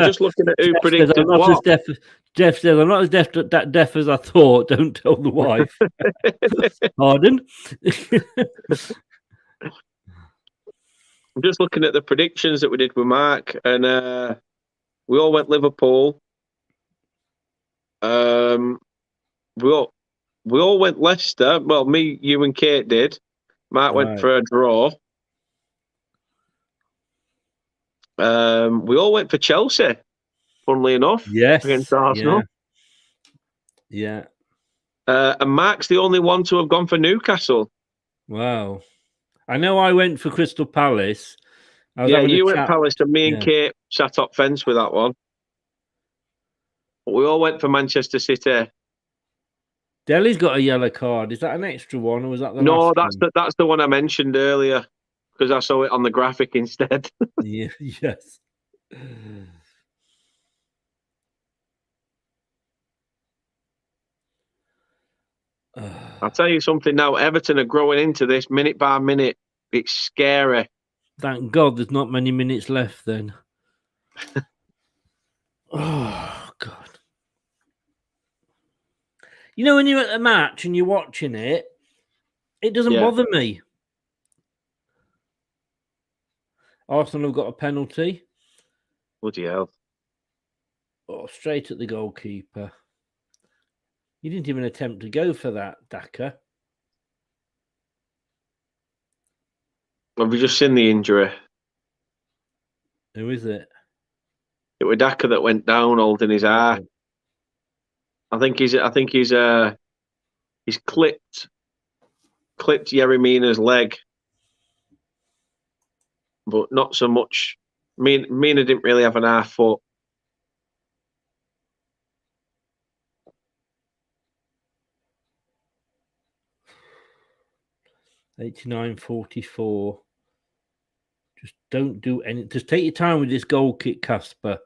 Speaker 10: just looking at who predicted what.
Speaker 9: Jeff says, I'm not as deaf as I thought. Don't tell the wife. Pardon?
Speaker 10: I'm just looking at the predictions that we did with Mark, and we all went Liverpool. We all went Leicester. Well, me, you, and Kate did. Mark went for a draw. We all went for Chelsea, funnily enough.
Speaker 9: Yes.
Speaker 10: Against Arsenal.
Speaker 9: Yeah.
Speaker 10: And Mark's the only one to have gone for Newcastle.
Speaker 9: Wow. I know I went for Crystal Palace.
Speaker 10: You went Palace, and me and Kate sat up fence with that one. But we all went for Manchester City.
Speaker 9: Delhi's got a yellow card. Is that an extra one, or was that the
Speaker 10: No,
Speaker 9: last
Speaker 10: that's the one I mentioned earlier because I saw it on the graphic instead.
Speaker 9: Yeah, yes.
Speaker 10: I'll tell you something now. Everton are growing into this minute by minute. It's scary.
Speaker 9: Thank God there's not many minutes left then. Oh, God. You know, when you're at a match and you're watching it, it doesn't bother me. Arsenal have got a penalty.
Speaker 10: Bloody hell.
Speaker 9: Oh, straight at the goalkeeper. You didn't even attempt to go for that, Daka.
Speaker 10: Have we just seen the injury?
Speaker 9: Who is it?
Speaker 10: It was Daka that went down holding his eye. I think he's clipped Yerry Mina's leg, but not so much. Mina didn't really have an half foot.
Speaker 9: $89.44. Just don't do any. Just take your time with this goal kick, Casper.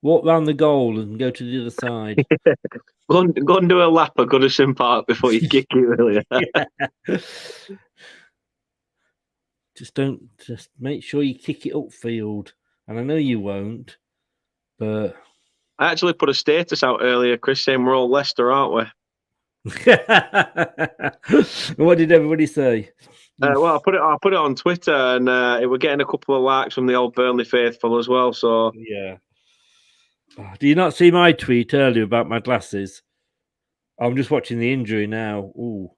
Speaker 9: Walk round the goal and go to the other side.
Speaker 10: Go and do a lap at Goodison Park before you kick it, will you?
Speaker 9: Just make sure you kick it upfield. And I know you won't, but
Speaker 10: I actually put a status out earlier, Chris, saying we're all Leicester, aren't we?
Speaker 9: What did everybody say?
Speaker 10: Well, I put it on Twitter, and it we're getting a couple of likes from the old Burnley faithful as well. So
Speaker 9: yeah. Do you not see my tweet earlier about my glasses? I'm just watching the injury now. Ooh,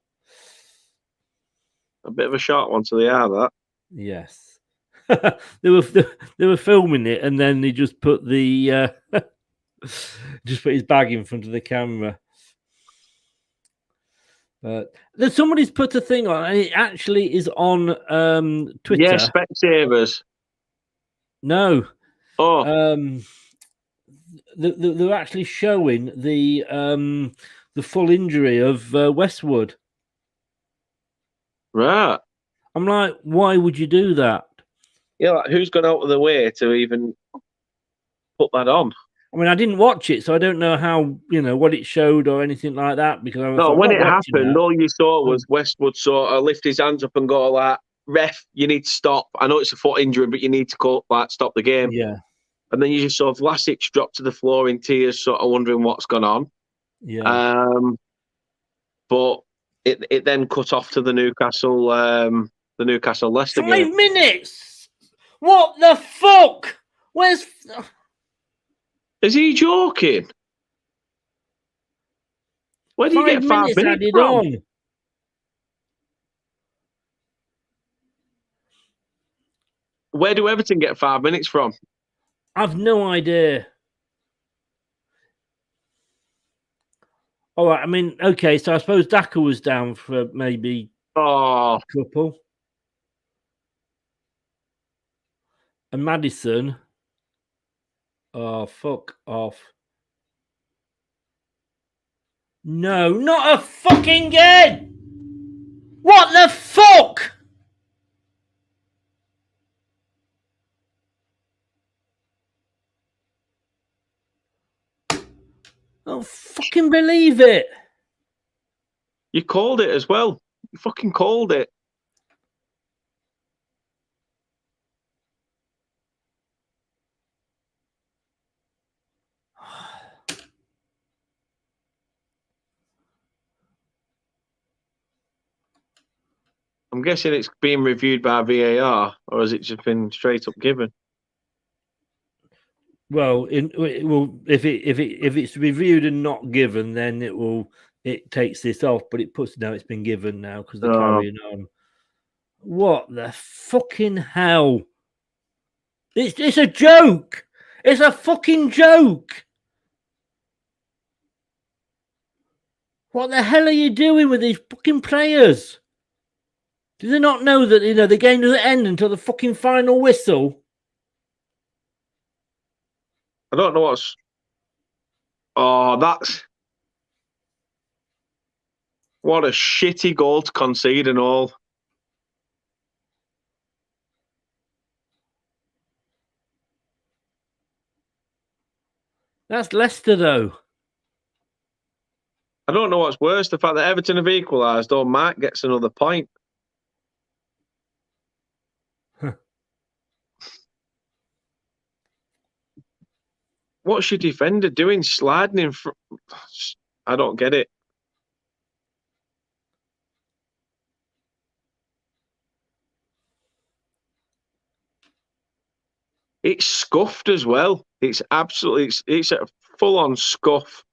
Speaker 10: a bit of a short one to the eye, that.
Speaker 9: Yes. they were filming it, and then they just put the just put his bag in front of the camera. But there's somebody's put a thing on, and it actually is on Twitter.
Speaker 10: Yeah, Specsavers.
Speaker 9: No.
Speaker 10: Oh.
Speaker 9: They're actually showing the full injury of Westwood.
Speaker 10: Right.
Speaker 9: I'm like, why would you do that?
Speaker 10: Yeah, like, who's gone out of the way to even put that on?
Speaker 9: I mean, I didn't watch it, so I don't know how, what it showed or anything like that. Because
Speaker 10: when it happened, all you saw was Westwood sort of lift his hands up and go like, "Ref, you need to stop. I know it's a foot injury, but you need to stop the game."
Speaker 9: Yeah.
Speaker 10: And then you just saw Vlasic drop to the floor in tears, sort of wondering what's gone on.
Speaker 9: Yeah.
Speaker 10: But it then cut off to the Newcastle Leicester
Speaker 9: 5
Speaker 10: game.
Speaker 9: minutes. What the fuck? Where's?
Speaker 10: Is he joking? Where do you get 5 minutes from?
Speaker 9: On.
Speaker 10: Where do Everton get 5 minutes from?
Speaker 9: I've no idea. All right, I mean, okay, so I suppose Daka was down for maybe a couple. And Maddison. Oh, fuck off. No, not a fucking game! What the fuck? I don't fucking believe it.
Speaker 10: You called it as well. You fucking called it. I'm guessing it's being reviewed by VAR, or has it just been straight up given?
Speaker 9: Well, if it's reviewed and not given, then it takes this off. But it puts now it's been given now because they're carrying on. What the fucking hell? It's a joke. It's a fucking joke. What the hell are you doing with these fucking players? Do they not know that the game doesn't end until the fucking final whistle?
Speaker 10: I don't know what's Oh, that's what a shitty goal to concede and all.
Speaker 9: That's Leicester, though.
Speaker 10: I don't know what's worse, the fact that Everton have equalised or Mark gets another point. What's your defender doing? Sliding in front? I don't get it. It's scuffed as well. It's absolutely, it's a full-on scuff.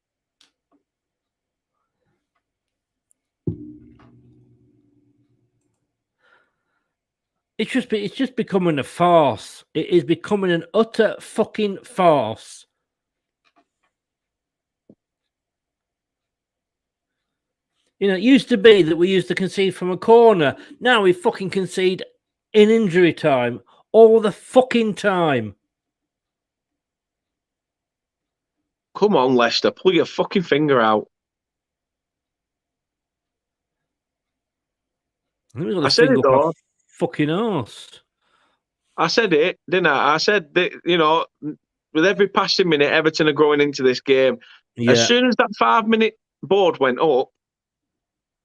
Speaker 9: It's just becoming a farce. It is becoming an utter fucking farce. You know, it used to be that we used to concede from a corner. Now we fucking concede in injury time all the fucking time.
Speaker 10: Come on, Leicester, pull your fucking finger out.
Speaker 9: I said it, though. Fucking arse.
Speaker 10: I said it, didn't I? I said that, you know, with every passing minute, Everton are growing into this game. Yeah. As soon as that 5-minute board went up,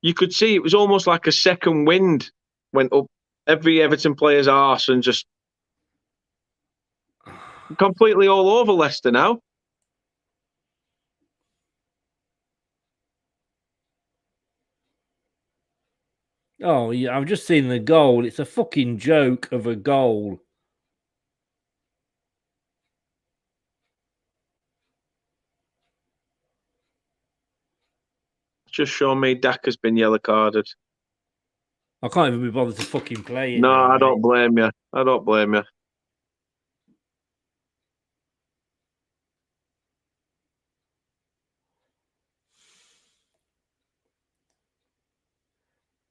Speaker 10: you could see it was almost like a second wind went up every Everton player's arse and just completely all over Leicester now.
Speaker 9: Oh, yeah, I've just seen the goal. It's a fucking joke of a goal.
Speaker 10: Just show me Dak has been yellow carded.
Speaker 9: I can't even be bothered to fucking play it.
Speaker 10: No,
Speaker 9: now,
Speaker 10: I don't blame you. I don't blame you.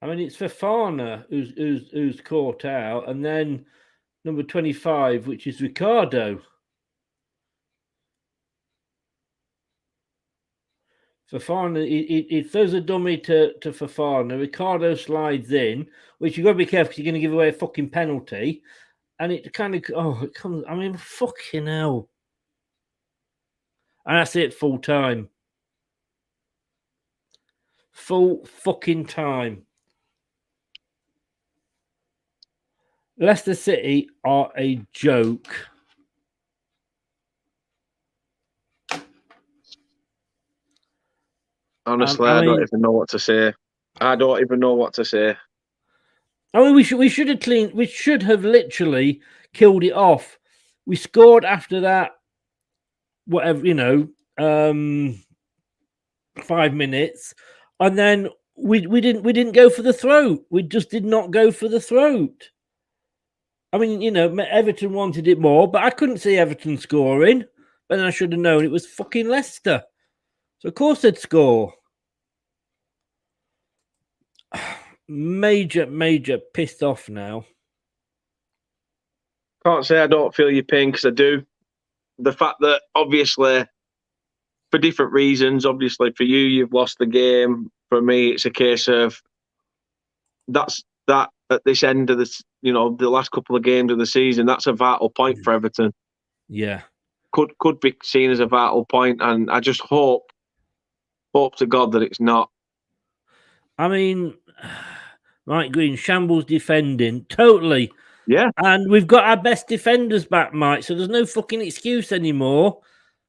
Speaker 9: I mean, it's Fofana who's caught out, and then number 25, which is Ricardo. Fofana, he throws a dummy to Fofana. Ricardo slides in, which you've got to be careful because you're going to give away a fucking penalty. And it kind of, it comes, I mean, fucking hell. And that's it, full time. Full fucking time. Leicester City are a joke.
Speaker 10: Honestly, I don't even know what to say. I don't even know what to say.
Speaker 9: I mean, we should have cleaned. We should have literally killed it off. We scored after that. Whatever, you know, 5 minutes, and then we didn't go for the throat. We just did not go for the throat. I mean, you know, Everton wanted it more, but I couldn't see Everton scoring. But then I should have known it was fucking Leicester. So of course they'd score. Major pissed off now.
Speaker 10: Can't say I don't feel your pain because I do. The fact that obviously, for different reasons, obviously for you, you've lost the game. For me, it's a case of that at this end of this, you know, the last couple of games of the season, that's a vital point for Everton.
Speaker 9: Yeah.
Speaker 10: Could be seen as a vital point, and I just hope to God that it's not.
Speaker 9: I mean, Mike Green, shambles defending, totally.
Speaker 10: Yeah.
Speaker 9: And we've got our best defenders back, Mike, so there's no fucking excuse anymore.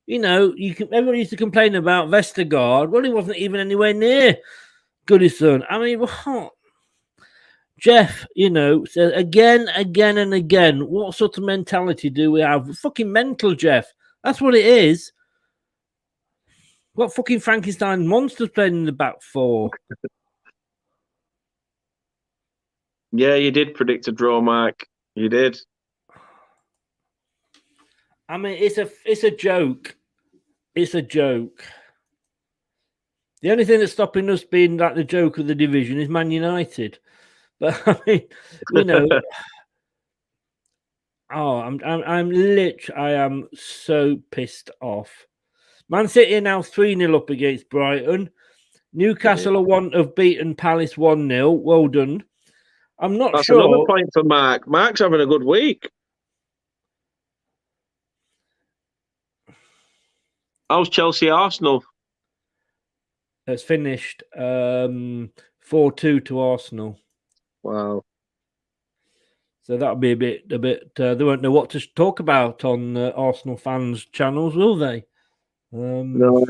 Speaker 9: You know, everyone used to complain about Vestergaard. Well, he wasn't even anywhere near Goodison. I mean, what? Jeff, you know, says again and again, what sort of mentality do we have? Fucking mental, Jeff. That's what it is. What fucking Frankenstein monsters playing in the back four?
Speaker 10: Yeah, you did predict a draw, Mark. You did.
Speaker 9: I mean, it's a joke. It's a joke. The only thing that's stopping us being like the joke of the division is Man United. But I mean, you know, I am so pissed off Man City are now 3-0 up against Brighton. Newcastle have beaten Palace 1-0. Well done. I'm not
Speaker 10: That's
Speaker 9: sure.
Speaker 10: another point for Mark. Mark's having a good week. How's Chelsea Arsenal?
Speaker 9: It's finished 4-2 to Arsenal.
Speaker 10: Wow.
Speaker 9: So that'll be a bit. They won't know what to talk about on Arsenal fans' channels, will they?
Speaker 10: No.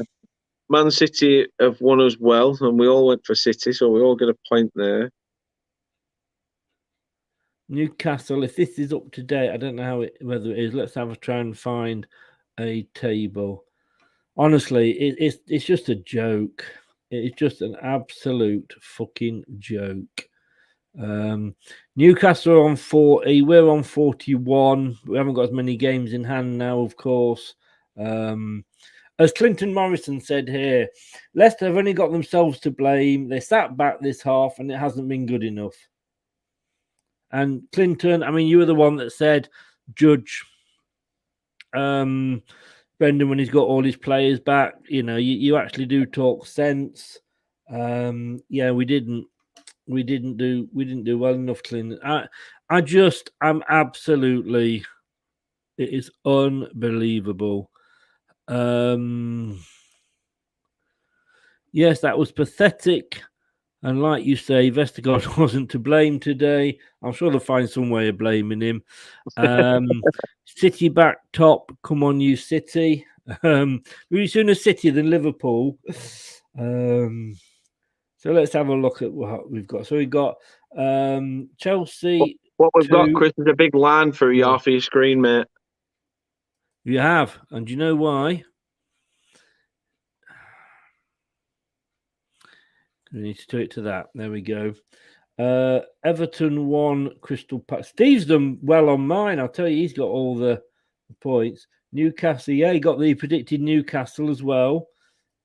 Speaker 10: Man City have won as well, and we all went for City, so we all get a point there.
Speaker 9: Newcastle, if this is up to date, I don't know whether it is. Let's have a try and find a table. Honestly, it's just a joke. It's just an absolute fucking joke. Newcastle are on 40. We're on 41. We haven't got as many games in hand now, of course. As Clinton Morrison said here, Leicester have only got themselves to blame. They sat back this half and it hasn't been good enough. And Clinton, I mean, you were the one that said, judge Brendan when he's got all his players back. You know, you actually do talk sense. Yeah, we didn't do well enough, Clinton. I'm absolutely, it is unbelievable. Yes, that was pathetic. And like you say, Vestergaard wasn't to blame today. I'm sure they'll find some way of blaming him. City back top. Come on, you City. Really sooner City than Liverpool. So let's have a look at what we've got. So we've got Chelsea.
Speaker 10: What we've got, Chris, is a big line for you off your screen, mate.
Speaker 9: You have. And do you know why? We need to do it to that. There we go. Everton 1, Crystal Palace. Steve's done well on mine. I'll tell you, he's got all the points. Newcastle, yeah, he got the predicted Newcastle as well.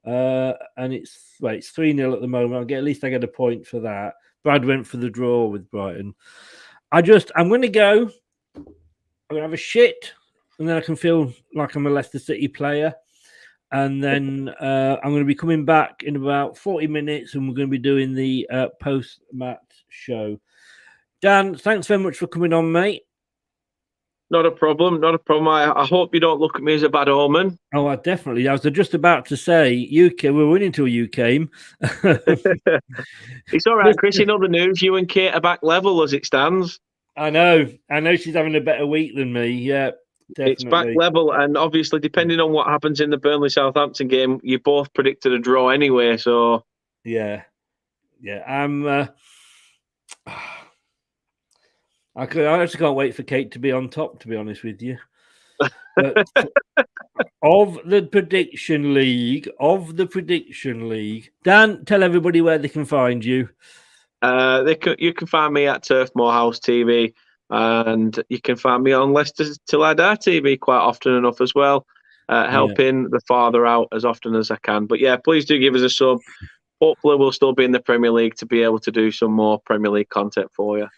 Speaker 9: And it's 3-0 at the moment. At least I get a point for that. Brad went for the draw with Brighton. I'm going to go. I'm going to have a shit, and then I can feel like I'm a Leicester City player. And then I'm going to be coming back in about 40 minutes, and we're going to be doing the post-match show. Dan, thanks very much for coming on, mate.
Speaker 10: Not a problem. Not a problem. I hope you don't look at me as a bad omen.
Speaker 9: Oh, I definitely. I was just about to say, we're winning until you came.
Speaker 10: It's all right, Chris. You know the news. You and Kate are back level as it stands.
Speaker 9: I know she's having a better week than me. Yeah. Definitely.
Speaker 10: It's back level, and obviously, depending on what happens in the Burnley-Southampton game, you both predicted a draw anyway. So,
Speaker 9: yeah. I actually can't wait for Kate to be on top. To be honest with you, but of the prediction league, Dan, tell everybody where they can find you.
Speaker 10: You can find me at Turf Morehouse TV. And you can find me on Leicester LTIDtv quite often enough as well, helping the father out as often as I can. But yeah, please do give us a sub. Hopefully we'll still be in the Premier League to be able to do some more Premier League content for you.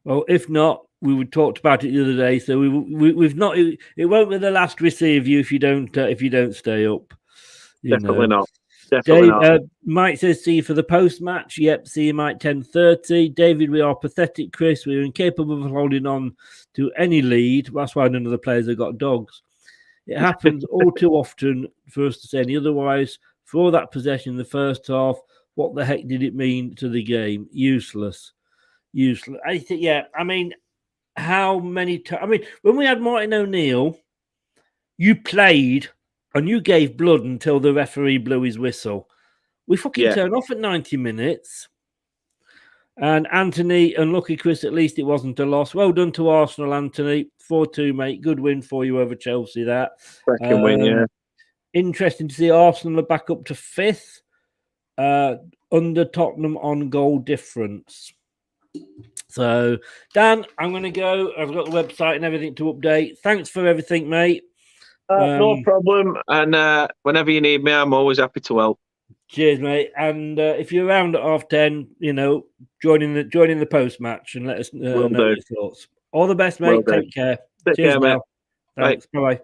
Speaker 9: Well, if not, we talked about it the other day, so we've not. It won't be the last we see of you if you don't stay up.
Speaker 10: Definitely not. Definitely not.
Speaker 9: Mike says, see you for the post-match. Yep, see you, Mike, 10:30. David, we are pathetic, Chris. We're incapable of holding on to any lead. That's why none of the players have got dogs. It happens all too often for us to say any otherwise. For all that possession in the first half, what the heck did it mean to the game? Useless. I think, I mean, how many times? I mean, when we had Martin O'Neill, you played and you gave blood until the referee blew his whistle. We fucking turned off at 90 minutes. And Anthony, unlucky Chris, at least it wasn't a loss. Well done to Arsenal, Anthony. 4-2, mate. Good win for you over Chelsea, that.
Speaker 10: Second win, yeah.
Speaker 9: Interesting to see Arsenal are back up to 5th, under Tottenham on goal difference. So, Dan, I'm going to go. I've got the website and everything to update. Thanks for everything, mate.
Speaker 10: No problem. And whenever you need me, I'm always happy to help.
Speaker 9: Cheers, mate. And if you're around at 10:30, joining the post match and let us know your thoughts. All the best, mate. Take care.
Speaker 10: Take
Speaker 9: Cheers,
Speaker 10: care, mate.
Speaker 9: Thanks. Bye.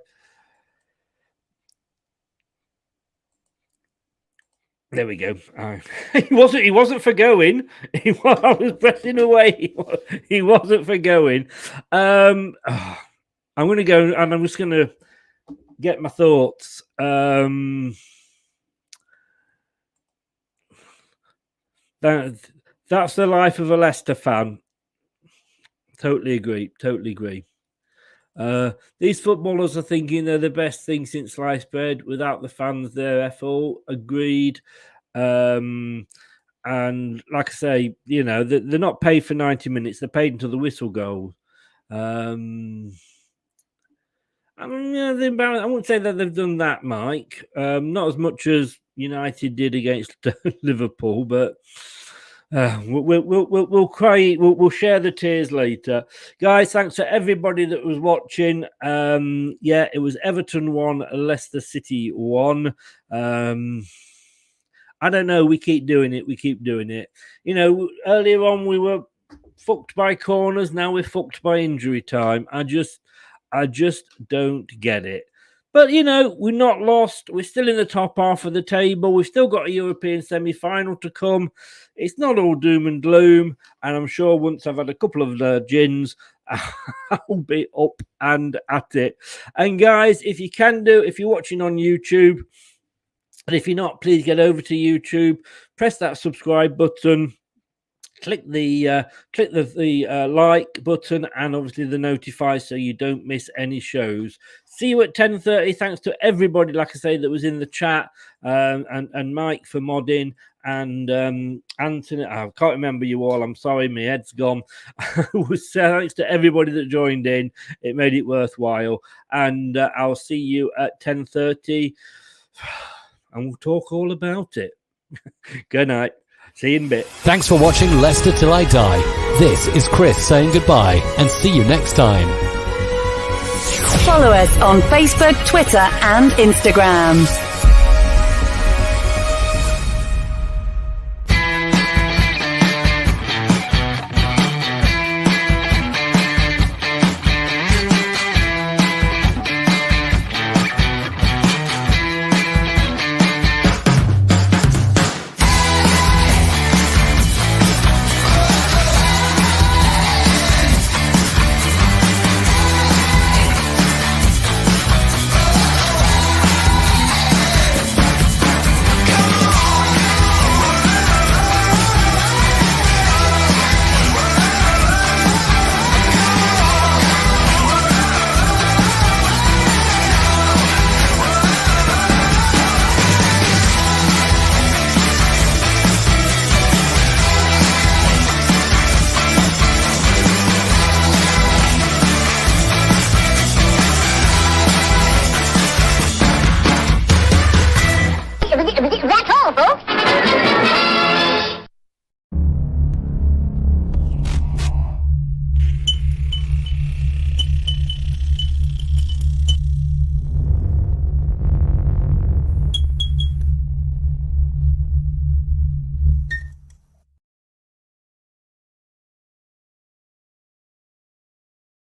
Speaker 9: There we go. He wasn't for going. I was pressing away. He wasn't for going. I'm going to go, and I'm just going to get my thoughts. That's the life of a Leicester fan. Totally agree. These footballers are thinking they're the best thing since sliced bread. Without the fans, they're FO. Agreed. And like I say, you know, they're not paid for 90 minutes. They're paid until the whistle goes. I mean, I wouldn't say that they've done that, Mike. Not as much as United did against Liverpool, but we'll cry. We'll share the tears later, guys. Thanks to everybody that was watching. Yeah, it was Everton 1, Leicester City 1. I don't know. We keep doing it. You know, earlier on we were fucked by corners. Now we're fucked by injury time. I just don't get it. But, you know, we're not lost. We're still in the top half of the table. We've still got a European semi-final to come. It's not all doom and gloom. And I'm sure once I've had a couple of gins, I'll be up and at it. And, guys, if you're watching on YouTube, and if you're not, please get over to YouTube, press that subscribe button. Click the like button and obviously the notify so you don't miss any shows. See you at 10:30. Thanks to everybody, like I say, that was in the chat, and Mike for modding, and Anthony. I can't remember you all. I'm sorry, my head's gone. Thanks to everybody that joined in. It made it worthwhile. And I'll see you at 10:30, and we'll talk all about it. Good night. See you in a bit.
Speaker 7: Thanks for watching Leicester Till I Die. This is Chris saying goodbye and see you next time.
Speaker 11: Follow us on Facebook, Twitter and Instagram.